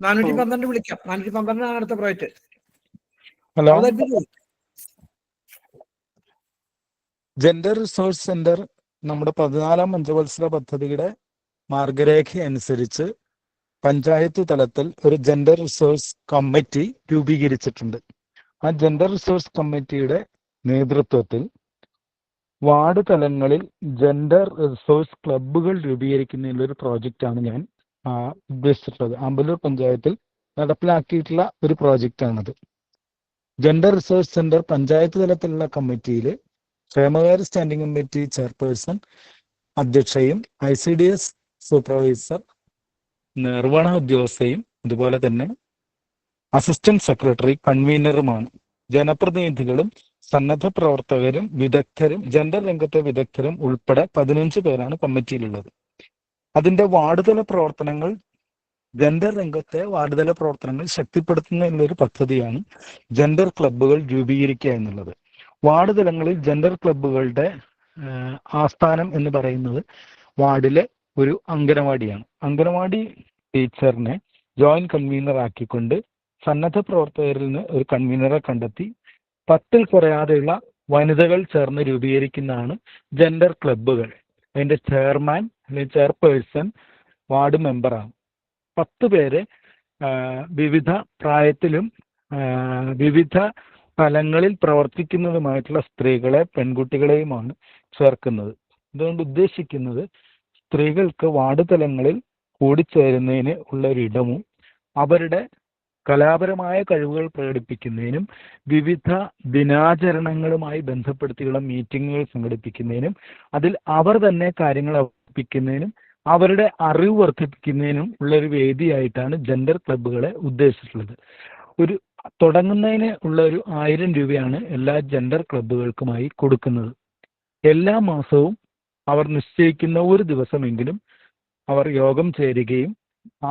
412 വിളിക്കാം. 412 ആണ് അടുത്ത project. Hello, gender resource centre നമ്മുടെ 14ാം പഞ്ചവത്സര പദ്ധതിയുടെ മാർഗരേഖ അനുസരിച്ച് പഞ്ചായത്ത് തലത്തിൽ ഒരു ജെൻഡർ റിസോഴ്സ് കമ്മിറ്റി രൂപീകരിച്ചിട്ടുണ്ട്. ആ ജെൻഡർ റിസോഴ്സ് കമ്മിറ്റിയുടെ നേതൃത്വത്തിൽ വാർഡ് തലങ്ങളിൽ ജെൻഡർ റിസോഴ്സ് ക്ലബ്ബുകൾ രൂപീകരിക്കുന്നതിനുള്ള ഒരു പ്രോജക്റ്റാണ് ഞാൻ ഉദ്ദേശിച്ചിട്ടുള്ളത്. ആമ്പലൂർ പഞ്ചായത്തിൽ നടപ്പിലാക്കിയിട്ടുള്ള ഒരു പ്രോജക്റ്റാണത്. ജെൻഡർ റിസോഴ്സ് സെന്റർ പഞ്ചായത്ത് തലത്തിലുള്ള കമ്മിറ്റിയിൽ ക്ഷേമകാര്യ സ്റ്റാൻഡിംഗ് കമ്മിറ്റി ചെയർപേഴ്സൺ, അധ്യക്ഷയും ICDS സൂപ്പർവൈസർ, നിർവഹണ ഉദ്യോഗസ്ഥയും അതുപോലെ തന്നെ അസിസ്റ്റന്റ് സെക്രട്ടറി, കൺവീനറുമാണ്. ജനപ്രതിനിധികളും സന്നദ്ധ പ്രവർത്തകരും വിദഗ്ധരും ജെൻഡർ രംഗത്തെ വിദഗ്ധരും ഉൾപ്പെടെ 15 പേരാണ് കമ്മിറ്റിയിലുള്ളത്. അതിന്റെ വാർഡ് തല പ്രവർത്തനങ്ങൾ, ജെൻഡർ രംഗത്തെ വാർഡ് തല പ്രവർത്തനങ്ങൾ ശക്തിപ്പെടുത്തുന്ന ഒരു പദ്ധതിയാണ് ജെൻഡർ ക്ലബ്ബുകൾ രൂപീകരിക്കുക എന്നുള്ളത്. വാർഡ് തലങ്ങളിൽ ജെൻഡർ ക്ലബ്ബുകളുടെ ആസ്ഥാനം എന്ന് പറയുന്നത് വാർഡിലെ ഒരു അംഗനവാടിയാണ്. അംഗനവാടി ടീച്ചറിനെ ജോയിന്റ് കൺവീനർ ആക്കിക്കൊണ്ട് സന്നദ്ധ പ്രവർത്തകരിൽ നിന്ന് ഒരു കൺവീനറെ കണ്ടെത്തി 10 കുറയാതെയുള്ള വനിതകൾ ചേർന്ന് രൂപീകരിക്കുന്നതാണ് ജെൻഡർ ക്ലബ്ബുകൾ. അതിന്റെ ചെയർമാൻ അല്ലെങ്കിൽ ചെയർപേഴ്സൺ വാർഡ് മെമ്പറാണ്. 10 പേരെ വിവിധ പ്രായത്തിലും വിവിധ തലങ്ങളിൽ പ്രവർത്തിക്കുന്നതുമായിട്ടുള്ള സ്ത്രീകളെ, പെൺകുട്ടികളെയുമാണ് ചേർക്കുന്നത്. അതുകൊണ്ട് ഉദ്ദേശിക്കുന്നത് സ്ത്രീകൾക്ക് വാർഡ് തലങ്ങളിൽ കൂടിച്ചേരുന്നതിന് ഉള്ള ഒരിടവും അവരുടെ കലാപരമായ കഴിവുകൾ പ്രകടിപ്പിക്കുന്നതിനും വിവിധ ദിനാചരണങ്ങളുമായി ബന്ധപ്പെടുത്തിയുള്ള മീറ്റിങ്ങുകൾ സംഘടിപ്പിക്കുന്നതിനും അതിൽ അവർ തന്നെ കാര്യങ്ങൾ അവതരിപ്പിക്കുന്നതിനും അവരുടെ അറിവ് വർദ്ധിപ്പിക്കുന്നതിനും ഉള്ളൊരു വേദിയായിട്ടാണ് ജെൻഡർ ക്ലബ്ബുകളെ ഉദ്ദേശിച്ചിട്ടുള്ളത്. ഒരു തുടങ്ങുന്നതിന് ഉള്ള ഒരു 1000 രൂപയാണ് എല്ലാ ജെൻഡർ ക്ലബ്ബുകൾക്കുമായി കൊടുക്കുന്നത്. എല്ലാ മാസവും അവർ നിശ്ചയിക്കുന്ന ഒരു ദിവസമെങ്കിലും അവർ യോഗം ചേരുകയും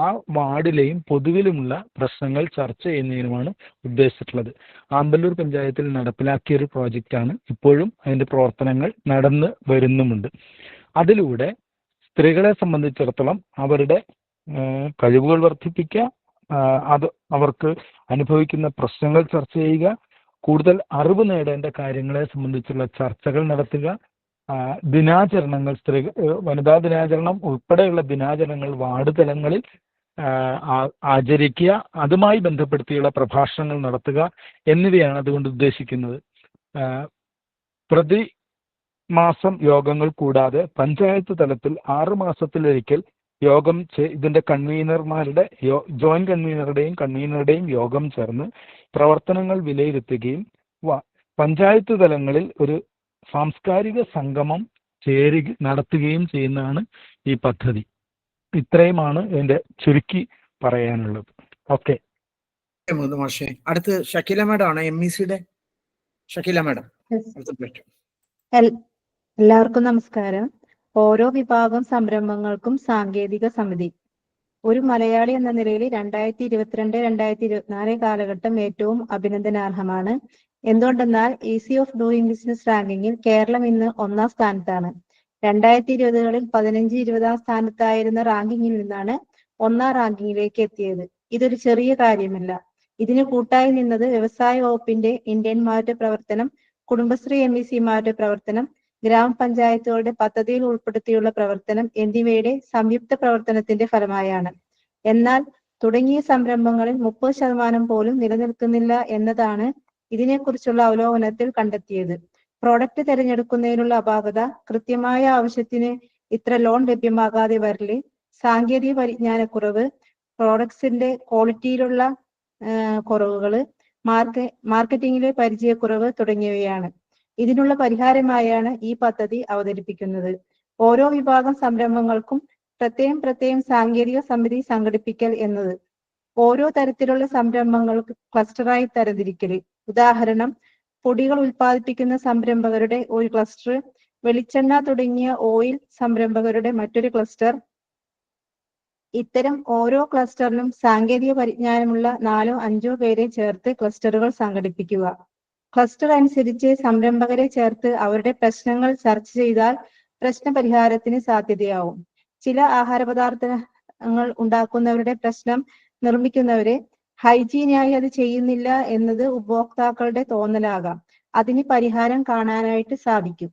ആ വാർഡിലെയും പൊതുവിലുമുള്ള പ്രശ്നങ്ങൾ ചർച്ച ചെയ്യുന്നതിനുമാണ് ഉദ്ദേശിച്ചിട്ടുള്ളത്. ആമ്പല്ലൂർ പഞ്ചായത്തിൽ നടപ്പിലാക്കിയ ഒരു പ്രോജക്റ്റാണ്. ഇപ്പോഴും അതിന്റെ പ്രവർത്തനങ്ങൾ നടന്നു വരുന്നുമുണ്ട്. അതിലൂടെ സ്ത്രീകളെ സംബന്ധിച്ചിടത്തോളം അവരുടെ കഴിവുകൾ വർദ്ധിപ്പിക്കുക, അത് അവർക്ക് അനുഭവിക്കുന്ന പ്രശ്നങ്ങൾ ചർച്ച ചെയ്യുക, കൂടുതൽ അറിവ് നേടേണ്ട കാര്യങ്ങളെ സംബന്ധിച്ചുള്ള ചർച്ചകൾ നടത്തുക, ദിനാചരണങ്ങൾ, വനിതാ ദിനാചരണം ഉൾപ്പെടെയുള്ള ദിനാചരണങ്ങൾ വാർഡ് തലങ്ങളിൽ ആചരിക്കുക, അതുമായി ബന്ധപ്പെടുത്തിയുള്ള പ്രഭാഷണങ്ങൾ നടത്തുക എന്നിവയാണ് അതുകൊണ്ട് ഉദ്ദേശിക്കുന്നത്. പ്രതി മാസം യോഗങ്ങൾ കൂടാതെ പഞ്ചായത്ത് തലത്തിൽ 6 മാസത്തിലൊരിക്കൽ യോഗം ഇതിന്റെ കൺവീനർമാരുടെ ജോയിന്റ് കൺവീനറുടെയും യോഗം ചേർന്ന് പ്രവർത്തനങ്ങൾ വിലയിരുത്തുകയും പഞ്ചായത്ത് തലങ്ങളിൽ ഒരു സാംസ്കാരിക സംഗമം നടത്തുകയും ചെയ്യുന്നതാണ് ഈ പദ്ധതി. ഇത്രയുമാണ് എന്റെ ചുരുക്കി പറയാനുള്ളത്. ഓക്കെ. അടുത്ത് ഷക്കീല മാഡം ആണ്, MECയുടെ ഷക്കീല മാഡം. എല്ലാവർക്കും നമസ്കാരം. ഓരോ വിഭാഗം സംരംഭങ്ങൾക്കും സാങ്കേതിക സമിതി. ഒരു മലയാളി എന്ന നിലയിൽ 2022-2024 കാലഘട്ടം ഏറ്റവും അഭിനന്ദനാർഹമാണ്. എന്തുകൊണ്ടെന്നാൽ ഈസി ഓഫ് ഡൂയിങ് ബിസിനസ് റാങ്കിങ്ങിൽ കേരളം ഇന്ന് 1ാം സ്ഥാനത്താണ്. 2020-കളിൽ 15-20 സ്ഥാനത്തായിരുന്ന റാങ്കിങ്ങിൽ നിന്നാണ് 1ാം റാങ്കിങ്ങിലേക്ക് എത്തിയത്. ഇതൊരു ചെറിയ കാര്യമല്ല. ഇതിന് കൂട്ടായി നിന്നത് വ്യവസായ വകുപ്പിന്റെ ഇന്ത്യന്മാരുടെ പ്രവർത്തനം, കുടുംബശ്രീ MECമാരുടെ പ്രവർത്തനം, ഗ്രാമപഞ്ചായത്തുകളുടെ പദ്ധതിയിൽ ഉൾപ്പെടുത്തിയുള്ള പ്രവർത്തനം എന്നിവയുടെ സംയുക്ത പ്രവർത്തനത്തിന്റെ ഫലമായാണ്. എന്നാൽ തുടങ്ങിയ സംരംഭങ്ങളിൽ 30% പോലും നിലനിൽക്കുന്നില്ല എന്നതാണ് ഇതിനെക്കുറിച്ചുള്ള അവലോകനത്തിൽ കണ്ടെത്തിയത്. പ്രോഡക്റ്റ് തിരഞ്ഞെടുക്കുന്നതിനുള്ള അപാകത, കൃത്യമായ ആവശ്യത്തിന് ഇത്ര ലോൺ ലഭ്യമാകാതെ വരല്, സാങ്കേതിക പരിജ്ഞാനക്കുറവ്, പ്രോഡക്ട്സിന്റെ ക്വാളിറ്റിയിലുള്ള കുറവുകള്, മാർക്കറ്റിംഗിലെ പരിചയക്കുറവ് തുടങ്ങിയവയാണ്. ഇതിനുള്ള പരിഹാരമായാണ് ഈ പദ്ധതി അവതരിപ്പിക്കുന്നത്. ഓരോ വിഭാഗം സംരംഭങ്ങൾക്കും പ്രത്യേകം സാങ്കേതിക സമിതി സംഘടിപ്പിക്കൽ എന്നത്. ഓരോ തരത്തിലുള്ള സംരംഭങ്ങൾക്ക് ക്ലസ്റ്ററായി തരംതിരിക്കല്. ഉദാഹരണം, പൊടികൾ ഉൽപ്പാദിപ്പിക്കുന്ന സംരംഭകരുടെ ഒരു ക്ലസ്റ്റർ, വെളിച്ചെണ്ണ തുടങ്ങിയ ഓയിൽ സംരംഭകരുടെ മറ്റൊരു ക്ലസ്റ്റർ. ഇത്തരം ഓരോ ക്ലസ്റ്ററിലും സാങ്കേതിക പരിജ്ഞാനമുള്ള 4-5 പേരെ ചേർത്ത് ക്ലസ്റ്ററുകൾ സംഘടിപ്പിക്കുക. ക്ലസ്റ്റർ അനുസരിച്ച് സംരംഭകരെ ചേർത്ത് അവരുടെ പ്രശ്നങ്ങൾ ചർച്ച ചെയ്താൽ പ്രശ്ന പരിഹാരത്തിന് സാധ്യതയാവും. ചില ആഹാരപദാർത്ഥങ്ങൾ ഉണ്ടാക്കുന്നവരുടെ പ്രശ്നം നിർമ്മിക്കുന്നവരെ ഹൈജീനായി അത് ചെയ്യുന്നില്ല എന്നത് ഉപഭോക്താക്കളുടെ തോന്നലാകാം. അതിന് പരിഹാരം കാണാനായിട്ട് സാധിക്കും.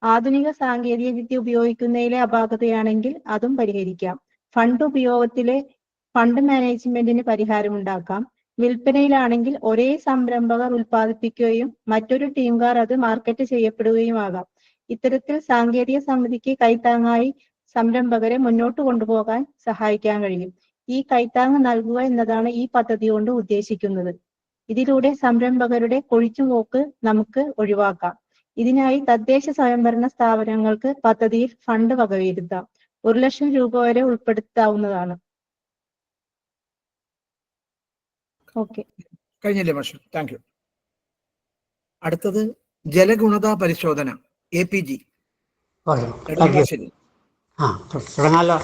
ആധുനിക സാങ്കേതിക വിദ്യ ഉപയോഗിക്കുന്നതിലെ അപാകതയാണെങ്കിൽ അതും പരിഹരിക്കാം. ഫണ്ട് ഉപയോഗത്തിലെ ഫണ്ട് മാനേജ്മെന്റിന് പരിഹാരമുണ്ടാക്കാം. വിൽപ്പനയിലാണെങ്കിൽ ഒരേ സംരംഭകർ ഉൽപ്പാദിപ്പിക്കുകയും മറ്റൊരു ടീംകാർ അത് മാർക്കറ്റ് ചെയ്യപ്പെടുകയുമാകാം. ഇത്തരത്തിൽ സാങ്കേതിക സമിതിക്ക് കൈത്താങ്ങായി സംരംഭകരെ മുന്നോട്ട് കൊണ്ടുപോകാൻ സഹായിക്കാൻ കഴിയും. ഈ കൈത്താങ് നൽകുക എന്നതാണ് ഈ പദ്ധതി കൊണ്ട് ഉദ്ദേശിക്കുന്നത്. ഇതിലൂടെ സംരംഭകരുടെ കൊഴിച്ചുപോക്ക് നമുക്ക് ഒഴിവാക്കാം. ഇതിനായി തദ്ദേശ സ്വയംഭരണ സ്ഥാപനങ്ങൾക്ക് പദ്ധതിയിൽ ഫണ്ട് വകയിരുത്താം. 1 ലക്ഷം രൂപ വരെ ഉൾപ്പെടുത്താവുന്നതാണ്. ഓക്കെ. കഴിഞ്ഞില്ലേ മാഷ്? Thank you. അടുത്തത് ജലഗുണതാ പരിശോധന APG. നെടുമ്പാശ്ശേരി. തുടങ്ങാലോ.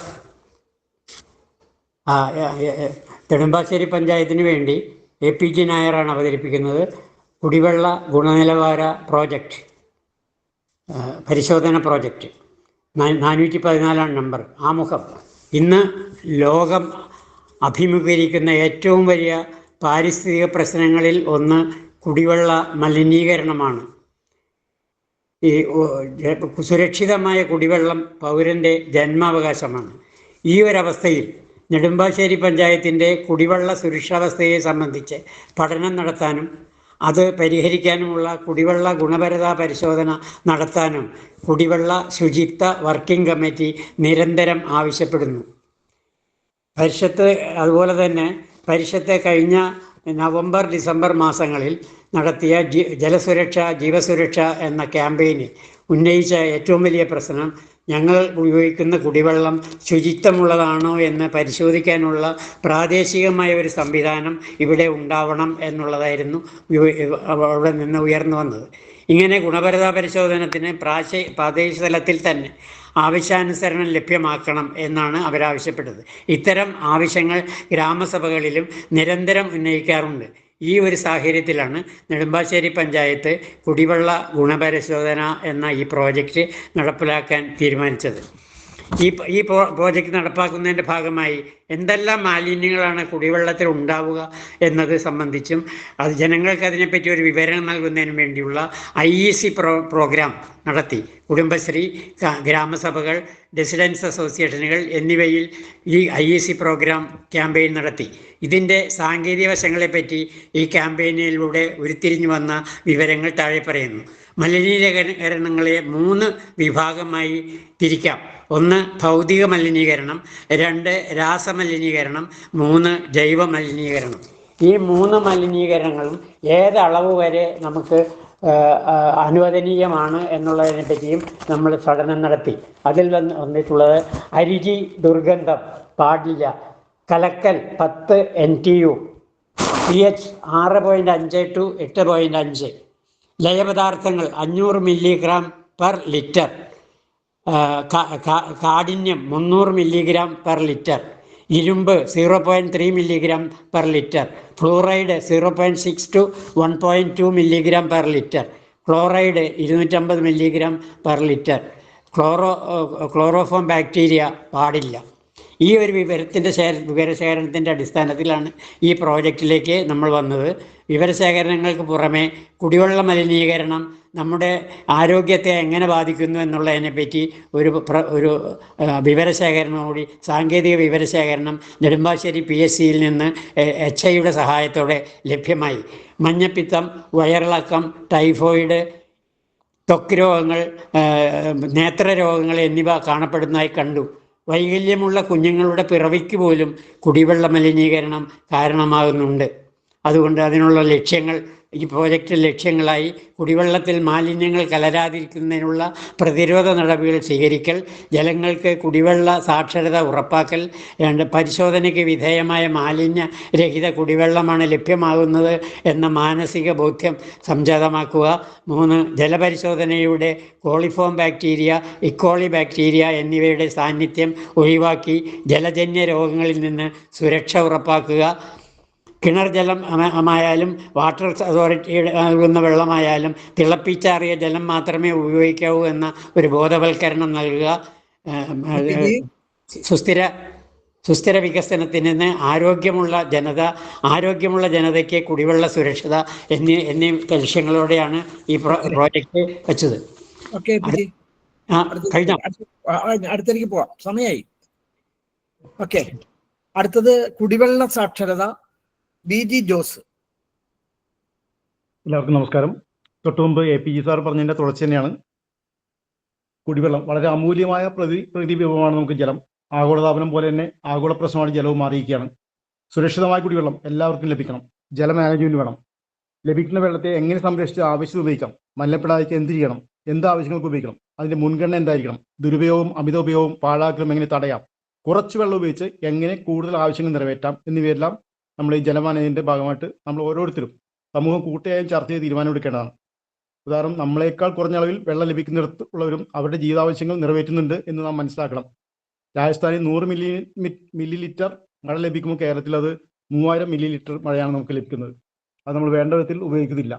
നെടുമ്പാശ്ശേരി പഞ്ചായത്തിന് വേണ്ടി APG നായരാണ് അവതരിപ്പിക്കുന്നത്. കുടിവെള്ള ഗുണനിലവാര പ്രോജക്റ്റ്, പരിശോധന പ്രോജക്റ്റ് 414 നമ്പർ. ആമുഖം. ഇന്ന് ലോകം അഭിമുഖീകരിക്കുന്ന ഏറ്റവും വലിയ പാരിസ്ഥിതിക പ്രശ്നങ്ങളിൽ ഒന്ന് കുടിവെള്ള മലിനീകരണമാണ്. ഈ സുരക്ഷിതമായ കുടിവെള്ളം പൗരൻ്റെ ജന്മാവകാശമാണ്. ഈ ഒരവസ്ഥയിൽ നെടുമ്പാശ്ശേരി പഞ്ചായത്തിൻ്റെ കുടിവെള്ള സുരക്ഷാവസ്ഥയെ സംബന്ധിച്ച് പഠനം നടത്താനും അത് പരിഹരിക്കാനുമുള്ള കുടിവെള്ള ഗുണപരതാ പരിശോധന നടത്താനും കുടിവെള്ള ശുചിത്വ വർക്കിംഗ് കമ്മിറ്റി നിരന്തരം ആവശ്യപ്പെടുന്നു. അതുപോലെ തന്നെ പരിഷത്ത് കഴിഞ്ഞ നവംബർ ഡിസംബർ മാസങ്ങളിൽ നടത്തിയ ജലസുരക്ഷ ജീവസുരക്ഷ എന്ന ക്യാമ്പയിനിൽ ഉന്നയിച്ച ഏറ്റവും വലിയ പ്രശ്നം ഞങ്ങൾ ഉപയോഗിക്കുന്ന കുടിവെള്ളം ശുചിത്വമുള്ളതാണോ എന്ന് പരിശോധിക്കാനുള്ള പ്രാദേശികമായ ഒരു സംവിധാനം ഇവിടെ ഉണ്ടാവണം എന്നുള്ളതായിരുന്നു അവിടെ നിന്ന് ഉയർന്നു വന്നത്. ഇങ്ങനെ ഗുണപരതാ പരിശോധനത്തിന് പ്രാദേശിക തലത്തിൽ തന്നെ ആവശ്യാനുസരണം ലഭ്യമാക്കണം എന്നാണ് അവരാവശ്യപ്പെട്ടത്. ഇത്തരം ആവശ്യങ്ങൾ ഗ്രാമസഭകളിലും നിരന്തരം ഉന്നയിക്കാറുണ്ട്. ഈ ഒരു സാഹചര്യത്തിലാണ് നെടുമ്പാശ്ശേരി പഞ്ചായത്ത് കുടിവെള്ള ഗുണപരിശോധന എന്ന ഈ പ്രോജക്റ്റ് നടപ്പിലാക്കാൻ തീരുമാനിച്ചത്. ഈ പ്രോജക്റ്റ് നടപ്പാക്കുന്നതിൻ്റെ ഭാഗമായി എന്തെല്ലാം മാലിന്യങ്ങളാണ് കുടിവെള്ളത്തിൽ ഉണ്ടാവുക എന്നത് സംബന്ധിച്ചും അത് ജനങ്ങൾക്ക് അതിനെപ്പറ്റി ഒരു വിവരണം നൽകുന്നതിന് വേണ്ടിയുള്ള IEC പ്രോഗ്രാം നടത്തി. കുടുംബശ്രീ, ഗ്രാമസഭകൾ, റെസിഡൻസ് അസോസിയേഷനുകൾ എന്നിവയിൽ ഈ IEC പ്രോഗ്രാം ക്യാമ്പയിൻ നടത്തി. ഇതിൻ്റെ സാങ്കേതിക വശങ്ങളെപ്പറ്റി ഈ ക്യാമ്പയിനിലൂടെ ഉരുത്തിരിഞ്ഞു വന്ന വിവരങ്ങൾ താഴെ പറയുന്നു. മലിനീകരണങ്ങളെ 3 വിഭാഗമായി തിരിക്കാം. 1 ഭൗതിക മലിനീകരണം, 2 രാസമലിനീകരണം, 3 ജൈവ മലിനീകരണം. ഈ 3 മലിനീകരണങ്ങളും ഏതളവ് വരെ നമുക്ക് അനുവദനീയമാണ് എന്നുള്ളതിനെ പറ്റിയും നമ്മൾ പഠനം നടത്തി. അതിൽ വന്നിട്ടുള്ളത് അരുചി ദുർഗന്ധം പാടില്ല, കലക്കൽ 10 NTU, pH 6.5 to 8.5, ലയപദാർത്ഥങ്ങൾ 500 milligram per litre, കാഠിന്യം 300 മില്ലിഗ്രാം പെർ ലിറ്റർ, ഇരുമ്പ് 0.3 milligram per litre, fluoride 0.6 to 1.2 milligram per litre, chloride 250 milligram per litre, chloroform bacteria പാടില്ല. ഈ ഒരു വിവരശേഖരണത്തിൻ്റെ അടിസ്ഥാനത്തിലാണ് ഈ പ്രോജക്റ്റിലേക്ക് നമ്മൾ വന്നത്. വിവരശേഖരണങ്ങൾക്ക് പുറമെ കുടിവെള്ള മലിനീകരണം നമ്മുടെ ആരോഗ്യത്തെ എങ്ങനെ ബാധിക്കുന്നു എന്നുള്ളതിനെപ്പറ്റി ഒരു വിവരശേഖരണം കൂടി, സാങ്കേതിക വിവരശേഖരണം നെടുമ്പാശ്ശേരി PSCയിൽ നിന്ന് HIയുടെ സഹായത്തോടെ ലഭ്യമായി. മഞ്ഞപ്പിത്തം, വയറിളക്കം, ടൈഫോയിഡ്, ത്വക്ക് രോഗങ്ങൾ, നേത്രരോഗങ്ങൾ എന്നിവ കാണപ്പെടുന്നതായി കണ്ടു. വൈകല്യമുള്ള കുഞ്ഞുങ്ങളുടെ പിറവിക്ക് പോലും കുടിവെള്ള മലിനീകരണം കാരണമാകുന്നുണ്ട്. അതുകൊണ്ട് അതിനുള്ള ലക്ഷ്യങ്ങൾ, ഈ പ്രോജക്റ്റ് ലക്ഷ്യങ്ങളായി കുടിവെള്ളത്തിൽ മാലിന്യങ്ങൾ കലരാതിരിക്കുന്നതിനുള്ള പ്രതിരോധ നടപടികൾ സ്വീകരിക്കൽ, ജനങ്ങൾക്ക് കുടിവെള്ള സാക്ഷരത ഉറപ്പാക്കൽ, പരിശോധനയ്ക്ക് വിധേയമായ മാലിന്യരഹിത കുടിവെള്ളമാണ് ലഭ്യമാകുന്നത് എന്ന മാനസിക ബോധ്യം സംജാതമാക്കുക. 3 ജലപരിശോധനയുടെ കോളിഫോം ബാക്ടീരിയ, ഇക്കോളി ബാക്ടീരിയ എന്നിവയുടെ സാന്നിധ്യം ഒഴിവാക്കി ജലജന്യ രോഗങ്ങളിൽ നിന്ന് സുരക്ഷ ഉറപ്പാക്കുക. കിണർ ജലമായാലും വാട്ടർ അതോറിറ്റിയുടെ നൽകുന്ന വെള്ളമായാലും തിളപ്പിച്ചാറിയ ജലം മാത്രമേ ഉപയോഗിക്കാവൂ എന്ന ഒരു ബോധവൽക്കരണം നൽകുക. സുസ്ഥിര വികസനത്തിന് ആരോഗ്യമുള്ള ജനതയ്ക്ക് കുടിവെള്ള സുരക്ഷത എന്നീ ലക്ഷ്യങ്ങളോടെയാണ് ഈ പ്രോജക്റ്റ് വെച്ചത്. അടുത്തേക്ക് പോവാം, സമയമായി. ഓക്കെ, അടുത്തത് കുടിവെള്ള സാക്ഷരത BG ജോസ്. എല്ലാവർക്കും നമസ്കാരം. തൊട്ടുമുമ്പ് APG സാർ പറഞ്ഞതിൻ്റെ തുടർച്ച തന്നെയാണ്. കുടിവെള്ളം വളരെ അമൂല്യമായ പ്രകൃതി വിഭവമാണ് നമുക്ക് ജലം. ആഗോളതാപനം പോലെ തന്നെ ആഗോള പ്രശ്നമാണ് ജലവും മാറിയിരിക്കുകയാണ്. സുരക്ഷിതമായ കുടിവെള്ളം എല്ലാവർക്കും ലഭിക്കണം. ജല മാനേജ്മെന്റ് വേണം. ലഭിക്കുന്ന വെള്ളത്തെ എങ്ങനെ സംരക്ഷിച്ച് ആവശ്യം ഉപയോഗിക്കാം, മലിനപ്പെടാതിരിക്കാൻ എന്ത് ചെയ്യണം, എന്ത് ആവശ്യങ്ങൾക്ക് ഉപയോഗിക്കണം, അതിന്റെ മുൻഗണന എന്തായിരിക്കണം, ദുരുപയോഗവും അമിത ഉപയോഗവും പാഴാക്കലും എങ്ങനെ തടയാം, കുറച്ച് വെള്ളം ഉപയോഗിച്ച് എങ്ങനെ കൂടുതൽ ആവശ്യങ്ങൾ നിറവേറ്റാം എന്നിവയെല്ലാം നമ്മൾ ഈ ജലമാനേജൻ്റെ ഭാഗമായിട്ട് നമ്മൾ ഓരോരുത്തരും സമൂഹം കൂട്ടായും ചർച്ച ചെയ്ത് തീരുമാനമെടുക്കേണ്ടതാണ്. ഉദാഹരണം, നമ്മളെക്കാൾ കുറഞ്ഞ അളവിൽ വെള്ളം ലഭിക്കുന്നിടത്ത് ഉള്ളവരും അവരുടെ ജീവിതാവശ്യങ്ങൾ നിറവേറ്റുന്നുണ്ട് എന്ന് നാം മനസ്സിലാക്കണം. രാജസ്ഥാനിൽ 100 മില്ലി ലിറ്റർ മഴ ലഭിക്കുമ്പോൾ കേരളത്തിൽ അത് 3000 മില്ലി ലിറ്റർ മഴയാണ് നമുക്ക് ലഭിക്കുന്നത്. അത് നമ്മൾ വേണ്ട വിധത്തിൽ ഉപയോഗിക്കുന്നില്ല.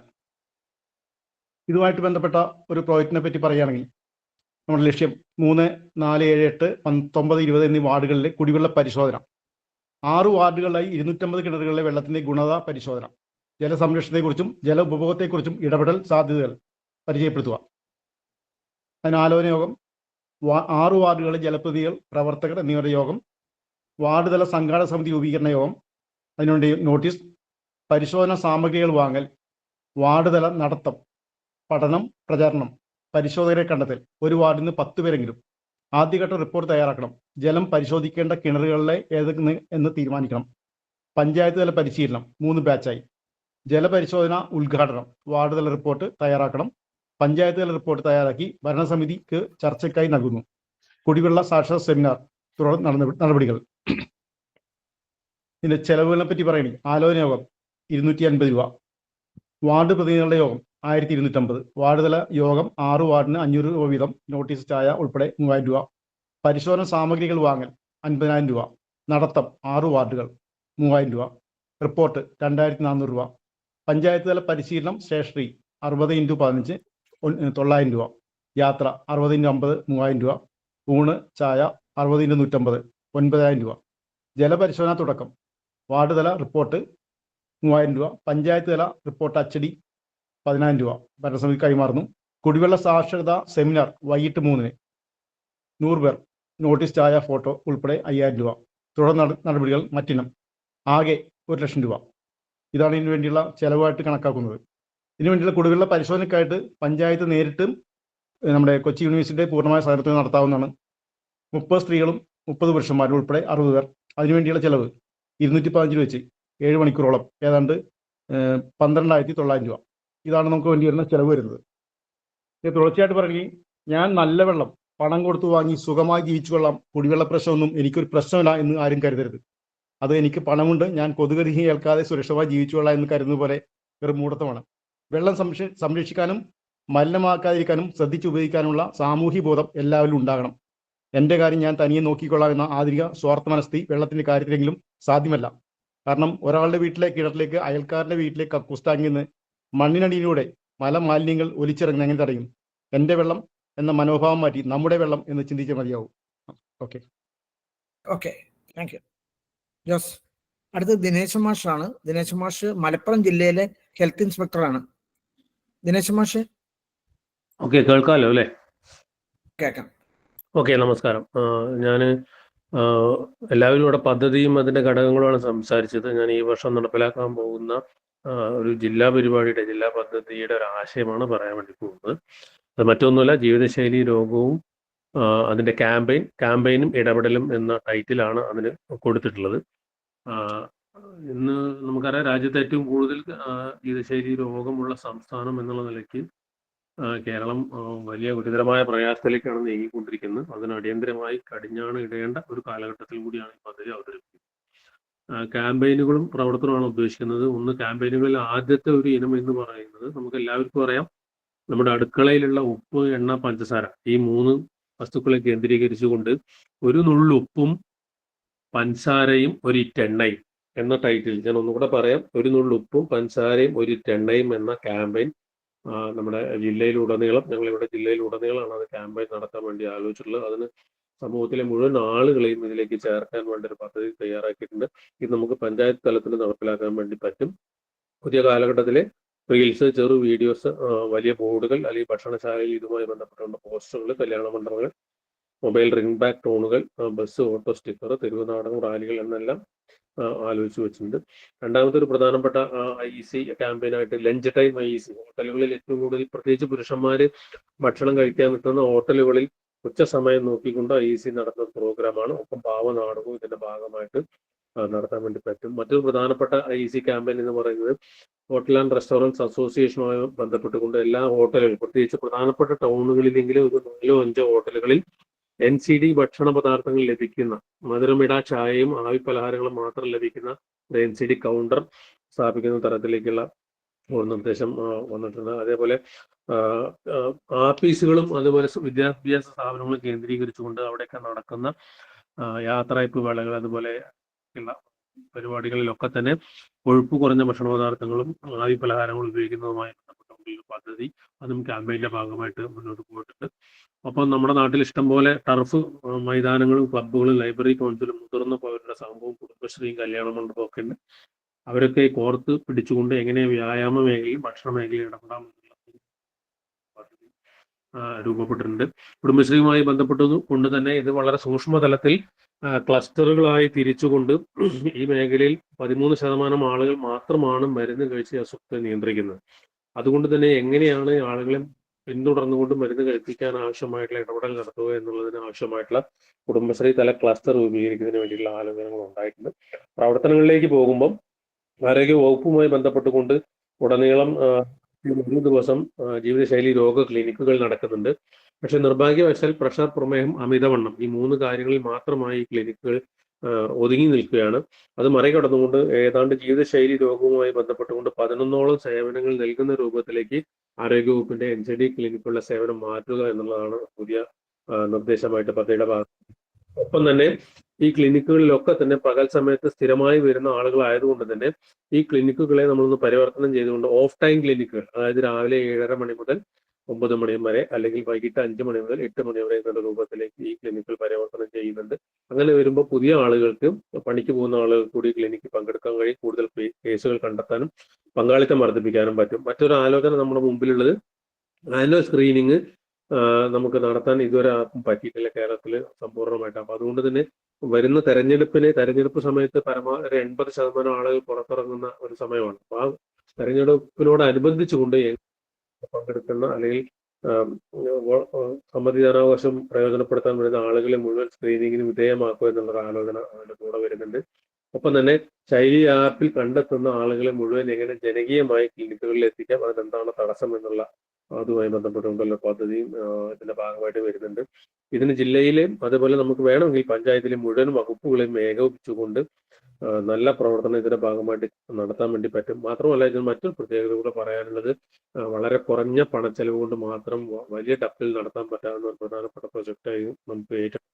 ഇതുമായിട്ട് ബന്ധപ്പെട്ട ഒരു പ്രോജക്റ്റിനെ പറ്റി പറയുകയാണെങ്കിൽ നമ്മുടെ ലക്ഷ്യം 3, 4, 7, 8, 19, 20 എന്നീ വാർഡുകളിലെ കുടിവെള്ള പരിശോധന. 6 വാർഡുകളിലായി 250 കിണറുകളിലെ വെള്ളത്തിന്റെ ഗുണത പരിശോധന, ജലസംരക്ഷണത്തെക്കുറിച്ചും ജല ഉപഭോഗത്തെക്കുറിച്ചും ഇടപെടൽ സാധ്യതകൾ പരിചയപ്പെടുത്തുക. അതിന് ആലോചന യോഗം, 6 വാർഡുകളിലെ ജലപ്രതികൾ, പ്രവർത്തകർ എന്നിവരുടെ യോഗം, വാർഡ് തല സംഘാടക സമിതി രൂപീകരണ യോഗം, അതിനുവേണ്ടി നോട്ടീസ്, പരിശോധന സാമഗ്രികൾ വാങ്ങൽ, വാർഡ് തല നടത്തം, പഠനം, പ്രചാരണം, പരിശോധകരെ കണ്ടെത്തൽ, ഒരു വാർഡിൽ നിന്ന് 10 പേരെങ്കിലും, ആദ്യഘട്ട റിപ്പോർട്ട് തയ്യാറാക്കണം, ജലം പരിശോധിക്കേണ്ട കിണറുകളിലെ ഏതെന്ന് എന്ന് തീരുമാനിക്കണം, പഞ്ചായത്ത് തല പരിശീലനം 3 ബാച്ചായി, ജലപരിശോധന ഉദ്ഘാടനം, വാർഡ് തല റിപ്പോർട്ട് തയ്യാറാക്കണം, പഞ്ചായത്ത് തല റിപ്പോർട്ട് തയ്യാറാക്കി ഭരണസമിതിക്ക് ചർച്ചയ്ക്കായി നൽകുന്നു, കുടിവെള്ള സാക്ഷരതാ സെമിനാർ തുടർ നടപടികൾ. ഇതിന്റെ ചെലവുകളെ പറ്റി പറയണേ, ആലോചന യോഗം 250 രൂപ, വാർഡ് പ്രതിനിധികളുടെ യോഗം 1250, വാർഡ് തല യോഗം 6 വാർഡിന് 500 രൂപ വീതം, നോട്ടീസ് ചായ ഉൾപ്പെടെ 3000 രൂപ, പരിശോധന സാമഗ്രികൾ വാങ്ങൽ 50,000 രൂപ, നടത്തം 6 വാർഡുകൾ 3000 രൂപ, റിപ്പോർട്ട് 2400 രൂപ, പഞ്ചായത്ത് തല പരിശീലനം സ്റ്റേഷനറി 60x15 900 രൂപ, യാത്ര 60x50 3000 രൂപ, ഊണ് ചായ 60x150 9000 രൂപ, ജലപരിശോധന തുടക്കം, വാർഡ് തല റിപ്പോർട്ട് 3000 രൂപ, പഞ്ചായത്ത് തല റിപ്പോർട്ട് അച്ചടി 10,000 രൂപ ഭരണസമിതി കൈമാറുന്നു. കുടിവെള്ള സാക്ഷരതാ സെമിനാർ വൈകിട്ട് 3-ന് 100 പേർ, നോട്ടീസ് ചായ ഫോട്ടോ ഉൾപ്പെടെ 5000 രൂപ, തുടർ നടപടികൾ മറ്റിനം, ആകെ 1,00,000 രൂപ. ഇതാണ് ഇതിനു വേണ്ടിയുള്ള ചെലവായിട്ട് കണക്കാക്കുന്നത്. ഇതിനു വേണ്ടിയുള്ള കുടിവെള്ള പരിശോധനയ്ക്കായിട്ട് പഞ്ചായത്ത് നേരിട്ടും നമ്മുടെ കൊച്ചി യൂണിവേഴ്സിറ്റിയുടെ പൂർണ്ണമായ സഹകരണത്തിൽ നടത്താവുന്നതാണ്. 30 സ്ത്രീകളും 30 പുരുഷന്മാരും ഉൾപ്പെടെ 60 പേർ. അതിനുവേണ്ടിയുള്ള ചെലവ് 215 രൂപ വെച്ച് 7 മണിക്കൂറോളം, ഏതാണ്ട് 12,900 രൂപ. ഇതാണ് നമുക്ക് വേണ്ടി വരുന്ന ചെലവ് വരുന്നത്. ഇത് തുടർച്ചയായിട്ട് പറയുകയും, ഞാൻ നല്ല വെള്ളം പണം കൊടുത്തു വാങ്ങി സുഖമായി ജീവിച്ചു കൊള്ളാം, കുടിവെള്ള പ്രശ്നമൊന്നും എനിക്കൊരു പ്രശ്നമില്ല എന്ന് ആരും കരുതരുത്. അത് എനിക്ക് പണമുണ്ട്, ഞാൻ കൊതുക് ഏൽക്കാതെ സുരക്ഷിതമായി ജീവിച്ചു കൊള്ളാം എന്ന് കരുതുന്ന പോലെ വെറും മൂഢത്വമാണ്. വെള്ളം സംരക്ഷിക്കാനും മലിനമാക്കാതിരിക്കാനും ശ്രദ്ധിച്ച് ഉപയോഗിക്കാനുള്ള സാമൂഹ്യ ബോധം എല്ലാവരിലും ഉണ്ടാകണം. എൻ്റെ കാര്യം ഞാൻ തനിയെ നോക്കിക്കൊള്ളാം എന്ന ആധുനിക സ്വാർത്ഥ മനസ്ഥിതി വെള്ളത്തിന്റെ കാര്യത്തിലെങ്കിലും സാധ്യമല്ല. കാരണം ഒരാളുടെ വീട്ടിലെ കിണറ്റിലേക്ക് അയൽക്കാരന്റെ വീട്ടിലേക്ക് കക്കൂസ്താങ്ങിൽ നിന്ന് മണ്ണിനടിയിലൂടെ മലമാലിന്യങ്ങൾ ഒലിച്ചിറങ്ങുന്ന എങ്ങനെ തടയും? എൻ്റെ വെള്ളം എന്ന മനോഭാവം മാറ്റി നമ്മുടെ വെള്ളം എന്ന് ചിന്തിച്ചാൽ മതിയാവും. Okay okay, thank you Jose. അടുത്ത് ദിനേശ് മാഷാണ്. ദിനേശ് മാഷ് മലപ്പുറം ജില്ലയിലെ ഹെൽത്ത് ഇൻസ്പെക്ടറാണ്. ദിനേശ് മാഷ് ഓക്കെ, കേൾക്കാമല്ലോ അല്ലേ? കേൾക്കാം. ഓക്കെ, നമസ്കാരം. ഞാൻ എല്ലാവരും ഇവിടെ പദ്ധതിയും അതിൻ്റെ ഘടകങ്ങളുമാണ് സംസാരിച്ചത്. ഞാൻ ഈ വർഷം നടപ്പിലാക്കാൻ പോകുന്ന ഒരു ജില്ലാ പരിപാടിയുടെ, ജില്ലാ പദ്ധതിയുടെ ഒരു ആശയമാണ് പറയാൻ വേണ്ടി പോകുന്നത്. അത് മറ്റൊന്നുമല്ല, ജീവിതശൈലി രോഗവും അതിൻ്റെ ക്യാമ്പയിനും ഇടപെടലും എന്ന ടൈറ്റിലാണ് അതിന് കൊടുത്തിട്ടുള്ളത്. ഇന്ന് നമുക്കറിയാം, രാജ്യത്ത് ഏറ്റവും കൂടുതൽ ജീവിതശൈലി രോഗമുള്ള സംസ്ഥാനം എന്നുള്ള നിലയ്ക്ക് കേരളം വലിയ ഗുരുതരമായ പ്രയാസത്തിലേക്കാണ് നീങ്ങിക്കൊണ്ടിരിക്കുന്നത്. അതിന് അടിയന്തരമായി കടിഞ്ഞാണ് ഇടേണ്ട ഒരു കാലഘട്ടത്തിൽ കൂടിയാണ് ഈ പദ്ധതി അവതരിപ്പിക്കുന്നത്. ക്യാമ്പയിനുകളും പ്രവർത്തനമാണ് ഉദ്ദേശിക്കുന്നത്. ഒന്ന്, ക്യാമ്പയിനുകളിൽ ആദ്യത്തെ ഒരു ഇനം എന്ന് പറയുന്നത് നമുക്ക് എല്ലാവർക്കും അറിയാം, നമ്മുടെ അടുക്കളയിലുള്ള ഉപ്പ്, എണ്ണ, പഞ്ചസാര, ഈ 3 വസ്തുക്കളെ കേന്ദ്രീകരിച്ചുകൊണ്ട് ഒരു നുള്ളുപ്പും പഞ്ചസാരയും ഒരു ഇറ്റെണ്ണയും എന്ന ടൈറ്റിൽ, ഞാൻ ഒന്നുകൂടെ പറയാം, ഒരു നുള്ളുപ്പും പഞ്ചസാരയും ഒരു ഇറ്റെണ്ണയും എന്ന ക്യാമ്പയിൻ നമ്മുടെ ജില്ലയിലുടനീളം, ഞങ്ങളിവിടെ ജില്ലയിലുടനീളമാണ് അത് ക്യാമ്പയിൻ നടത്താൻ വേണ്ടി ആലോചിച്ചിട്ടുള്ളത്. അതിന് സമൂഹത്തിലെ മുഴുവൻ ആളുകളെയും ഇതിലേക്ക് ചേർക്കാൻ വേണ്ടി ഒരു പദ്ധതി തയ്യാറാക്കിയിട്ടുണ്ട്. ഇത് നമുക്ക് പഞ്ചായത്ത് തലത്തിൽ നടപ്പിലാക്കാൻ വേണ്ടി പറ്റും. പുതിയ കാലഘട്ടത്തിലെ റീൽസ്, ചെറു വീഡിയോസ്, വലിയ ബോർഡുകൾ, അല്ലെങ്കിൽ ഭക്ഷണശാലയിൽ ഇതുമായി ബന്ധപ്പെട്ടുള്ള പോസ്റ്ററുകൾ, കല്യാണ മണ്ഡപങ്ങൾ, മൊബൈൽ റിംഗ് ബാക്ക് ടോണുകൾ, ബസ്, ഓട്ടോ സ്റ്റിക്കർ, തെരുവ് നാടകം, റാലികൾ എന്നെല്ലാം ആലോചിച്ച് വെച്ചിട്ടുണ്ട്. രണ്ടാമത്തെ ഒരു പ്രധാനപ്പെട്ട IEC ക്യാമ്പയിനായിട്ട് ലഞ്ച് ടൈം IEC, ഹോട്ടലുകളിൽ ഏറ്റവും കൂടുതൽ പ്രത്യേകിച്ച് പുരുഷന്മാർ ഭക്ഷണം കഴിക്കാൻ നിൽക്കുന്ന ഹോട്ടലുകളിൽ ഉച്ച സമയം നോക്കിക്കൊണ്ട് IEC നടത്തുന്ന പ്രോഗ്രാമാണ്. ഒപ്പം പാവനാടകവും ഇതിന്റെ ഭാഗമായിട്ട് നടത്താൻ വേണ്ടി പറ്റും. മറ്റൊരു പ്രധാനപ്പെട്ട IEC ക്യാമ്പയിൻ എന്ന് പറയുന്നത് ഹോട്ടൽ ആൻഡ് റെസ്റ്റോറൻറ്റ്സ് അസോസിയേഷനുമായി ബന്ധപ്പെട്ടുകൊണ്ട് എല്ലാ ഹോട്ടലുകളും, പ്രത്യേകിച്ച് പ്രധാനപ്പെട്ട ടൗണുകളിലെങ്കിലും ഒരു 4-5 ഹോട്ടലുകളിൽ NCD ഭക്ഷണ പദാർത്ഥങ്ങൾ ലഭിക്കുന്ന, മധുരമിട ചായയും ആവി പലഹാരങ്ങളും മാത്രം ലഭിക്കുന്ന ഒരു NCD കൗണ്ടർ സ്ഥാപിക്കുന്ന തരത്തിലേക്കുള്ള ഒരു നിർദ്ദേശം വന്നിട്ടുണ്ട്. അതേപോലെ ആഫീസുകളും അതുപോലെ വിദ്യാഭ്യാസ സ്ഥാപനങ്ങളും കേന്ദ്രീകരിച്ചുകൊണ്ട് അവിടെയൊക്കെ നടക്കുന്ന യാത്രയപ്പ് വേളകൾ അതുപോലെ ഉള്ള പരിപാടികളിലൊക്കെ തന്നെ കൊഴുപ്പ് കുറഞ്ഞ ഭക്ഷണ പദാർത്ഥങ്ങളും ആവി പലഹാരങ്ങളും ഉപയോഗിക്കുന്നതുമായി ബന്ധപ്പെട്ട പദ്ധതി അതും ക്യാമ്പയിന്റെ ഭാഗമായിട്ട് മുന്നോട്ട് പോയിട്ടുണ്ട്. അപ്പം നമ്മുടെ നാട്ടിൽ ഇഷ്ടംപോലെ ടർഫ് മൈതാനങ്ങളും ക്ലബ്ബുകളും ലൈബ്രറി കൗൺസിലും മുതിർന്ന പൗരരുടെ സംഘവും കുടുംബശ്രീയും കല്യാണ മണ്ഡപവും ഒക്കെ ഉണ്ട്. അവരൊക്കെ കോർത്ത് പിടിച്ചുകൊണ്ട് എങ്ങനെ വ്യായാമ മേഖലയും ഭക്ഷണ മേഖലയും ഇടപെടാമെന്നുള്ള പദ്ധതി രൂപപ്പെട്ടിട്ടുണ്ട്. കുടുംബശ്രീയുമായി ബന്ധപ്പെട്ടത് കൊണ്ട് തന്നെ ഇത് വളരെ സൂക്ഷ്മതലത്തിൽ ക്ലസ്റ്ററുകളായി തിരിച്ചുകൊണ്ട് ഈ മേഖലയിൽ 13% ആളുകൾ മാത്രമാണ് മരുന്ന് കഴിച്ച് അസ്വസ്ഥത നിയന്ത്രിക്കുന്നത്. അതുകൊണ്ട് തന്നെ എങ്ങനെയാണ് ആളുകളെ പിന്തുടർന്നുകൊണ്ട് മരുന്ന് കഴിപ്പിക്കാൻ ആവശ്യമായിട്ടുള്ള ഇടപെടൽ നടത്തുക എന്നുള്ളതിന് ആവശ്യമായിട്ടുള്ള കുടുംബശ്രീ തല ക്ലസ്റ്റർ രൂപീകരിക്കുന്നതിന് വേണ്ടിയുള്ള ആലോചനകൾ ഉണ്ടായിട്ടുണ്ട്. പ്രവർത്തനങ്ങളിലേക്ക് പോകുമ്പം ആരോഗ്യ വകുപ്പുമായി ബന്ധപ്പെട്ടുകൊണ്ട് ഉടനീളം 1 ദിവസം ജീവിതശൈലി രോഗ ക്ലിനിക്കുകൾ നടക്കുന്നുണ്ട്. പക്ഷെ നിർഭാഗ്യവശാൽ പ്രഷർ, പ്രമേഹം, അമിതവണ്ണം ഈ 3 കാര്യങ്ങളിൽ മാത്രമായി ഈ ക്ലിനിക്കുകൾ ഒതുങ്ങി നിൽക്കുകയാണ്. അത് മറികടന്നുകൊണ്ട് ഏതാണ്ട് ജീവിതശൈലി രോഗവുമായി ബന്ധപ്പെട്ടുകൊണ്ട് 11ഓളം സേവനങ്ങൾ നൽകുന്ന രൂപത്തിലേക്ക് ആരോഗ്യവകുപ്പിന്റെ NCD ക്ലിനിക്കുകളുടെ സേവനം മാറ്റുക എന്നുള്ളതാണ് പുതിയ നിർദ്ദേശമായിട്ട് പദ്ധതിയുടെ ഭാഗം. ഒപ്പം തന്നെ ഈ ക്ലിനിക്കുകളിലൊക്കെ തന്നെ പകൽ സമയത്ത് സ്ഥിരമായി വരുന്ന ആളുകളായതുകൊണ്ട് തന്നെ ഈ ക്ലിനിക്കുകളെ നമ്മളൊന്ന് പരിവർത്തനം ചെയ്തുകൊണ്ട് ഓഫ് ടൈം ക്ലിനിക്കുകൾ, അതായത് രാവിലെ 7:30 മണി മുതൽ 9 മണി വരെ അല്ലെങ്കിൽ വൈകിട്ട് 5 മണി മുതൽ 8 മണി വരെ എന്നുള്ള രൂപത്തിലേക്ക് ഈ ക്ലിനിക്കുകൾ പരിവർത്തനം ചെയ്യുന്നുണ്ട്. അങ്ങനെ വരുമ്പോൾ പുതിയ ആളുകൾക്ക്, പണിക്ക് പോകുന്ന ആളുകൾക്ക് കൂടി ക്ലിനിക്കിൽ പങ്കെടുക്കാൻ കഴിയും. കൂടുതൽ കേസുകൾ കണ്ടെത്താനും പങ്കാളിത്തം വർദ്ധിപ്പിക്കാനും പറ്റും. മറ്റൊരു ആലോചന നമ്മുടെ മുമ്പിലുള്ളത് ആനുവൽ സ്ക്രീനിങ് നമുക്ക് നടത്താൻ ഇതുവരെ ആർക്കും പറ്റിയിട്ടില്ല കേരളത്തിൽ സമ്പൂർണ്ണമായിട്ട്. അപ്പൊ അതുകൊണ്ട് തന്നെ വരുന്ന തെരഞ്ഞെടുപ്പ് സമയത്ത് പരമാവധി 80% ആളുകൾ പുറത്തിറങ്ങുന്ന ഒരു സമയമാണ്. അപ്പൊ ആ തെരഞ്ഞെടുപ്പിനോടനുബന്ധിച്ചുകൊണ്ട് പങ്കെടുക്കുന്ന അല്ലെങ്കിൽ സമ്മതിദാനാവകാശം പ്രയോജനപ്പെടുത്താൻ വരുന്ന ആളുകളെ മുഴുവൻ സ്ക്രീനിങ്ങിന് വിധേയമാക്കുക എന്നുള്ള ആലോചന അതിന്റെ കൂടെ വരുന്നുണ്ട്. ഒപ്പം തന്നെ ശൈലി ആപ്പിൽ കണ്ടെത്തുന്ന ആളുകളെ മുഴുവൻ എങ്ങനെ ജനകീയമായി ക്ലിനിക്കുകളിൽ എത്തിക്കാം, അതിനെന്താണ് തടസ്സം എന്നുള്ള അതുമായി ബന്ധപ്പെട്ടുകൊണ്ടുള്ള പദ്ധതിയും ഇതിന്റെ ഭാഗമായിട്ട് വരുന്നുണ്ട്. ഇതിന് ജില്ലയിലെയും അതുപോലെ നമുക്ക് വേണമെങ്കിൽ പഞ്ചായത്തിലെ മുഴുവൻ വകുപ്പുകളെയും ഏകോപിപ്പിച്ചുകൊണ്ട് നല്ല പ്രവർത്തനം ഇതിന്റെ ഭാഗമായിട്ട് നടത്താൻ വേണ്ടി പറ്റും. മാത്രമല്ല ഇതിന് മറ്റൊരു പ്രത്യേകത കൂടെ പറയാനുള്ളത്, വളരെ കുറഞ്ഞ പണച്ചെലവ് കൊണ്ട് മാത്രം വലിയ ടപ്പിൽ നടത്താൻ പറ്റാവുന്ന ഒരു പ്രധാനപ്പെട്ട പ്രൊജക്റ്റായി നമുക്ക് ഏറ്റെടുക്കാം.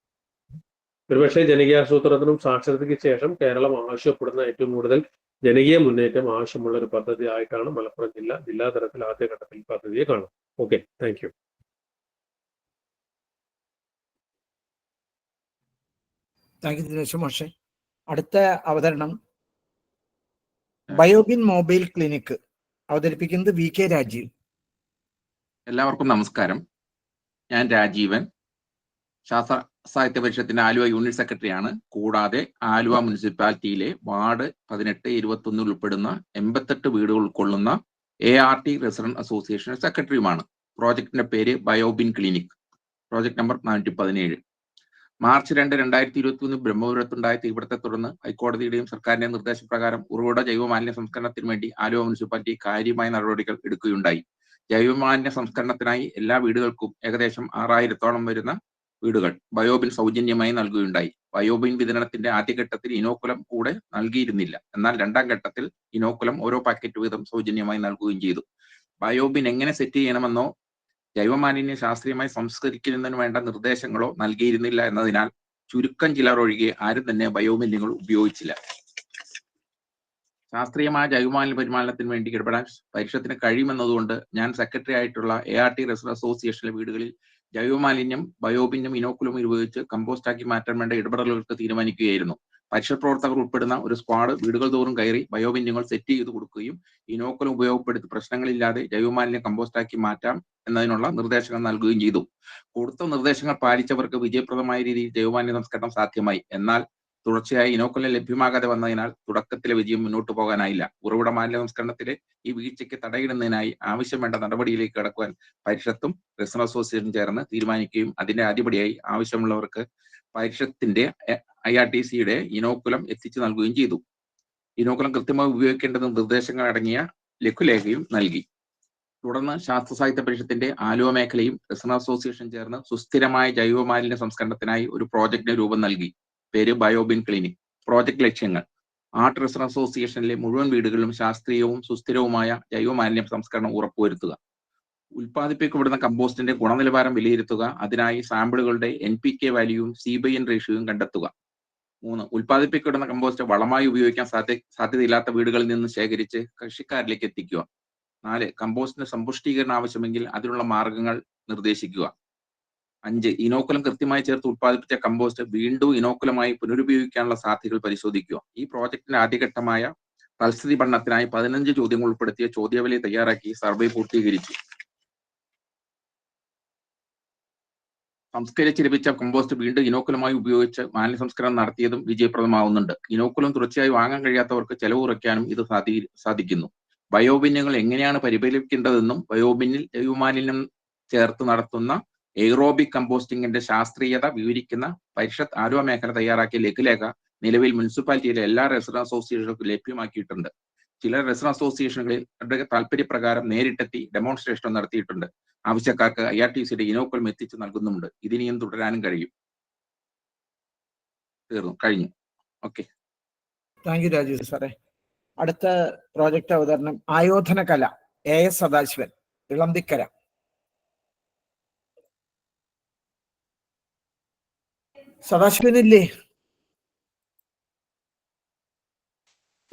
ഒരുപക്ഷെ ജനകീയാസൂത്രണത്തിനും സാക്ഷരതയ്ക്ക് ശേഷം കേരളം ആവശ്യപ്പെടുന്ന ഏറ്റവും കൂടുതൽ ജനകീയ മുന്നേറ്റം ആവശ്യമുള്ള ഒരു പദ്ധതി ആയിട്ടാണ് മലപ്പുറം ജില്ലാ തലത്തിൽ ആദ്യഘട്ടത്തിൽ പദ്ധതിയെ കാണും. Okay, thank you. Thank you Dinesh മാഷെ. അടുത്ത അവതരണം ബയോബിൻ മൊബൈൽ ക്ലിനിക്ക് അവതരിപ്പിക്കുന്നത് VK രാജീവ്. എല്ലാവർക്കും നമസ്കാരം. ഞാൻ രാജീവൻ, ശാസ്ത്ര സാഹിത്യ പരിഷത്തിന്റെ ആലുവ യൂണിറ്റ് സെക്രട്ടറിയാണ്. കൂടാതെ ആലുവ മുനിസിപ്പാലിറ്റിയിലെ വാർഡ് 18, 21 ഉൾപ്പെടുന്ന 88 വീടുകൾ ഉൾക്കൊള്ളുന്ന ART റെസിഡന്റ് അസോസിയേഷൻ സെക്രട്ടറിയുമാണ്. പ്രോജക്ടിന്റെ പേര് biobin clinic. Project number 417. March 2, 2021 ബ്രഹ്മപുരത്തുണ്ടായ തീപിടുത്തത്തെ തുടർന്ന് ഹൈക്കോടതിയുടെയും സർക്കാരിന്റെയും നിർദ്ദേശപ്രകാരം ഉറവിട ജൈവമാലിന്യ സംസ്കരണത്തിന് വേണ്ടി ആലുവ മുനിസിപ്പാലിറ്റി കാര്യമായ നടപടികൾ എടുക്കുകയുണ്ടായി. ജൈവമാലിന്യ സംസ്കരണത്തിനായി എല്ലാ വീടുകൾക്കും ഏകദേശം 6000-ഓളം വരുന്ന വീടുകൾ ബയോബിൻ സൗജന്യമായി നൽകുകയുണ്ടായി. ബയോബിൻ വിതരണത്തിന്റെ ആദ്യഘട്ടത്തിൽ ഇനോക്കുലം കൂടെ നൽകിയിരുന്നില്ല. എന്നാൽ 2ാം ഘട്ടത്തിൽ ഇനോക്കുലം ഓരോ പാക്കറ്റ് വീതം സൗജന്യമായി നൽകുകയും ചെയ്തു. ബയോബിൻ എങ്ങനെ സെറ്റ് ചെയ്യണമെന്നോ ജൈവമാലിന്യം ശാസ്ത്രീയമായി സംസ്കരിക്കുന്നതിന് വേണ്ട നിർദ്ദേശങ്ങളോ നൽകിയിരുന്നില്ല എന്നതിനാൽ ചുരുക്കം ചിലർ ഒഴികെ ആരും തന്നെ ബയോബിന്നുകൾ ഉപയോഗിച്ചില്ല. ശാസ്ത്രീയമായ ജൈവമാലിന്യ പരിപാലനത്തിന് വേണ്ടി ഇടപെടാൻ പരിഷത്തിന് കഴിയുമെന്നതുകൊണ്ട് ഞാൻ സെക്രട്ടറി ആയിട്ടുള്ള ART റെസിഡന്റ് അസോസിയേഷനിലെ വീടുകളിൽ ജൈവമാലിന്യം, ബയോബിന്നും ഇനോക്കുലവും ഉപയോഗിച്ച് കമ്പോസ്റ്റാക്കി മാറ്റാൻ വേണ്ട ഇടപെടലുകൾക്ക് തീരുമാനിക്കുകയായിരുന്നു. പരിഷത്ത് പ്രവർത്തകർ ഉൾപ്പെടുന്ന ഒരു സ്ക്വാഡ് വീടുകൾ തോറും കയറി ബയോബിന്നുകൾ സെറ്റ് ചെയ്ത് കൊടുക്കുകയും ഇനോക്കുലം ഉപയോഗപ്പെടുത്തി പ്രശ്നങ്ങളില്ലാതെ ജൈവമാലിന്യം കമ്പോസ്റ്റാക്കി മാറ്റാം എന്നതിനുള്ള നിർദ്ദേശങ്ങൾ നൽകുകയും ചെയ്തു. കൊടുത്ത നിർദ്ദേശങ്ങൾ പാലിച്ചവർക്ക് വിജയപ്രദമായ രീതിയിൽ ജൈവമാലിന്യ സംസ്കരണം സാധ്യമായി. എന്നാൽ തുടർച്ചയായി ഇനോക്കുലം ലഭ്യമാകാതെ വന്നതിനാൽ തുടക്കത്തിലെ വിജയം മുന്നോട്ട് പോകാനായില്ല. ഉറവിട മാലിന്യ സംസ്കരണത്തിലെ ഈ വീഴ്ചയ്ക്ക് തടയിടുന്നതിനായി ആവശ്യം വേണ്ട നടപടിയിലേക്ക് കടക്കുവാൻ പരിഷത്തും റെസിഡന്റ് അസോസിയേഷനും ചേർന്ന് തീരുമാനിക്കുകയും അതിന്റെ ആദ്യപടിയായി ആവശ്യമുള്ളവർക്ക് പരിഷത്തിന്റെ IRTCയുടെ ഇനോക്കുലം എത്തിച്ചു നൽകുകയും ചെയ്തു. ഇനോക്കുലം കൃത്യമായി ഉപയോഗിക്കേണ്ടുന്ന നിർദ്ദേശങ്ങൾ അടങ്ങിയ ലഘുലേഖയും നൽകി. തുടർന്ന് ശാസ്ത്ര സാഹിത്യ പരിഷത്തിന്റെ ആലുവ മേഖലയും റെസിഡന്റ് അസോസിയേഷൻ ചേർന്ന് സുസ്ഥിരമായ ജൈവമാലിന്യ സംസ്കരണത്തിനായി ഒരു പ്രോജക്റ്റിന് രൂപം നൽകി. പേര് ബയോബിൻ ക്ലിനിക്. പ്രോജക്ട് ലക്ഷ്യങ്ങൾ: ആർട്ട് റെസിഡൻസ് അസോസിയേഷനിലെ മുഴുവൻ വീടുകളിലും ശാസ്ത്രീയവും സുസ്ഥിരവുമായ ജൈവമാലിന്യ സംസ്കരണം ഉറപ്പുവരുത്തുക. ഉൽപ്പാദിപ്പിക്കപ്പെടുന്ന കമ്പോസ്റ്റിന്റെ ഗുണനിലവാരം വിലയിരുത്തുക. അതിനായി സാമ്പിളുകളുടെ NPK വാല്യൂവും C/N റേഷ്യോയും കണ്ടെത്തുക. 3. ഉൽപ്പാദിപ്പിക്കപ്പെടുന്ന കമ്പോസ്റ്റ് വളമായി ഉപയോഗിക്കാൻ സാധ്യതയില്ലാത്ത വീടുകളിൽ നിന്ന് ശേഖരിച്ച് കൃഷിക്കാരിലേക്ക് എത്തിക്കുക. 4. കമ്പോസ്റ്റിന് സമ്പുഷ്ടീകരണം ആവശ്യമെങ്കിൽ അതിനുള്ള മാർഗങ്ങൾ നിർദ്ദേശിക്കുക. 5. ഇനോക്കുലം കൃത്യമായി ചേർത്ത് ഉൽപ്പാദിപ്പിച്ച കമ്പോസ്റ്റ് വീണ്ടും ഇനോക്കുലമായി പുനരുപയോഗിക്കാനുള്ള സാധ്യതകൾ പരിശോധിക്കുക. ഈ പ്രോജക്റ്റിന്റെ ആദ്യഘട്ടമായ തൽസ്ഥിതി പഠനത്തിനായി 15 ചോദ്യങ്ങൾ ഉൾപ്പെടുത്തിയ ചോദ്യാവലി തയ്യാറാക്കി സർവേ പൂർത്തീകരിച്ചു. സംസ്കരിച്ച് ലഭിച്ച കമ്പോസ്റ്റ് വീണ്ടും ഇനോക്കുലമായി ഉപയോഗിച്ച് മാലിന്യ സംസ്കരണം നടത്തിയതും വിജയപ്രദമാവുന്നുണ്ട്. ഇനോക്കുലം തുടർച്ചയായി വാങ്ങാൻ കഴിയാത്തവർക്ക് ചെലവ് കുറയ്ക്കാനും ഇത് സാധിക്കുന്നു. ബയോബിന്നുകൾ എങ്ങനെയാണ് പരിപാലിക്കേണ്ടതെന്നും ബയോബിന്നിൽ ജൈവമാലിന്യം ചേർത്ത് നടത്തുന്ന എയ്റോബിക് കമ്പോസ്റ്റിംഗിന്റെ ശാസ്ത്രീയത വിവരിക്കുന്ന പരിഷത്ത് ആലുവ മേഖല തയ്യാറാക്കിയ ലഘുലേഖ നിലവിൽ മുനിസിപ്പാലിറ്റിയിലെ എല്ലാ റെസിഡൻസ് അസോസിയേഷനുകൾക്കും ലഭ്യമാക്കിയിട്ടുണ്ട്. ചില റെസിഡൻസ് അസോസിയേഷനുകളിൽ താല്പര്യപ്രകാരം നേരിട്ടെത്തി ഡെമോൺസ്ട്രേഷൻ നടത്തിയിട്ടുണ്ട്. ആവശ്യക്കാർക്ക് IRTCയുടെ ഇനോക്കുലം എത്തിച്ചു നൽകുന്നുമുണ്ട്. ഇതിനിയും തുടരാനും കഴിയും. കഴിഞ്ഞു. ഓക്കെ, താങ്ക് യു രാജീവ് സാറേ. അടുത്ത പ്രോജക്റ്റ് അവതരണം ആയോധന കല, AS സദാശിവൻ, ഇളന്തിക്കര. സദാശിവനില്ലേ?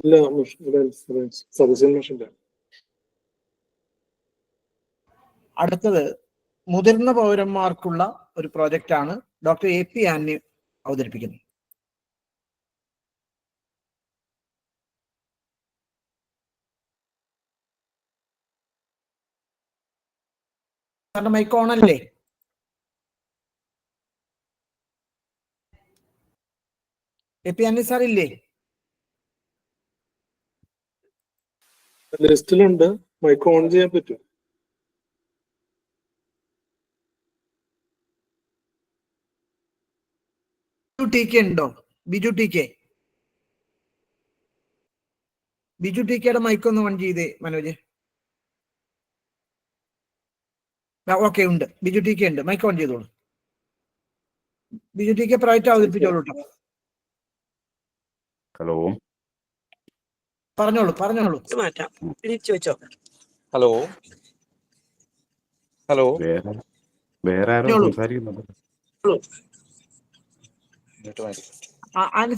ഇല്ല, സദസ്യൻ മോശമില്ല. അടുത്തത് മുതിർന്ന പൗരന്മാർക്കുള്ള ഒരു പ്രോജക്റ്റ് ആണ്. ഡോക്ടർ AP ആന്നി അവതരിപ്പിക്കുന്നത്. സാറിന്റെ മൈക്ക് ഓൺ അല്ലേ? AP ആന്നി സാർ ഇല്ലേ? ലിസ്റ്റിലുണ്ട്, മൈക്ക് ഓൺ ചെയ്യാൻ പറ്റും. ഉണ്ടോ? ബിജു ടിക്കയുടെ മൈക്ക് ഒന്ന് ഓൺ ചെയ്തേ മനോജ്. ഓക്കെ, ഉണ്ട്. ബിജു ടിക്ക ഉണ്ട്, മൈക്ക് ഓൺ ചെയ്തോളൂ. ബിജു ടിക്ക പ്രൈവറ്റ് അവതരിപ്പിച്ചോളൂ കേട്ടോ. ഹലോ, പറഞ്ഞോളൂ. ഹലോ, വേറെ ആരോ സംസാരിക്കുന്നുണ്ട്.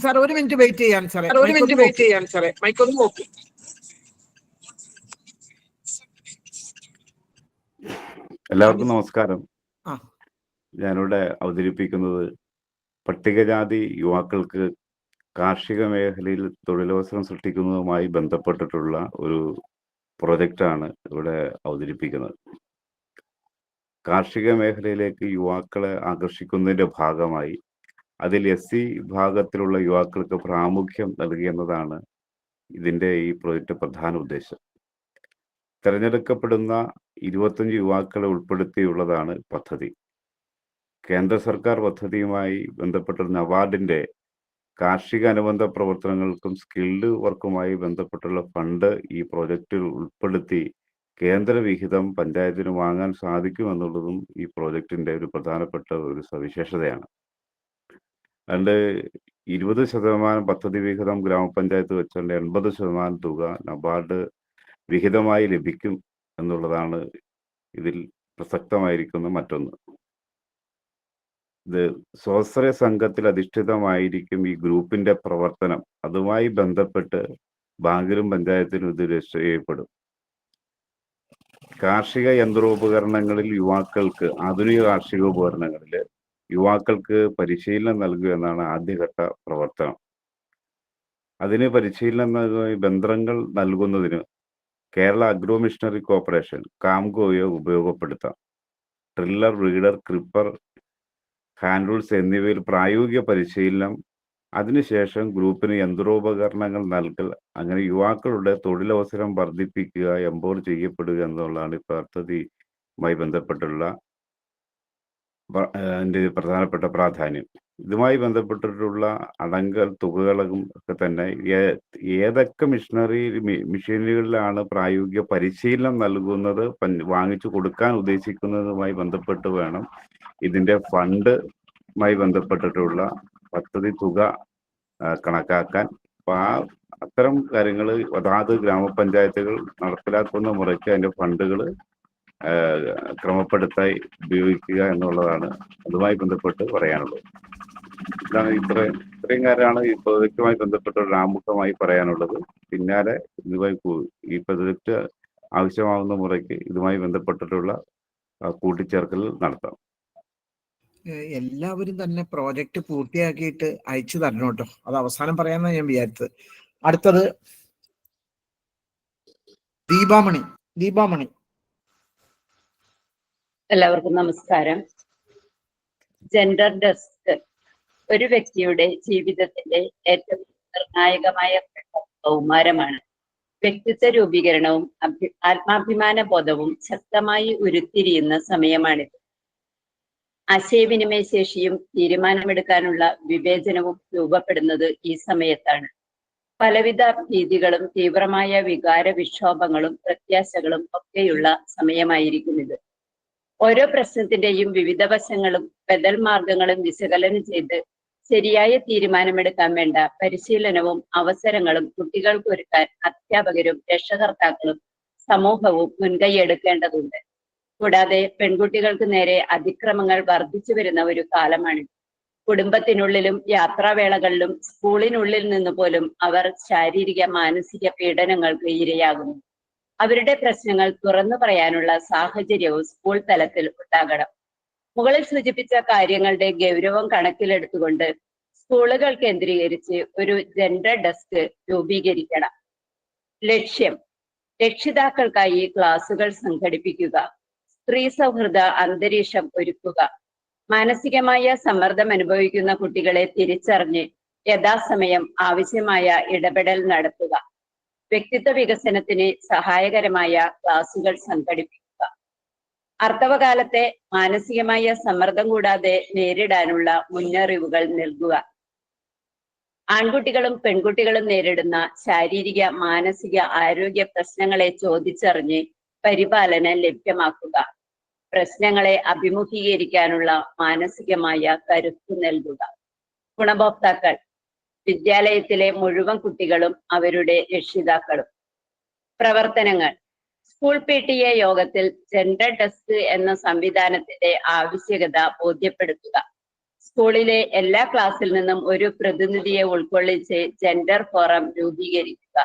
സാർ ഒരു മിനിറ്റ് വെയിറ്റ് ചെയ്യാൻ സാറേ. മൈക്ക് ഒന്ന് നോക്കി. എല്ലാവർക്കും നമസ്കാരം. ഞാനിവിടെ അവതരിപ്പിക്കുന്നത് പട്ടികജാതി യുവാക്കൾക്ക് കാർഷിക മേഖലയിൽ തൊഴിലവസരം സൃഷ്ടിക്കുന്നതുമായി ബന്ധപ്പെട്ടിട്ടുള്ള ഒരു പ്രൊജക്റ്റാണ് ഇവിടെ അവതരിപ്പിക്കുന്നത്. കാർഷിക മേഖലയിലേക്ക് യുവാക്കളെ ആകർഷിക്കുന്നതിന്റെ ഭാഗമായി അതിൽ SC വിഭാഗത്തിലുള്ള യുവാക്കൾക്ക് പ്രാമുഖ്യം നൽകുക എന്നതാണ് ഇതിന്റെ ഈ പ്രൊജക്റ്റ് പ്രധാന ഉദ്ദേശം. തിരഞ്ഞെടുക്കപ്പെടുന്ന 25 യുവാക്കളെ ഉൾപ്പെടുത്തിയുള്ളതാണ് പദ്ധതി. കേന്ദ്ര സർക്കാർ പദ്ധതിയുമായി ബന്ധപ്പെട്ട നബാർഡിന്റെ കാർഷിക അനുബന്ധ പ്രവർത്തനങ്ങൾക്കും സ്കിൽഡ് വർക്കുമായി ബന്ധപ്പെട്ടുള്ള ഫണ്ട് ഈ പ്രോജക്റ്റിൽ ഉൾപ്പെടുത്തി കേന്ദ്ര വിഹിതം പഞ്ചായത്തിന് വാങ്ങാൻ സാധിക്കുമെന്നുള്ളതും ഈ പ്രോജക്റ്റിന്റെ ഒരു പ്രധാനപ്പെട്ട ഒരു സവിശേഷതയാണ്. അതുകൊണ്ട് 20% പദ്ധതി വിഹിതം ഗ്രാമപഞ്ചായത്ത് വെച്ചുകൊണ്ട് 80% തുക നബാർഡ് വിഹിതമായി ലഭിക്കും എന്നുള്ളതാണ് ഇതിൽ പ്രസക്തമായിരിക്കുന്ന മറ്റൊന്ന്. ഇത് സ്വാശ്രയ സംഘത്തിൽ അധിഷ്ഠിതമായിരിക്കും ഈ ഗ്രൂപ്പിന്റെ പ്രവർത്തനം. അതുമായി ബന്ധപ്പെട്ട് ബാങ്കിലും പഞ്ചായത്തിനും ഇത് രജിസ്റ്റർ ചെയ്യപ്പെടും. കാർഷിക യന്ത്രോപകരണങ്ങളിൽ യുവാക്കൾക്ക്, ആധുനിക കാർഷിക ഉപകരണങ്ങളിൽ യുവാക്കൾക്ക് പരിശീലനം നൽകുക എന്നാണ് ആദ്യഘട്ട പ്രവർത്തനം. അതിന് പരിശീലനം യന്ത്രങ്ങൾ നൽകുന്നതിന് കേരള അഗ്രോ മിഷണറി കോർപ്പറേഷൻ കാംഗോയെ ഉപയോഗപ്പെടുത്താം. ട്രില്ലർ, റീഡർ, ക്രിപ്പർ, ഹാൻഡ് റൂൾസ് എന്നിവയിൽ പ്രായോഗിക പരിശീലനം, അതിനുശേഷം ഗ്രൂപ്പിന് യന്ത്രോപകരണങ്ങൾ നൽകൽ, അങ്ങനെ യുവാക്കളുടെ തൊഴിലവസരം വർദ്ധിപ്പിക്കുക, എംപവർ ചെയ്യപ്പെടുക എന്നുള്ളതാണ് ഈ പദ്ധതിയുമായി ബന്ധപ്പെട്ടുള്ള അതിൻ്റെ പ്രധാനപ്പെട്ട പ്രാധാന്യം. ഇതുമായി ബന്ധപ്പെട്ടിട്ടുള്ള അടങ്കൽ തുകകളും ഒക്കെ തന്നെ ഏതൊക്കെ മിഷനറികളിലാണ് പ്രായോഗിക പരിശീലനം നൽകുന്നത്, വാങ്ങിച്ചു കൊടുക്കാൻ ഉദ്ദേശിക്കുന്നതുമായി ബന്ധപ്പെട്ട് വേണം ഇതിന്റെ ഫണ്ടുമായി ബന്ധപ്പെട്ടിട്ടുള്ള പദ്ധതി തുക കണക്കാക്കാൻ. അപ്പോൾ അത്തരം കാര്യങ്ങൾ അതാത് ഗ്രാമപഞ്ചായത്തുകൾ നടപ്പിലാക്കുന്ന മുറയ്ക്ക് അതിന്റെ ഫണ്ടുകൾ ക്രമപ്പെടുത്തായി ഉപയോഗിക്കുക എന്നുള്ളതാണ് അതുമായി ബന്ധപ്പെട്ട് പറയാനുള്ളത്. ഇതാണ് ഇത്രയും കാര്യമാണ് ഈ പ്രോജക്റ്റുമായി ബന്ധപ്പെട്ട് ഒരു ആമുഖമായി പറയാനുള്ളത്. പിന്നാലെ ഇതുമായി ഈ പ്രോജക്റ്റ് ആവശ്യമാവുന്ന മുറയ്ക്ക് ഇതുമായി ബന്ധപ്പെട്ടിട്ടുള്ള കൂട്ടിച്ചേർക്കൽ നടത്താം. എല്ലാവരും തന്നെ പ്രോജക്റ്റ് പൂർത്തിയാക്കിയിട്ട് അയച്ചു തരണം കേട്ടോ. അത് അവസാനം പറയാമെന്നാണ് ഞാൻ വിചാരിച്ചത്. അടുത്തത് ദീപാമണി. എല്ലാവർക്കും നമസ്കാരം. ജെൻഡർ ഡെസ്ക് ഒരു വ്യക്തിയുടെ ജീവിതത്തിന്റെ ഏറ്റവും നിർണായകമായ കൗമാരമാണ്. വ്യക്തിത്വ രൂപീകരണവും ആത്മാഭിമാന ബോധവും ശക്തമായി ഉരുത്തിരിയുന്ന സമയമാണിത്. ആശയവിനിമയ ശേഷിയും തീരുമാനമെടുക്കാനുള്ള വിവേചനവും രൂപപ്പെടുന്നത് ഈ സമയത്താണ്. പലവിധ ഭീതികളും തീവ്രമായ വികാര വിക്ഷോഭങ്ങളും പ്രത്യാശകളും ഒക്കെയുള്ള സമയമായിരിക്കും ഇത്. ഓരോ പ്രശ്നത്തിന്റെയും വിവിധ വശങ്ങളും ബദൽ മാർഗങ്ങളും വിശകലനം ചെയ്ത് ശരിയായ തീരുമാനമെടുക്കാൻ വേണ്ട പരിശീലനവും അവസരങ്ങളും കുട്ടികൾക്കൊരുക്കാൻ അധ്യാപകരും രക്ഷകർത്താക്കളും സമൂഹവും മുൻകൈയെടുക്കേണ്ടതുണ്ട്. കൂടാതെ പെൺകുട്ടികൾക്ക് നേരെ അതിക്രമങ്ങൾ വർദ്ധിച്ചു വരുന്ന ഒരു കാലമാണിത്. കുടുംബത്തിനുള്ളിലും യാത്രാവേളകളിലും സ്കൂളിനുള്ളിൽ നിന്ന് പോലും അവർ ശാരീരിക മാനസിക പീഡനങ്ങൾക്ക് ഇരയാകുന്നു. അവരുടെ പ്രശ്നങ്ങൾ തുറന്നു പറയാനുള്ള സാഹചര്യവും സ്കൂൾ തലത്തിൽ ഉണ്ടാകണം. മുകളിൽ സൂചിപ്പിച്ച കാര്യങ്ങളുടെ ഗൗരവം കണക്കിലെടുത്തുകൊണ്ട് സ്കൂളുകൾ കേന്ദ്രീകരിച്ച് ഒരു ജെൻഡർ ഡെസ്ക് രൂപീകരിക്കണം. ലക്ഷ്യം: രക്ഷിതാക്കൾക്കായി ക്ലാസുകൾ സംഘടിപ്പിക്കുക, സ്ത്രീ സൗഹൃദ അന്തരീക്ഷം ഒരുക്കുക, മാനസികമായ സമ്മർദ്ദം അനുഭവിക്കുന്ന കുട്ടികളെ തിരിച്ചറിഞ്ഞ് യഥാസമയം ആവശ്യമായ ഇടപെടൽ നടത്തുക, വ്യക്തിത്വ വികസനത്തിന് സഹായകരമായ ക്ലാസുകൾ സംഘടിപ്പിക്കുക, ആർത്തവകാലത്തെ മാനസികമായ സമ്മർദ്ദം കൂടാതെ നേരിടാനുള്ള മുന്നറിവുകൾ നൽകുക, ആൺകുട്ടികളും പെൺകുട്ടികളും നേരിടുന്ന ശാരീരിക മാനസിക ആരോഗ്യ പ്രശ്നങ്ങളെ ചോദിച്ചറിഞ്ഞ് പരിപാലനം ലഭ്യമാക്കുക, പ്രശ്നങ്ങളെ അഭിമുഖീകരിക്കാനുള്ള മാനസികമായ കരുത്ത് നൽകുക. ഗുണഭോക്താക്കൾ: വിദ്യാലയത്തിലെ മുഴുവൻ കുട്ടികളും അവരുടെ രക്ഷിതാക്കളും. പ്രവർത്തനങ്ങൾ: സ്കൂൾ PTA യോഗത്തിൽ ജെൻഡർ ഡെസ്ക് എന്ന സംവിധാനത്തിന്റെ ആവശ്യകത ബോധ്യപ്പെടുത്തുക. സ്കൂളിലെ എല്ലാ ക്ലാസ്സിൽ നിന്നും ഒരു പ്രതിനിധിയെ ഉൾക്കൊള്ളിച്ച് ജെൻഡർ ഫോറം രൂപീകരിക്കുക.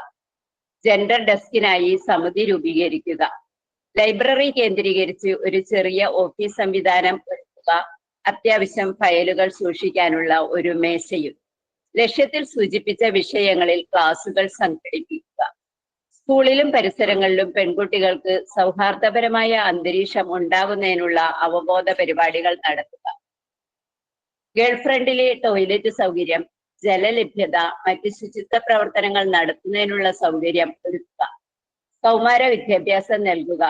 ജെൻഡർ ഡെസ്കിനായി സമിതി രൂപീകരിക്കുക. ലൈബ്രറി കേന്ദ്രീകരിച്ച് ഒരു ചെറിയ ഓഫീസ് സംവിധാനം ഒരുക്കുക. അത്യാവശ്യം ഫയലുകൾ സൂക്ഷിക്കാനുള്ള ഒരു മേശയും. ലക്ഷ്യത്തിൽ സൂചിപ്പിച്ച വിഷയങ്ങളിൽ ക്ലാസുകൾ സംഘടിപ്പിക്കുക. സ്കൂളിലും പരിസരങ്ങളിലും പെൺകുട്ടികൾക്ക് സൗഹാർദ്ദപരമായ അന്തരീക്ഷം ഉണ്ടാകുന്നതിനുള്ള അവബോധ പരിപാടികൾ നടത്തുക. ഗേൾ ഫ്രണ്ട്ലി ടോയ്ലറ്റ് സൗകര്യം, ജലലഭ്യത, മറ്റ് ശുചിത്വ പ്രവർത്തനങ്ങൾ നടത്തുന്നതിനുള്ള സൗകര്യം ഒരുക്കുക. കൗമാര വിദ്യാഭ്യാസം നൽകുക.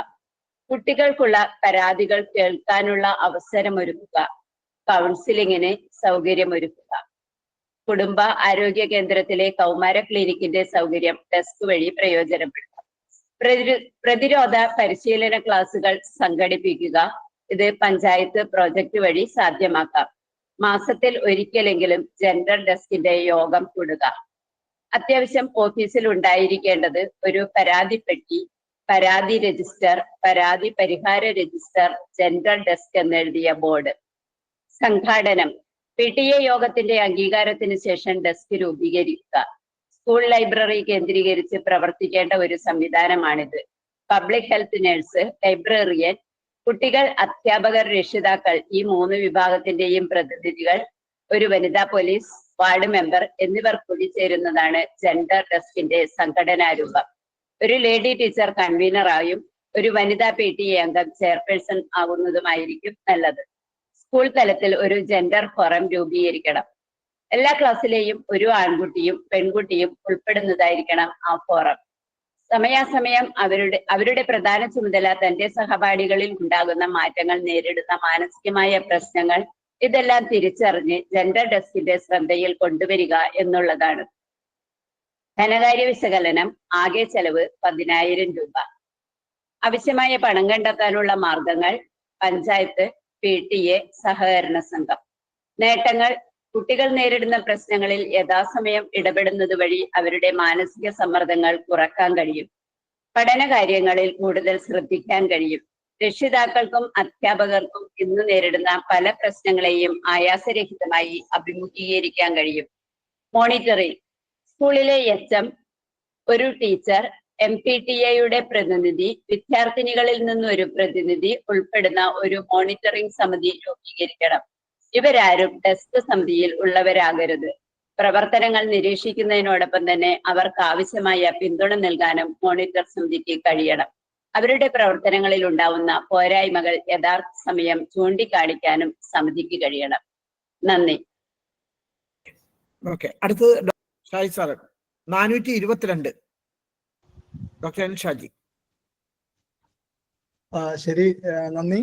കുട്ടികൾക്കുള്ള പരാതികൾ കേൾക്കാനുള്ള അവസരമൊരുക്കുക. കൗൺസിലിങ്ങിന് സൗകര്യമൊരുക്കുക. കുടുംബ ആരോഗ്യ കേന്ദ്രത്തിലെ കൗമാര ക്ലിനിക്കിന്റെ സൗകര്യം ഡെസ്ക് വഴി പ്രയോജനപ്പെടുത്താം. പ്രതിരോധ പരിശീലന ക്ലാസുകൾ സംഘടിപ്പിക്കുക. ഇത് പഞ്ചായത്ത് പ്രോജക്റ്റ് വഴി സാധ്യമാക്കാം. മാസത്തിൽ ഒരിക്കലെങ്കിലും ജെൻഡർ ഡെസ്കിന്റെ യോഗം കൂടുക. അത്യാവശ്യം ഓഫീസിൽ ഉണ്ടായിരിക്കേണ്ടത് ഒരു പരാതി പെട്ടി, പരാതി രജിസ്റ്റർ, പരാതി പരിഹാര രജിസ്റ്റർ, ജെൻഡർ ഡെസ്ക് എന്നെഴുതിയ ബോർഡ്. സംഘാടനം: PTA യോഗത്തിന്റെ അംഗീകാരത്തിന് ശേഷം ഡെസ്ക് രൂപീകരിക്കുക. സ്കൂൾ ലൈബ്രറി കേന്ദ്രീകരിച്ച് പ്രവർത്തിക്കേണ്ട ഒരു സംവിധാനമാണിത്. പബ്ലിക് ഹെൽത്ത് നഴ്സ്, ലൈബ്രറിയൻ, കുട്ടികൾ, അധ്യാപകർ, രക്ഷിതാക്കൾ, ഈ 3 വിഭാഗത്തിന്റെയും പ്രതിനിധികൾ, ഒരു വനിതാ പോലീസ്, വാർഡ് മെമ്പർ എന്നിവർ കൂടി ചേരുന്നതാണ് ജെൻഡർ ഡെസ്കിന്റെ സംഘടനാ രൂപം. ഒരു ലേഡി ടീച്ചർ കൺവീനറായും ഒരു വനിതാ PTA അംഗം ചെയർപേഴ്സൺ ആകുന്നതുമായിരിക്കും നല്ലത്. സ്കൂൾ തലത്തിൽ ഒരു ജെൻഡർ ഫോറം രൂപീകരിക്കണം. എല്ലാ ക്ലാസ്സിലെയും ഒരു ആൺകുട്ടിയും പെൺകുട്ടിയും ഉൾപ്പെടുന്നതായിരിക്കണം ആ ഫോറം. സമയാസമയം അവരുടെ പ്രധാന ചുമതല തന്റെ സഹപാഠികളിൽ ഉണ്ടാകുന്ന മാറ്റങ്ങൾ, നേരിടുന്ന മാനസികമായ പ്രശ്നങ്ങൾ, ഇതെല്ലാം തിരിച്ചറിഞ്ഞ് ജെൻഡർ ഡെസ്കിന്റെ ശ്രദ്ധയിൽ കൊണ്ടുവരിക എന്നുള്ളതാണ്. ധനകാര്യ വിശകലനം: ആകെ ചെലവ് 10,000 രൂപ. ആവശ്യമായ പണം കണ്ടെത്താനുള്ള മാർഗങ്ങൾ: പഞ്ചായത്ത്, PTA, സഹകരണ സംഘം. നേട്ടങ്ങൾ: കുട്ടികൾ നേരിടുന്ന പ്രശ്നങ്ങളിൽ യഥാസമയം ഇടപെടുന്നത് വഴി അവരുടെ മാനസിക സമ്മർദ്ദങ്ങൾ കുറക്കാൻ കഴിയും. പഠന കാര്യങ്ങളിൽ കൂടുതൽ ശ്രദ്ധിക്കാൻ കഴിയും. രക്ഷിതാക്കൾക്കും അധ്യാപകർക്കും ഇന്ന് നേരിടുന്ന പല പ്രശ്നങ്ങളെയും ആയാസരഹിതമായി അഭിമുഖീകരിക്കാൻ കഴിയും. മോണിറ്ററിംഗ്. സ്കൂളിലെ എച്ച്എം, ഒരു ടീച്ചർ, MPTA പ്രതിനിധി, വിദ്യാർത്ഥിനികളിൽ നിന്നൊരു പ്രതിനിധി ഉൾപ്പെടുന്ന ഒരു മോണിറ്ററിംഗ് സമിതി രൂപീകരിക്കണം. ഇവരാരും ഡെസ്ക് സമിതിയിൽ ഉള്ളവരാകരുത്. പ്രവർത്തനങ്ങൾ നിരീക്ഷിക്കുന്നതിനോടൊപ്പം തന്നെ അവർക്ക് ആവശ്യമായ പിന്തുണ നൽകാനും മോണിറ്റർ സമിതിക്ക് കഴിയണം. അവരുടെ പ്രവർത്തനങ്ങളിൽ ഉണ്ടാവുന്ന പോരായ്മകൾ യഥാർത്ഥ സമയം ചൂണ്ടിക്കാണിക്കാനും സമിതിക്ക് കഴിയണം. നന്ദി. ഓക്കെ, അടുത്തത് Shaji sir 422 doctor N Shaji. ശരി, നന്ദി.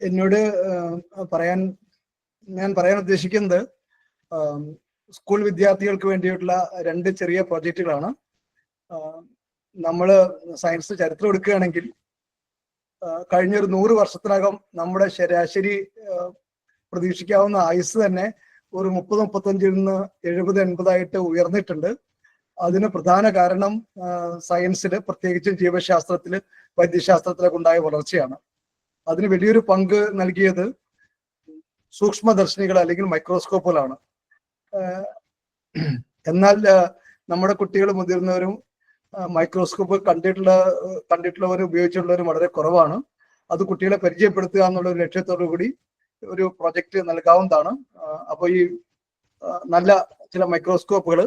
എന്നോട് ഞാൻ പറയാൻ ഉദ്ദേശിക്കുന്നത് സ്കൂൾ വിദ്യാർത്ഥികൾക്ക് വേണ്ടിയിട്ടുള്ള 2 ചെറിയ പ്രോജക്റ്റുകളാണ്. നമ്മൾ സയൻസ് ചരിത്രം എടുക്കുകയാണെങ്കിൽ കഴിഞ്ഞൊരു 100 വർഷത്തിനകം നമ്മുടെ ശരാശരി പ്രതീക്ഷിക്കാവുന്ന ആയുസ് തന്നെ ഒരു 30-35 നിന്ന് 70-80 ഉയർന്നിട്ടുണ്ട്. അതിന് പ്രധാന കാരണം സയൻസിൽ, പ്രത്യേകിച്ചും ജീവശാസ്ത്രത്തിൽ, വൈദ്യശാസ്ത്രത്തിലൊക്കെ ഉണ്ടായ വളർച്ചയാണ്. അതിന് വലിയൊരു പങ്ക് നൽകിയത് സൂക്ഷ്മദർശിനികൾ അല്ലെങ്കിൽ മൈക്രോസ്കോപ്പുകളാണ്. എന്നാൽ നമ്മുടെ കുട്ടികൾ, മുതിർന്നവരും മൈക്രോസ്കോപ്പ് കണ്ടിട്ടുള്ളവരും ഉപയോഗിച്ചിട്ടുള്ളവരും വളരെ കുറവാണ്. അത് കുട്ടികളെ പരിചയപ്പെടുത്തുക എന്നുള്ള ഒരു ലക്ഷ്യത്തോടു കൂടി ഒരു പ്രൊജക്ട് നൽകാവുന്നതാണ്. അപ്പോൾ ഈ നല്ല ചില മൈക്രോസ്കോപ്പുകൾ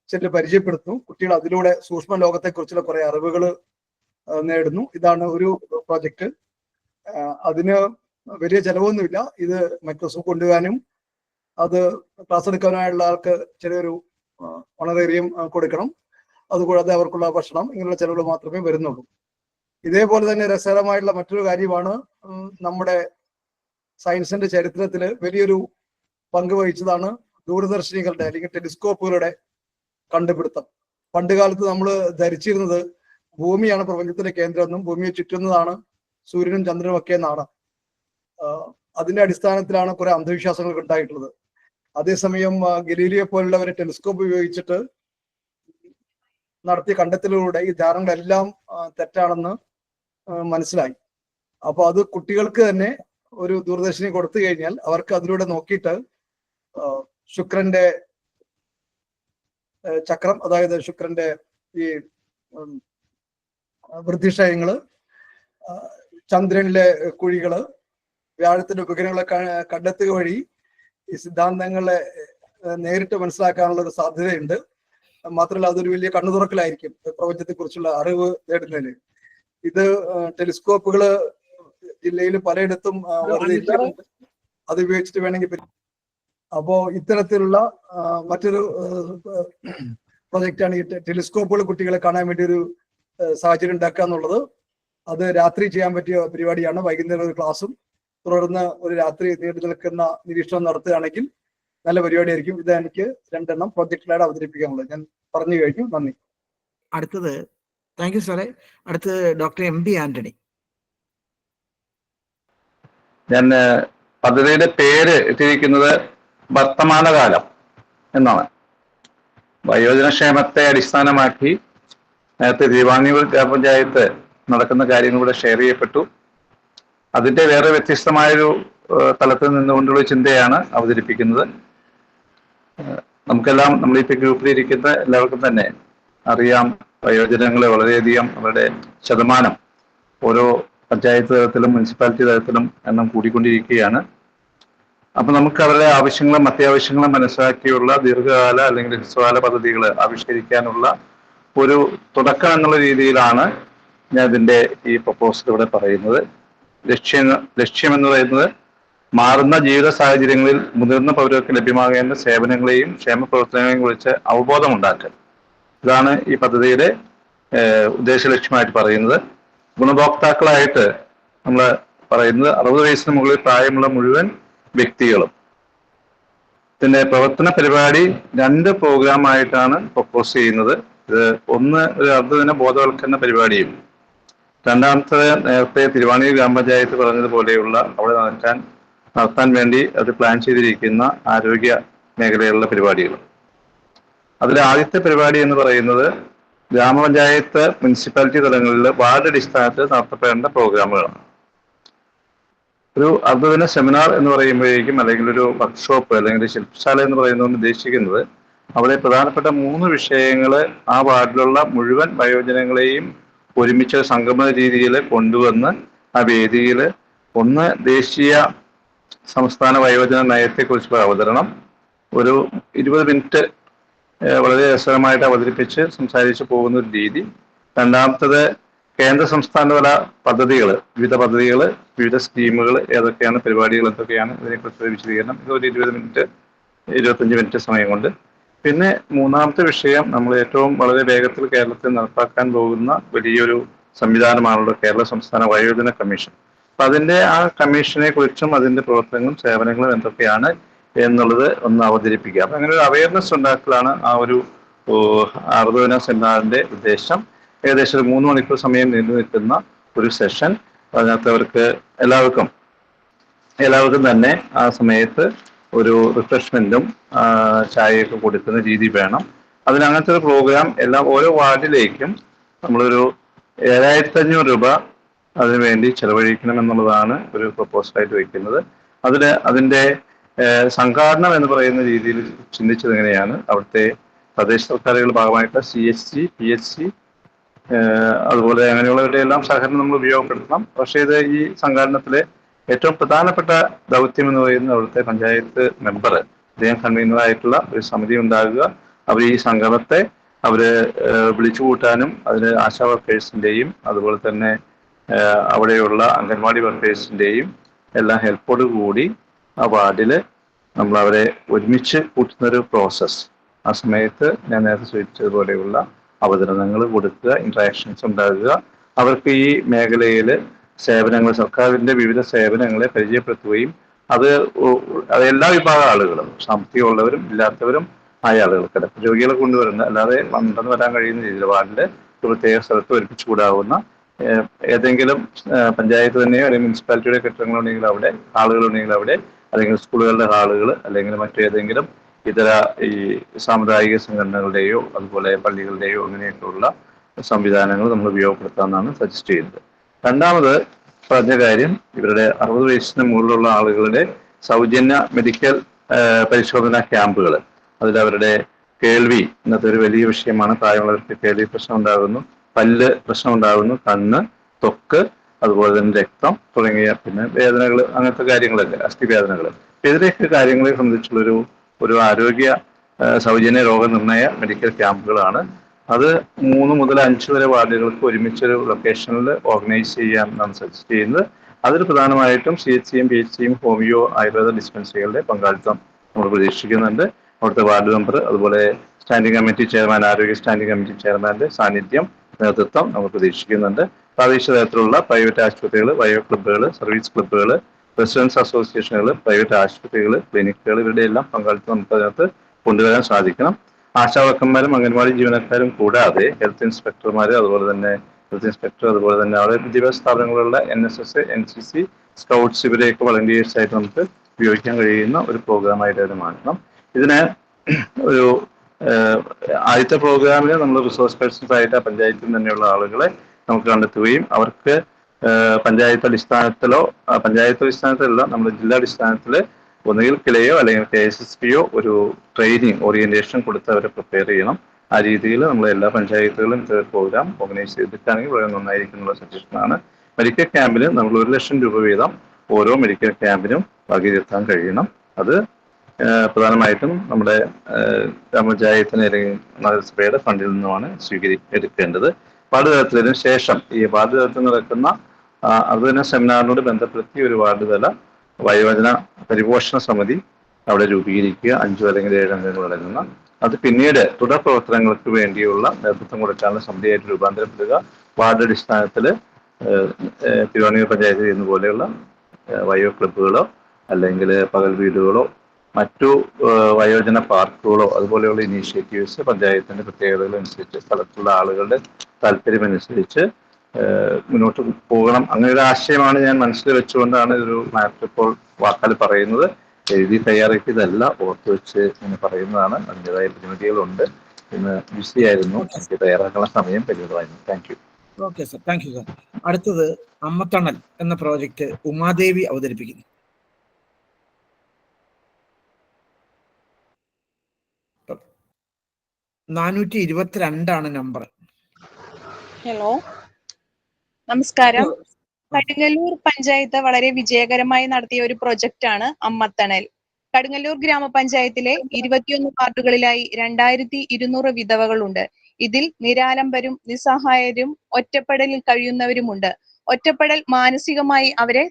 ചില പരിചയപ്പെടുത്തുന്നു. കുട്ടികൾ അതിലൂടെ സൂക്ഷ്മ ലോകത്തെക്കുറിച്ചുള്ള കുറെ അറിവുകൾ നേടുന്നു. ഇതാണ് ഒരു പ്രോജക്റ്റ്. അതിന് വലിയ ചെലവൊന്നുമില്ല. ഇത് മൈക്രോസ്കോപ്പ് കൊണ്ടുപോകാനും അത് ക്ലാസ് എടുക്കാനായുള്ള ആൾക്ക് ചെറിയൊരു ഓണറേറിയം കൊടുക്കണം. അതുകൂടാതെ അവർക്കുള്ള ഭക്ഷണം, ഇങ്ങനെയുള്ള ചെലവുകൾ മാത്രമേ വരുന്നുള്ളൂ. ഇതേപോലെ തന്നെ രസകരമായിട്ടുള്ള മറ്റൊരു കാര്യമാണ്, നമ്മുടെ സയൻസിന്റെ ചരിത്രത്തിൽ വലിയൊരു പങ്ക് വഹിച്ചതാണ് ദൂരദർശിനികളുടെ അല്ലെങ്കിൽ ടെലിസ്കോപ്പുകളുടെ കണ്ടുപിടുത്തം. പണ്ട് കാലത്ത് നമ്മൾ ധരിച്ചിരുന്നത് ഭൂമിയാണ് പ്രപഞ്ചത്തിന്റെ കേന്ദ്രമെന്നും ഭൂമിയെ ചുറ്റുന്നതാണ് സൂര്യനും ചന്ദ്രനും ഒക്കെ എന്നാണ്. അതിന്റെ അടിസ്ഥാനത്തിലാണ് കുറെ അന്ധവിശ്വാസങ്ങൾ ഉണ്ടായിട്ടുള്ളത്. അതേസമയം ഗലീലിയോ പോലുള്ളവരെ ടെലിസ്കോപ്പ് ഉപയോഗിച്ചിട്ട് നടത്തിയ കണ്ടെത്തലുകളുടെ ഈ ധാരണകളെല്ലാം തെറ്റാണെന്ന് മനസ്സിലായി. അപ്പൊ അത് കുട്ടികൾക്ക് തന്നെ ഒരു ദൂരദർശിനി കൊടുത്തു കഴിഞ്ഞാൽ അവർക്ക് അതിലൂടെ നോക്കിയിട്ട് ശുക്രന്റെ ചക്രം, അതായത് ശുക്രന്റെ ഈ വൃദ്ധിക്ഷയങ്ങള്, ചന്ദ്രനിലെ കുഴികള്, വ്യാഴത്തിന്റെ ഉപഗ്രഹങ്ങളെ കണ്ടെത്തുക വഴി ഈ സിദ്ധാന്തങ്ങളെ നേരിട്ട് മനസ്സിലാക്കാനുള്ള ഒരു സാധ്യതയുണ്ട്. മാത്രമല്ല അതൊരു വലിയ കണ്ണുതുറക്കലായിരിക്കും പ്രപഞ്ചത്തെ കുറിച്ചുള്ള അറിവ് നേടുന്നതിന്. ഇത് ടെലിസ്കോപ്പുകള് ജില്ലയിൽ പലയിടത്തും അത് ഉപയോഗിച്ചിട്ട് വേണമെങ്കിൽ. അപ്പോ ഇത്തരത്തിലുള്ള മറ്റൊരു പ്രൊജക്റ്റാണ് ഈ ടെലിസ്കോപ്പുകൾ കുട്ടികളെ കാണാൻ വേണ്ടി ഒരു സാഹചര്യം ഉണ്ടാക്കുക എന്നുള്ളത്. അത് രാത്രി ചെയ്യാൻ പറ്റിയ പരിപാടിയാണ്. വൈകുന്നേരം ഒരു ക്ലാസ്സും തുടർന്ന് ഒരു രാത്രി നീണ്ടു നിൽക്കുന്ന നിരീക്ഷണം നടത്തുകയാണെങ്കിൽ നല്ല പരിപാടിയായിരിക്കും. ഇത് എനിക്ക് 2 പ്രോജക്റ്റിലാണ് അവതരിപ്പിക്കാനുള്ളത്. ഞാൻ പറഞ്ഞു കഴിഞ്ഞു. നന്ദി. അടുത്തത്, താങ്ക് യു സാറേ. അടുത്തത് ഡോക്ടർ MB ആന്റണി. ഞാൻ പദ്ധതിയുടെ പേര് ഇട്ടിരിക്കുന്നത് വർത്തമാനകാലം എന്നാണ്. വയോജനക്ഷേമത്തെ അടിസ്ഥാനമാക്കി നേരത്തെ തിരുവാണിയൂർ ഗ്രാമപഞ്ചായത്ത് നടക്കുന്ന കാര്യങ്ങളിലൂടെ ഷെയർ ചെയ്യപ്പെട്ടു. അതിന്റെ വേറെ വ്യത്യസ്തമായൊരു തലത്തിൽ നിന്നുകൊണ്ടുള്ള ചിന്തയാണ് അവതരിപ്പിക്കുന്നത്. നമുക്കെല്ലാം നമ്മളിപ്പോൾ ഗ്രൂപ്പിലിരിക്കുന്ന എല്ലാവർക്കും തന്നെ അറിയാം, വയോജനങ്ങളെ വളരെയധികം അവരുടെ ശതമാനം ഓരോ പഞ്ചായത്ത് തലത്തിലും മുനിസിപ്പാലിറ്റി തലത്തിലും എണ്ണം കൂടിക്കൊണ്ടിരിക്കുകയാണ്. അപ്പൊ നമുക്ക് അവരുടെ ആവശ്യങ്ങളും അത്യാവശ്യങ്ങളും മനസ്സിലാക്കിയുള്ള ദീർഘകാല അല്ലെങ്കിൽ ഹ്രസ്വകാല പദ്ധതികൾ ആവിഷ്കരിക്കാനുള്ള ഒരു തുടക്കം എന്നുള്ള രീതിയിലാണ് ഞാൻ ഇതിന്റെ ഈ പ്രപ്പോസൽ ഇവിടെ പറയുന്നത്. ലക്ഷ്യം എന്ന് പറയുന്നത് മാറുന്ന ജീവിത സാഹചര്യങ്ങളിൽ മുതിർന്ന പൗരർക്ക് ലഭ്യമാകേണ്ട സേവനങ്ങളെയും ക്ഷേമ പ്രവർത്തനങ്ങളെയും കുറിച്ച് അവബോധമുണ്ടാക്കൽ. ഇതാണ് ഈ പദ്ധതിയുടെ ഉദ്ദേശ ലക്ഷ്യമായിട്ട് പറയുന്നത്. ഗുണഭോക്താക്കളായിട്ട് നമ്മൾ പറയുന്നത് 60 വയസ്സിന് മുകളിൽ പ്രായമുള്ള മുഴുവൻ വ്യക്തികളും. ഇതിന്റെ പ്രവർത്തന പരിപാടി 2 പ്രോഗ്രാമായിട്ടാണ് പ്രപ്പോസ് ചെയ്യുന്നത്. ഇത് ഒന്ന് ഒരു അർദ്ധദിന ബോധവൽക്കരണ പരിപാടിയും, രണ്ടാമത്തെ നേരത്തെ തിരുവാണിയൂർ ഗ്രാമപഞ്ചായത്ത് പറഞ്ഞതുപോലെയുള്ള അവിടെ നടക്കാൻ നടത്താൻ വേണ്ടി അത് പ്ലാൻ ചെയ്തിരിക്കുന്ന ആരോഗ്യ മേഖലയിലുള്ള പരിപാടികൾ. അതിൽ ആദ്യത്തെ പരിപാടി എന്ന് പറയുന്നത് ഗ്രാമപഞ്ചായത്ത് മുനിസിപ്പാലിറ്റി തലങ്ങളിൽ വാർഡ് അടിസ്ഥാനത്തിൽ നടത്തപ്പെടേണ്ട പ്രോഗ്രാമുകളാണ്. ഒരു അർദ്ധദിന സെമിനാർ എന്ന് പറയുമ്പോഴേക്കും അല്ലെങ്കിൽ ഒരു വർക്ക്ഷോപ്പ് അല്ലെങ്കിൽ ശില്പശാല എന്ന് പറയുന്നത് ഉദ്ദേശിക്കുന്നത് അവിടെ പ്രധാനപ്പെട്ട 3 വിഷയങ്ങൾ ആ വാർഡിലുള്ള മുഴുവൻ വയോജനങ്ങളെയും ഒരുമിച്ച് സംഗമന രീതിയിൽ കൊണ്ടുവന്ന് ആ വേദിയിൽ ഒന്ന് ദേശീയ സംസ്ഥാന വയോജന നയത്തെക്കുറിച്ചുള്ള അവതരണം, ഒരു 20 മിനിറ്റ് വളരെ രസകരമായിട്ട് അവതരിപ്പിച്ച് സംസാരിച്ച് പോകുന്ന ഒരു രീതി. രണ്ടാമത്തത് കേന്ദ്ര സംസ്ഥാന തല പദ്ധതികൾ, വിവിധ പദ്ധതികൾ, വിവിധ സ്കീമുകൾ, ഏതൊക്കെയാണ് പരിപാടികൾ, എന്തൊക്കെയാണ് ഇതിനെക്കുറിച്ച് വിശദീകരണം. ഇതൊരു 20 മിനിറ്റ് 25 മിനിറ്റ് സമയം കൊണ്ട്. പിന്നെ മൂന്നാമത്തെ വിഷയം നമ്മൾ ഏറ്റവും വളരെ വേഗത്തിൽ കേരളത്തിൽ നടപ്പാക്കാൻ പോകുന്ന വലിയൊരു സംവിധാനമാണല്ലോ കേരള സംസ്ഥാന വയോജന കമ്മീഷൻ. അപ്പൊ അതിന്റെ ആ കമ്മീഷനെ കുറിച്ചും അതിന്റെ പ്രവർത്തനങ്ങളും സേവനങ്ങളും എന്തൊക്കെയാണ് എന്നുള്ളത് ഒന്ന് അവതരിപ്പിക്കുക. അപ്പൊ അങ്ങനെ ഒരു അവയർനെസ് ഉണ്ടാക്കലാണ് ആ ഒരു അർദ്ധദിന സെമിനാറിന്റെ ഉദ്ദേശം. ഏകദേശം ഒരു 3 മണിക്കൂർ സമയം നീണ്ടു നിൽക്കുന്ന ഒരു സെഷൻ. അതിനകത്ത് അവർക്ക് എല്ലാവർക്കും തന്നെ ആ സമയത്ത് ഒരു റിഫ്രഷ്മെന്റും ചായയൊക്കെ കൊടുക്കുന്ന രീതി വേണം. അതിനങ്ങനത്തെ ഒരു പ്രോഗ്രാം ഓരോ വാർഡിലേക്കും നമ്മളൊരു 7500 രൂപ അതിനുവേണ്ടി ചെലവഴിക്കണം എന്നുള്ളതാണ് ഒരു പ്രപ്പോസലായിട്ട് വയ്ക്കുന്നത്. അതിന്റെ സംഘാടനം എന്ന് പറയുന്ന രീതിയിൽ ചിന്തിച്ചത് എങ്ങനെയാണ്, അവിടുത്തെ പ്രദേശ സർക്കാരുകളുടെ ഭാഗമായിട്ട് CHC, PHC അതുപോലെ അങ്ങനെയുള്ളവരുടെ എല്ലാം സഹകരണം നമ്മൾ ഉപയോഗപ്പെടുത്തണം. പക്ഷേ ഇത് ഈ സംഘാടനത്തിലെ ഏറ്റവും പ്രധാനപ്പെട്ട ദൗത്യം എന്ന് പറയുന്നത് അവിടുത്തെ പഞ്ചായത്ത് മെമ്പർ, അദ്ദേഹം കൺവീനറായിട്ടുള്ള ഒരു സമിതി ഉണ്ടാകുക. അവർ ഈ സംഗമത്തെ വിളിച്ചു കൂട്ടാനും അതിന് ആശാ വർക്കേഴ്സിന്റെയും അതുപോലെ തന്നെ അവിടെയുള്ള അംഗൻവാടി വർക്കേഴ്സിന്റെയും എല്ലാം ഹെൽപ്പോട് കൂടി ആ വാർഡിൽ നമ്മൾ അവരെ ഒരുമിച്ച് കൂട്ടുന്നൊരു പ്രോസസ്സ്. ആ സമയത്ത് ഞാൻ നേരത്തെ സൂചിപ്പിച്ചതുപോലെയുള്ള അവതരണങ്ങൾ കൊടുക്കുക, ഇന്ററാക്ഷൻസ് ഉണ്ടാകുക, അവർക്ക് ഈ മേഖലയിൽ സേവനങ്ങൾ, സർക്കാരിന്റെ വിവിധ സേവനങ്ങളെ പരിചയപ്പെടുത്തുകയും അത് എല്ലാ വിഭാഗം ആളുകളും, സാമ്പത്തികമുള്ളവരും ഇല്ലാത്തവരും ആയ ആളുകൾ, കിടപ്പ് രോഗികളെ കൊണ്ടുവരുന്ന, അല്ലാതെ വന്നെന്ന് വരാൻ കഴിയുന്ന രീതിയിൽ വാർഡിലെ പ്രത്യേക സ്ഥലത്ത് ഒരുമിച്ചുകൂടാവുന്ന ഏതെങ്കിലും പഞ്ചായത്ത് തന്നെയോ അല്ലെങ്കിൽ മുനിസിപ്പാലിറ്റിയുടെ കെട്ടിടങ്ങളുണ്ടെങ്കിൽ അവിടെ, ആളുകളുണ്ടെങ്കിൽ അവിടെ, അല്ലെങ്കിൽ സ്കൂളുകളുടെ ഹാളുകൾ, അല്ലെങ്കിൽ മറ്റേതെങ്കിലും ഇതര ഈ സാമുദായിക സംഘടനകളുടെയോ അതുപോലെ പള്ളികളുടെയോ അങ്ങനെയൊക്കെയുള്ള സംവിധാനങ്ങൾ നമ്മൾ ഉപയോഗപ്പെടുത്താമെന്നാണ് സജസ്റ്റ് ചെയ്യുന്നത്. രണ്ടാമത് പറഞ്ഞ കാര്യം, ഇവരുടെ 60 വയസ്സിന് മുകളിലുള്ള ആളുകളുടെ സൗജന്യ മെഡിക്കൽ പരിശോധനാ ക്യാമ്പുകൾ. അതിലവരുടെ കേൾവി ഇന്നത്തെ ഒരു വലിയ വിഷയമാണ്. പ്രായമുള്ളവർക്ക് കേൾവി പ്രശ്നം ഉണ്ടാകുന്നു, പല്ല് പ്രശ്നം ഉണ്ടാകുന്നു, കണ്ണ്, ത്വക്ക്, അതുപോലെ തന്നെ രക്തം തുടങ്ങിയ പിന്നെ വേദനകൾ, അങ്ങനത്തെ കാര്യങ്ങളൊക്കെ, അസ്ഥിവേദനകൾ. ഇതിലേക്ക് കാര്യങ്ങളെ സംബന്ധിച്ചുള്ളൊരു ആരോഗ്യ സൗജന്യ രോഗനിർണയ മെഡിക്കൽ ക്യാമ്പുകളാണ്. അത് 3 മുതൽ 5 വരെ വാർഡുകൾക്ക് ഒരുമിച്ചൊരു ലൊക്കേഷനിൽ ഓർഗനൈസ് ചെയ്യാമെന്നാണ് സജസ്റ്റ് ചെയ്യുന്നത്. അതിൽ പ്രധാനമായിട്ടും CHCയും PHCയും ഹോമിയോ ആയുർവേദ ഡിസ്പെൻസറികളുടെ പങ്കാളിത്തം നമ്മൾ പ്രതീക്ഷിക്കുന്നുണ്ട്. അവിടുത്തെ വാർഡ് മെമ്പർ, അതുപോലെ സ്റ്റാൻഡിംഗ് കമ്മിറ്റി ചെയർമാൻ, ആരോഗ്യ സ്റ്റാൻഡിംഗ് കമ്മിറ്റി ചെയർമാന്റെ സാന്നിധ്യം, നേതൃത്വം നമ്മൾ പ്രതീക്ഷിക്കുന്നുണ്ട്. പ്രാദേശിക തലത്തിലുള്ള പ്രൈവറ്റ് ആശുപത്രികൾ, വയോ ക്ലബ്ബുകൾ, സർവീസ് ക്ലബ്ബുകൾ, റെസിഡൻസ് അസോസിയേഷനുകൾ, പ്രൈവറ്റ് ആശുപത്രികൾ, ക്ലിനിക്കുകൾ, ഇവരുടെ എല്ലാം പങ്കാളിത്തം നമുക്ക് അതിനകത്ത് കൊണ്ടുവരാൻ സാധിക്കണം. ആശാവർക്കന്മാരും അംഗൻവാടി ജീവനക്കാരും കൂടാതെ ഹെൽത്ത് ഇൻസ്പെക്ടർമാർ, അതുപോലെ തന്നെ അവിടെ വിദ്യാഭ്യാസ സ്ഥാപനങ്ങളിലുള്ള NSS, NCC, സ്കൗട്ട്സ്, ഇവരെയൊക്കെ വളണ്ടിയേഴ്സ് ആയിട്ട് നമുക്ക് ഉപയോഗിക്കാൻ കഴിയുന്ന ഒരു പ്രോഗ്രാമായിട്ട് അത് മാറ്റണം. ഇതിന് ഒരു ആദ്യത്തെ പ്രോഗ്രാമിൽ നമ്മൾ റിസോഴ്സ് പേഴ്സൺസ് ആയിട്ട് പഞ്ചായത്തിൽ തന്നെയുള്ള ആളുകളെ നമുക്ക് കണ്ടെത്തുകയും അവർക്ക് പഞ്ചായത്ത് അടിസ്ഥാനത്തിലല്ല, നമ്മുടെ ജില്ലാടിസ്ഥാനത്തിൽ ഒന്നുകിൽ കിലയോ അല്ലെങ്കിൽ KSSPയോ ഒരു ട്രെയിനിങ് ഓറിയന്റേഷൻ കൊടുത്ത് അവരെ പ്രിപ്പയർ ചെയ്യണം. ആ രീതിയിൽ നമ്മൾ എല്ലാ പഞ്ചായത്തുകളും ഇത്തരം പ്രോഗ്രാം ഓർഗനൈസ് ചെയ്തിട്ടാണെങ്കിൽ വളരെ നന്നായിരിക്കുന്നുള്ള സജഷനാണ്. മെഡിക്കൽ ക്യാമ്പിന് നമ്മൾ 1 ലക്ഷം രൂപ വീതം ഓരോ മെഡിക്കൽ ക്യാമ്പിനും വകയിരുത്താൻ കഴിയണം. അത് പ്രധാനമായിട്ടും നമ്മുടെ ഗ്രാമപഞ്ചായത്തിന് അല്ലെങ്കിൽ നഗരസഭയുടെ ഫണ്ടിൽ നിന്നുമാണ് എടുക്കേണ്ടത്. വാർഡ് തലത്തിനു ശേഷം ഈ വാർഡ് തലത്തിൽ നടക്കുന്ന അർദ്ധദിന സെമിനാറിനോട് ബന്ധപ്പെടുത്തി ഒരു വാർഡ് തല വയോജന പരിപോഷണ സമിതി അവിടെ രൂപീകരിക്കുക, 5 അല്ലെങ്കിൽ 7 അംഗങ്ങൾ അടങ്ങുന്ന. അത് പിന്നീട് തുടർ പ്രവർത്തനങ്ങൾക്ക് വേണ്ടിയുള്ള നേതൃത്വം കൊടുക്കാനുള്ള സമിതിയായിട്ട് രൂപാന്തരപ്പെടുക. വാർഡ് അടിസ്ഥാനത്തിൽ തിരുവാണിയൂർ പഞ്ചായത്ത് ചെയ്യുന്ന പോലെയുള്ള വയോ ക്ലബ്ബുകളോ അല്ലെങ്കിൽ പകൽ വീടുകളോ മറ്റു വയോജന പാർക്കുകളോ അതുപോലെയുള്ള ഇനീഷ്യേറ്റീവ്സ് പഞ്ചായത്തിന്റെ പ്രത്യേകതകൾ അനുസരിച്ച് സ്ഥലത്തുള്ള ആളുകളുടെ താല്പര്യമനുസരിച്ച് മുന്നോട്ട് പോകണം. അങ്ങനെ ഒരു ആശയമാണ് ഞാൻ മനസ്സിൽ വെച്ചുകൊണ്ടാണ് ഇതൊരു മാറ്റർ ഇപ്പോൾ വാക്കാൽ പറയുന്നത്. എഴുതി തയ്യാറാക്കിയതല്ല, ഓർത്ത് വെച്ച് ഇങ്ങനെ പറയുന്നതാണ്. അതിൻ്റെതായ പരിമിതികളുണ്ട്. ഇന്ന് ബിസി ആയിരുന്നു, എനിക്ക് തയ്യാറാക്കാനുള്ള സമയം പരിമിതമായിരുന്നു. Thank you. Okay sir, thank you sir. അടുത്തത് അമ്മത്തണൽ എന്ന പ്രോജക്റ്റ് ഉമാദേവി അവതരിപ്പിക്കുന്നു. ആണ് നമ്പർ. ഹലോ, നമസ്കാരം. കടുങ്ങല്ലൂർ പഞ്ചായത്ത് വളരെ വിജയകരമായി നടത്തിയ ഒരു പ്രൊജക്റ്റ് ആണ് അമ്മത്തണൽ. കടുങ്ങല്ലൂർ ഗ്രാമപഞ്ചായത്തിലെ 21 വാർഡുകളിലായി 2200 വിധവകളുണ്ട്. ഇതിൽ നിരാലംബരും നിസ്സഹായരും ഒറ്റപ്പെടലിൽ കഴിയുന്നവരുമുണ്ട്. ഒറ്റപ്പെടൽ മാനസികമായി അവരെ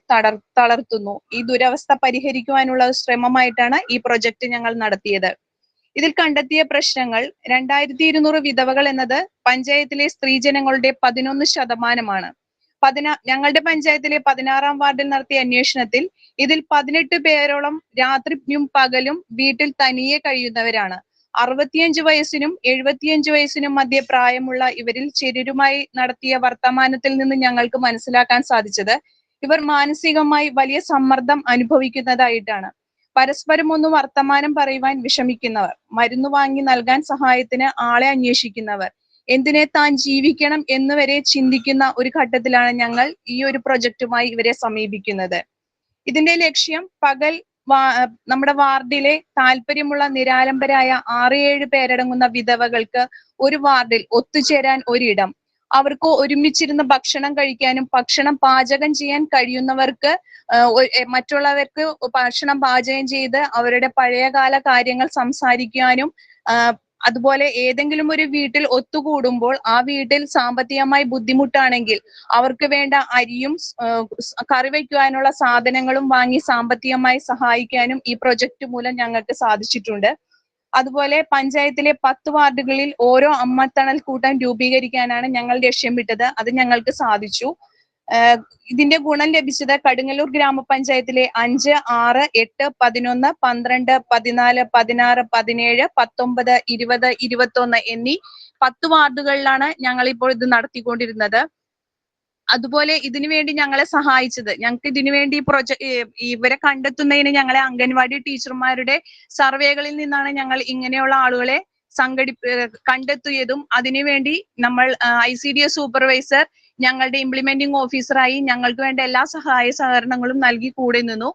തളർത്തുന്നു. ഈ ദുരവസ്ഥ പരിഹരിക്കുവാനുള്ള ശ്രമമായിട്ടാണ് ഈ പ്രൊജക്ട് ഞങ്ങൾ നടത്തിയത്. ഇതിൽ കണ്ടെത്തിയ പ്രശ്നങ്ങൾ 2200 വിധവകൾ എന്നത് പഞ്ചായത്തിലെ സ്ത്രീജനങ്ങളുടെ 11%. ഞങ്ങളുടെ പഞ്ചായത്തിലെ 16-ാം വാർഡിൽ നടത്തിയ അന്വേഷണത്തിൽ ഇതിൽ 18 പേരോളം രാത്രിയും പകലും വീട്ടിൽ തനിയെ കഴിയുന്നവരാണ്. 65 വയസ്സിനും 75 വയസ്സിനും മധ്യ പ്രായമുള്ള ഇവരിൽ ചിലരുമായി നടത്തിയ വർത്തമാനത്തിൽ നിന്ന് ഞങ്ങൾക്ക് മനസ്സിലാക്കാൻ സാധിച്ചത് ഇവർ മാനസികമായി വലിയ സമ്മർദ്ദം അനുഭവിക്കുന്നതായിട്ടാണ്. പരസ്പരം ഒന്ന് വർത്തമാനം പറയുവാൻ വിഷമിക്കുന്നവർ, മരുന്ന് വാങ്ങി നൽകാൻ സഹായത്തിന് ആളെ അന്വേഷിക്കുന്നവർ, എന്തിനെ താൻ ജീവിക്കണം എന്ന് വരെ ചിന്തിക്കുന്ന ഒരു ഘട്ടത്തിലാണ് ഞങ്ങൾ ഈ ഒരു പ്രൊജക്റ്റുമായി ഇവരെ സമീപിക്കുന്നത്. ഇതിന്റെ ലക്ഷ്യം പകൽ നമ്മുടെ വാർഡിലെ താല്പര്യമുള്ള നിരാലംബരായ 6-7 പേരടങ്ങുന്ന വിധവകൾക്ക് ഒരു വാർഡിൽ ഒത്തുചേരാൻ ഒരിടം, അവർക്ക് ഒരുമിച്ചിരുന്ന് ഭക്ഷണം കഴിക്കാനും ഭക്ഷണം പാചകം ചെയ്യാൻ കഴിയുന്നവർക്ക് മറ്റുള്ളവർക്ക് ഭക്ഷണം പാചകം ചെയ്ത് അവരുടെ പഴയകാല കാര്യങ്ങൾ സംസാരിക്കാനും, അതുപോലെ ഏതെങ്കിലും ഒരു വീട്ടിൽ ഒത്തുകൂടുമ്പോൾ ആ വീട്ടിൽ സാമ്പത്തികമായി ബുദ്ധിമുട്ടാണെങ്കിൽ അവർക്ക് വേണ്ട അരിയും കറി വയ്ക്കുവാനുള്ള സാധനങ്ങളും വാങ്ങി സാമ്പത്തികമായി സഹായിക്കാനും ഈ പ്രൊജക്ട് മൂലം ഞങ്ങൾക്ക് സാധിച്ചിട്ടുണ്ട്. അതുപോലെ പഞ്ചായത്തിലെ 10 വാർഡുകളിൽ ഓരോ അമ്മത്തണൽ കൂട്ടം രൂപീകരിക്കാനാണ് ഞങ്ങൾ ലക്ഷ്യമിട്ടത്. അത് ഞങ്ങൾക്ക് സാധിച്ചു. ഇതിന്റെ ഗുണം ലഭിച്ചത് കടുങ്ങല്ലൂർ ഗ്രാമപഞ്ചായത്തിലെ 5, 6, 8, 11, 12, 14, 16, 17, 19, 20, 21 എന്നീ 10 വാർഡുകളിലാണ് ഞങ്ങൾ ഇപ്പോൾ ഇത് നടത്തിക്കൊണ്ടിരുന്നത്. അതുപോലെ ഇതിനു വേണ്ടി ഞങ്ങളെ സഹായിച്ചത്, ഞങ്ങൾക്ക് ഇതിനു വേണ്ടി ഇവരെ കണ്ടെത്തുന്നതിന് ഞങ്ങളെ അംഗൻവാടി ടീച്ചർമാരുടെ സർവേകളിൽ നിന്നാണ് ഞങ്ങൾ ഇങ്ങനെയുള്ള ആളുകളെ കണ്ടെത്തിയതും അതിനുവേണ്ടി നമ്മൾ ICDS സൂപ്പർവൈസർ ഞങ്ങളുടെ ഇംപ്ലിമെന്റിംഗ് ഓഫീസറായി ഞങ്ങൾക്ക് വേണ്ട എല്ലാ സഹായ സഹകരണങ്ങളും നൽകി കൂടെ നിന്നു.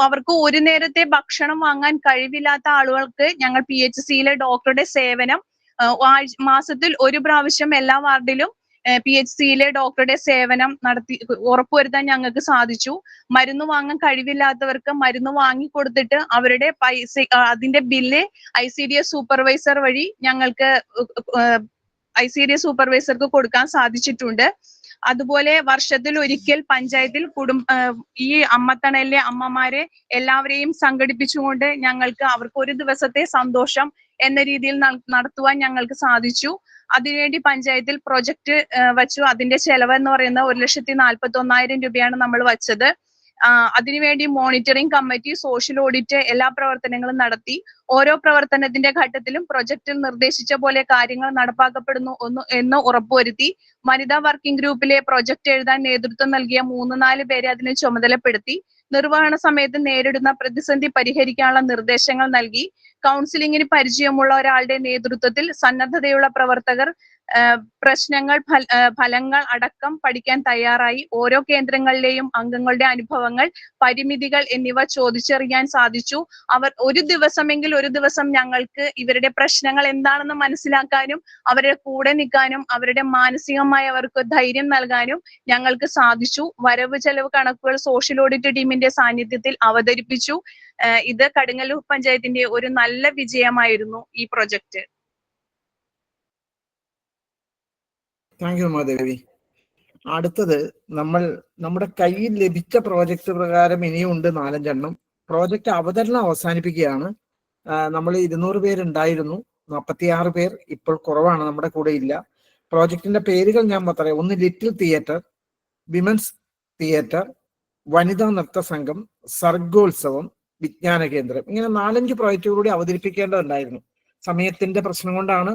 അവർക്ക് ഒരു നേരത്തെ ഭക്ഷണം വാങ്ങാൻ കഴിവില്ലാത്ത ആളുകൾക്ക് ഞങ്ങൾ PHCയിലെ ഡോക്ടറുടെ സേവനം മാസത്തിൽ ഒരു പ്രാവശ്യം എല്ലാ വാർഡിലും PHCയിലെ ഡോക്ടറുടെ സേവനം നടത്തി ഉറപ്പുവരുത്താൻ ഞങ്ങൾക്ക് സാധിച്ചു. മരുന്ന് വാങ്ങാൻ കഴിവില്ലാത്തവർക്ക് മരുന്ന് വാങ്ങിക്കൊടുത്തിട്ട് അവരുടെ പൈസ അതിന്റെ ബില്ല് ICDS സൂപ്പർവൈസർ വഴി ഞങ്ങൾക്ക് ICDS സൂപ്പർവൈസർക്ക് കൊടുക്കാൻ സാധിച്ചിട്ടുണ്ട്. അതുപോലെ വർഷത്തിൽ ഒരിക്കൽ പഞ്ചായത്തിൽ ഈ അമ്മത്തണലിലെ അമ്മമാരെ എല്ലാവരെയും സംഘടിപ്പിച്ചുകൊണ്ട് ഞങ്ങൾക്ക് അവർക്ക് ഒരു ദിവസത്തെ സന്തോഷം എന്ന രീതിയിൽ നടത്തുവാൻ ഞങ്ങൾക്ക് സാധിച്ചു. അതിനുവേണ്ടി പഞ്ചായത്തിൽ പ്രൊജക്ട് വച്ചു. അതിന്റെ ചെലവ് എന്ന് പറയുന്നത് 1,41,000 രൂപയാണ് നമ്മൾ വച്ചത്. അതിനുവേണ്ടി മോണിറ്ററിംഗ് കമ്മിറ്റി, സോഷ്യൽ ഓഡിറ്റ് എല്ലാ പ്രവർത്തനങ്ങളും നടത്തി. ഓരോ പ്രവർത്തനത്തിന്റെ ഘട്ടത്തിലും പ്രൊജക്റ്റിൽ നിർദ്ദേശിച്ച പോലെ കാര്യങ്ങൾ നടപ്പാക്കപ്പെടുന്നു എന്ന് ഉറപ്പുവരുത്തി. വനിതാ വർക്കിംഗ് ഗ്രൂപ്പിലെ പ്രൊജക്ട് എഴുതാൻ നേതൃത്വം നൽകിയ 3-4 പേരെ അതിന് ചുമതലപ്പെടുത്തി. നിർവഹണ സമയത്ത് നേരിടുന്ന പ്രതിസന്ധി പരിഹരിക്കാനുള്ള നിർദ്ദേശങ്ങൾ നൽകി. കൗൺസിലിംഗിന് പരിചയമുള്ള ഒരാളുടെ നേതൃത്വത്തിൽ സന്നദ്ധതയുള്ള പ്രവർത്തകർ പ്രശ്നങ്ങൾ, ഫലങ്ങൾ അടക്കം പഠിക്കാൻ തയ്യാറായി. ഓരോ കേന്ദ്രങ്ങളിലെയും അംഗങ്ങളുടെ അനുഭവങ്ങൾ, പരിമിതികൾ എന്നിവ ചോദിച്ചറിയാൻ സാധിച്ചു. അവർ ഒരു ദിവസം ഞങ്ങൾക്ക് ഇവരുടെ പ്രശ്നങ്ങൾ എന്താണെന്ന് മനസ്സിലാക്കാനും അവരുടെ കൂടെ നിൽക്കാനും അവരുടെ മാനസികമായി അവർക്ക് ധൈര്യം നൽകാനും ഞങ്ങൾക്ക് സാധിച്ചു. വരവ് ചെലവ് കണക്കുകൾ സോഷ്യൽ ഓഡിറ്റ് ടീമിന്റെ സാന്നിധ്യത്തിൽ അവതരിപ്പിച്ചു. ഇത് കടുങ്ങല്ലൂർ പഞ്ചായത്തിന്റെ ഒരു നല്ല വിജയമായിരുന്നു ഈ പ്രൊജക്ട്. Thank you Madhavi. അടുത്തത് നമ്മുടെ കയ്യിൽ ലഭിച്ച പ്രോജക്റ്റ് പ്രകാരം ഇനിയുണ്ട് 4-5 എണ്ണം. പ്രോജക്റ്റ് അവതരണം അവസാനിപ്പിക്കുകയാണ്. നമ്മൾ 200 പേരുണ്ടായിരുന്നു, 46 പേർ ഇപ്പോൾ കുറവാണ്, നമ്മുടെ കൂടെ ഇല്ല. പ്രോജക്റ്റിന്റെ പേരുകൾ ഞാൻ പറയാം. ഒന്ന് ലിറ്റിൽ തിയേറ്റർ, വിമൻസ് തിയേറ്റർ, വനിതാ നൃത്ത സംഘം, സർഗോത്സവം, വിജ്ഞാന കേന്ദ്രം. ഇങ്ങനെ 4-5 പ്രോജക്റ്റുകൾ കൂടി അവതരിപ്പിക്കേണ്ടതുണ്ടായിരുന്നു. സമയത്തിന്റെ പ്രശ്നം കൊണ്ടാണ്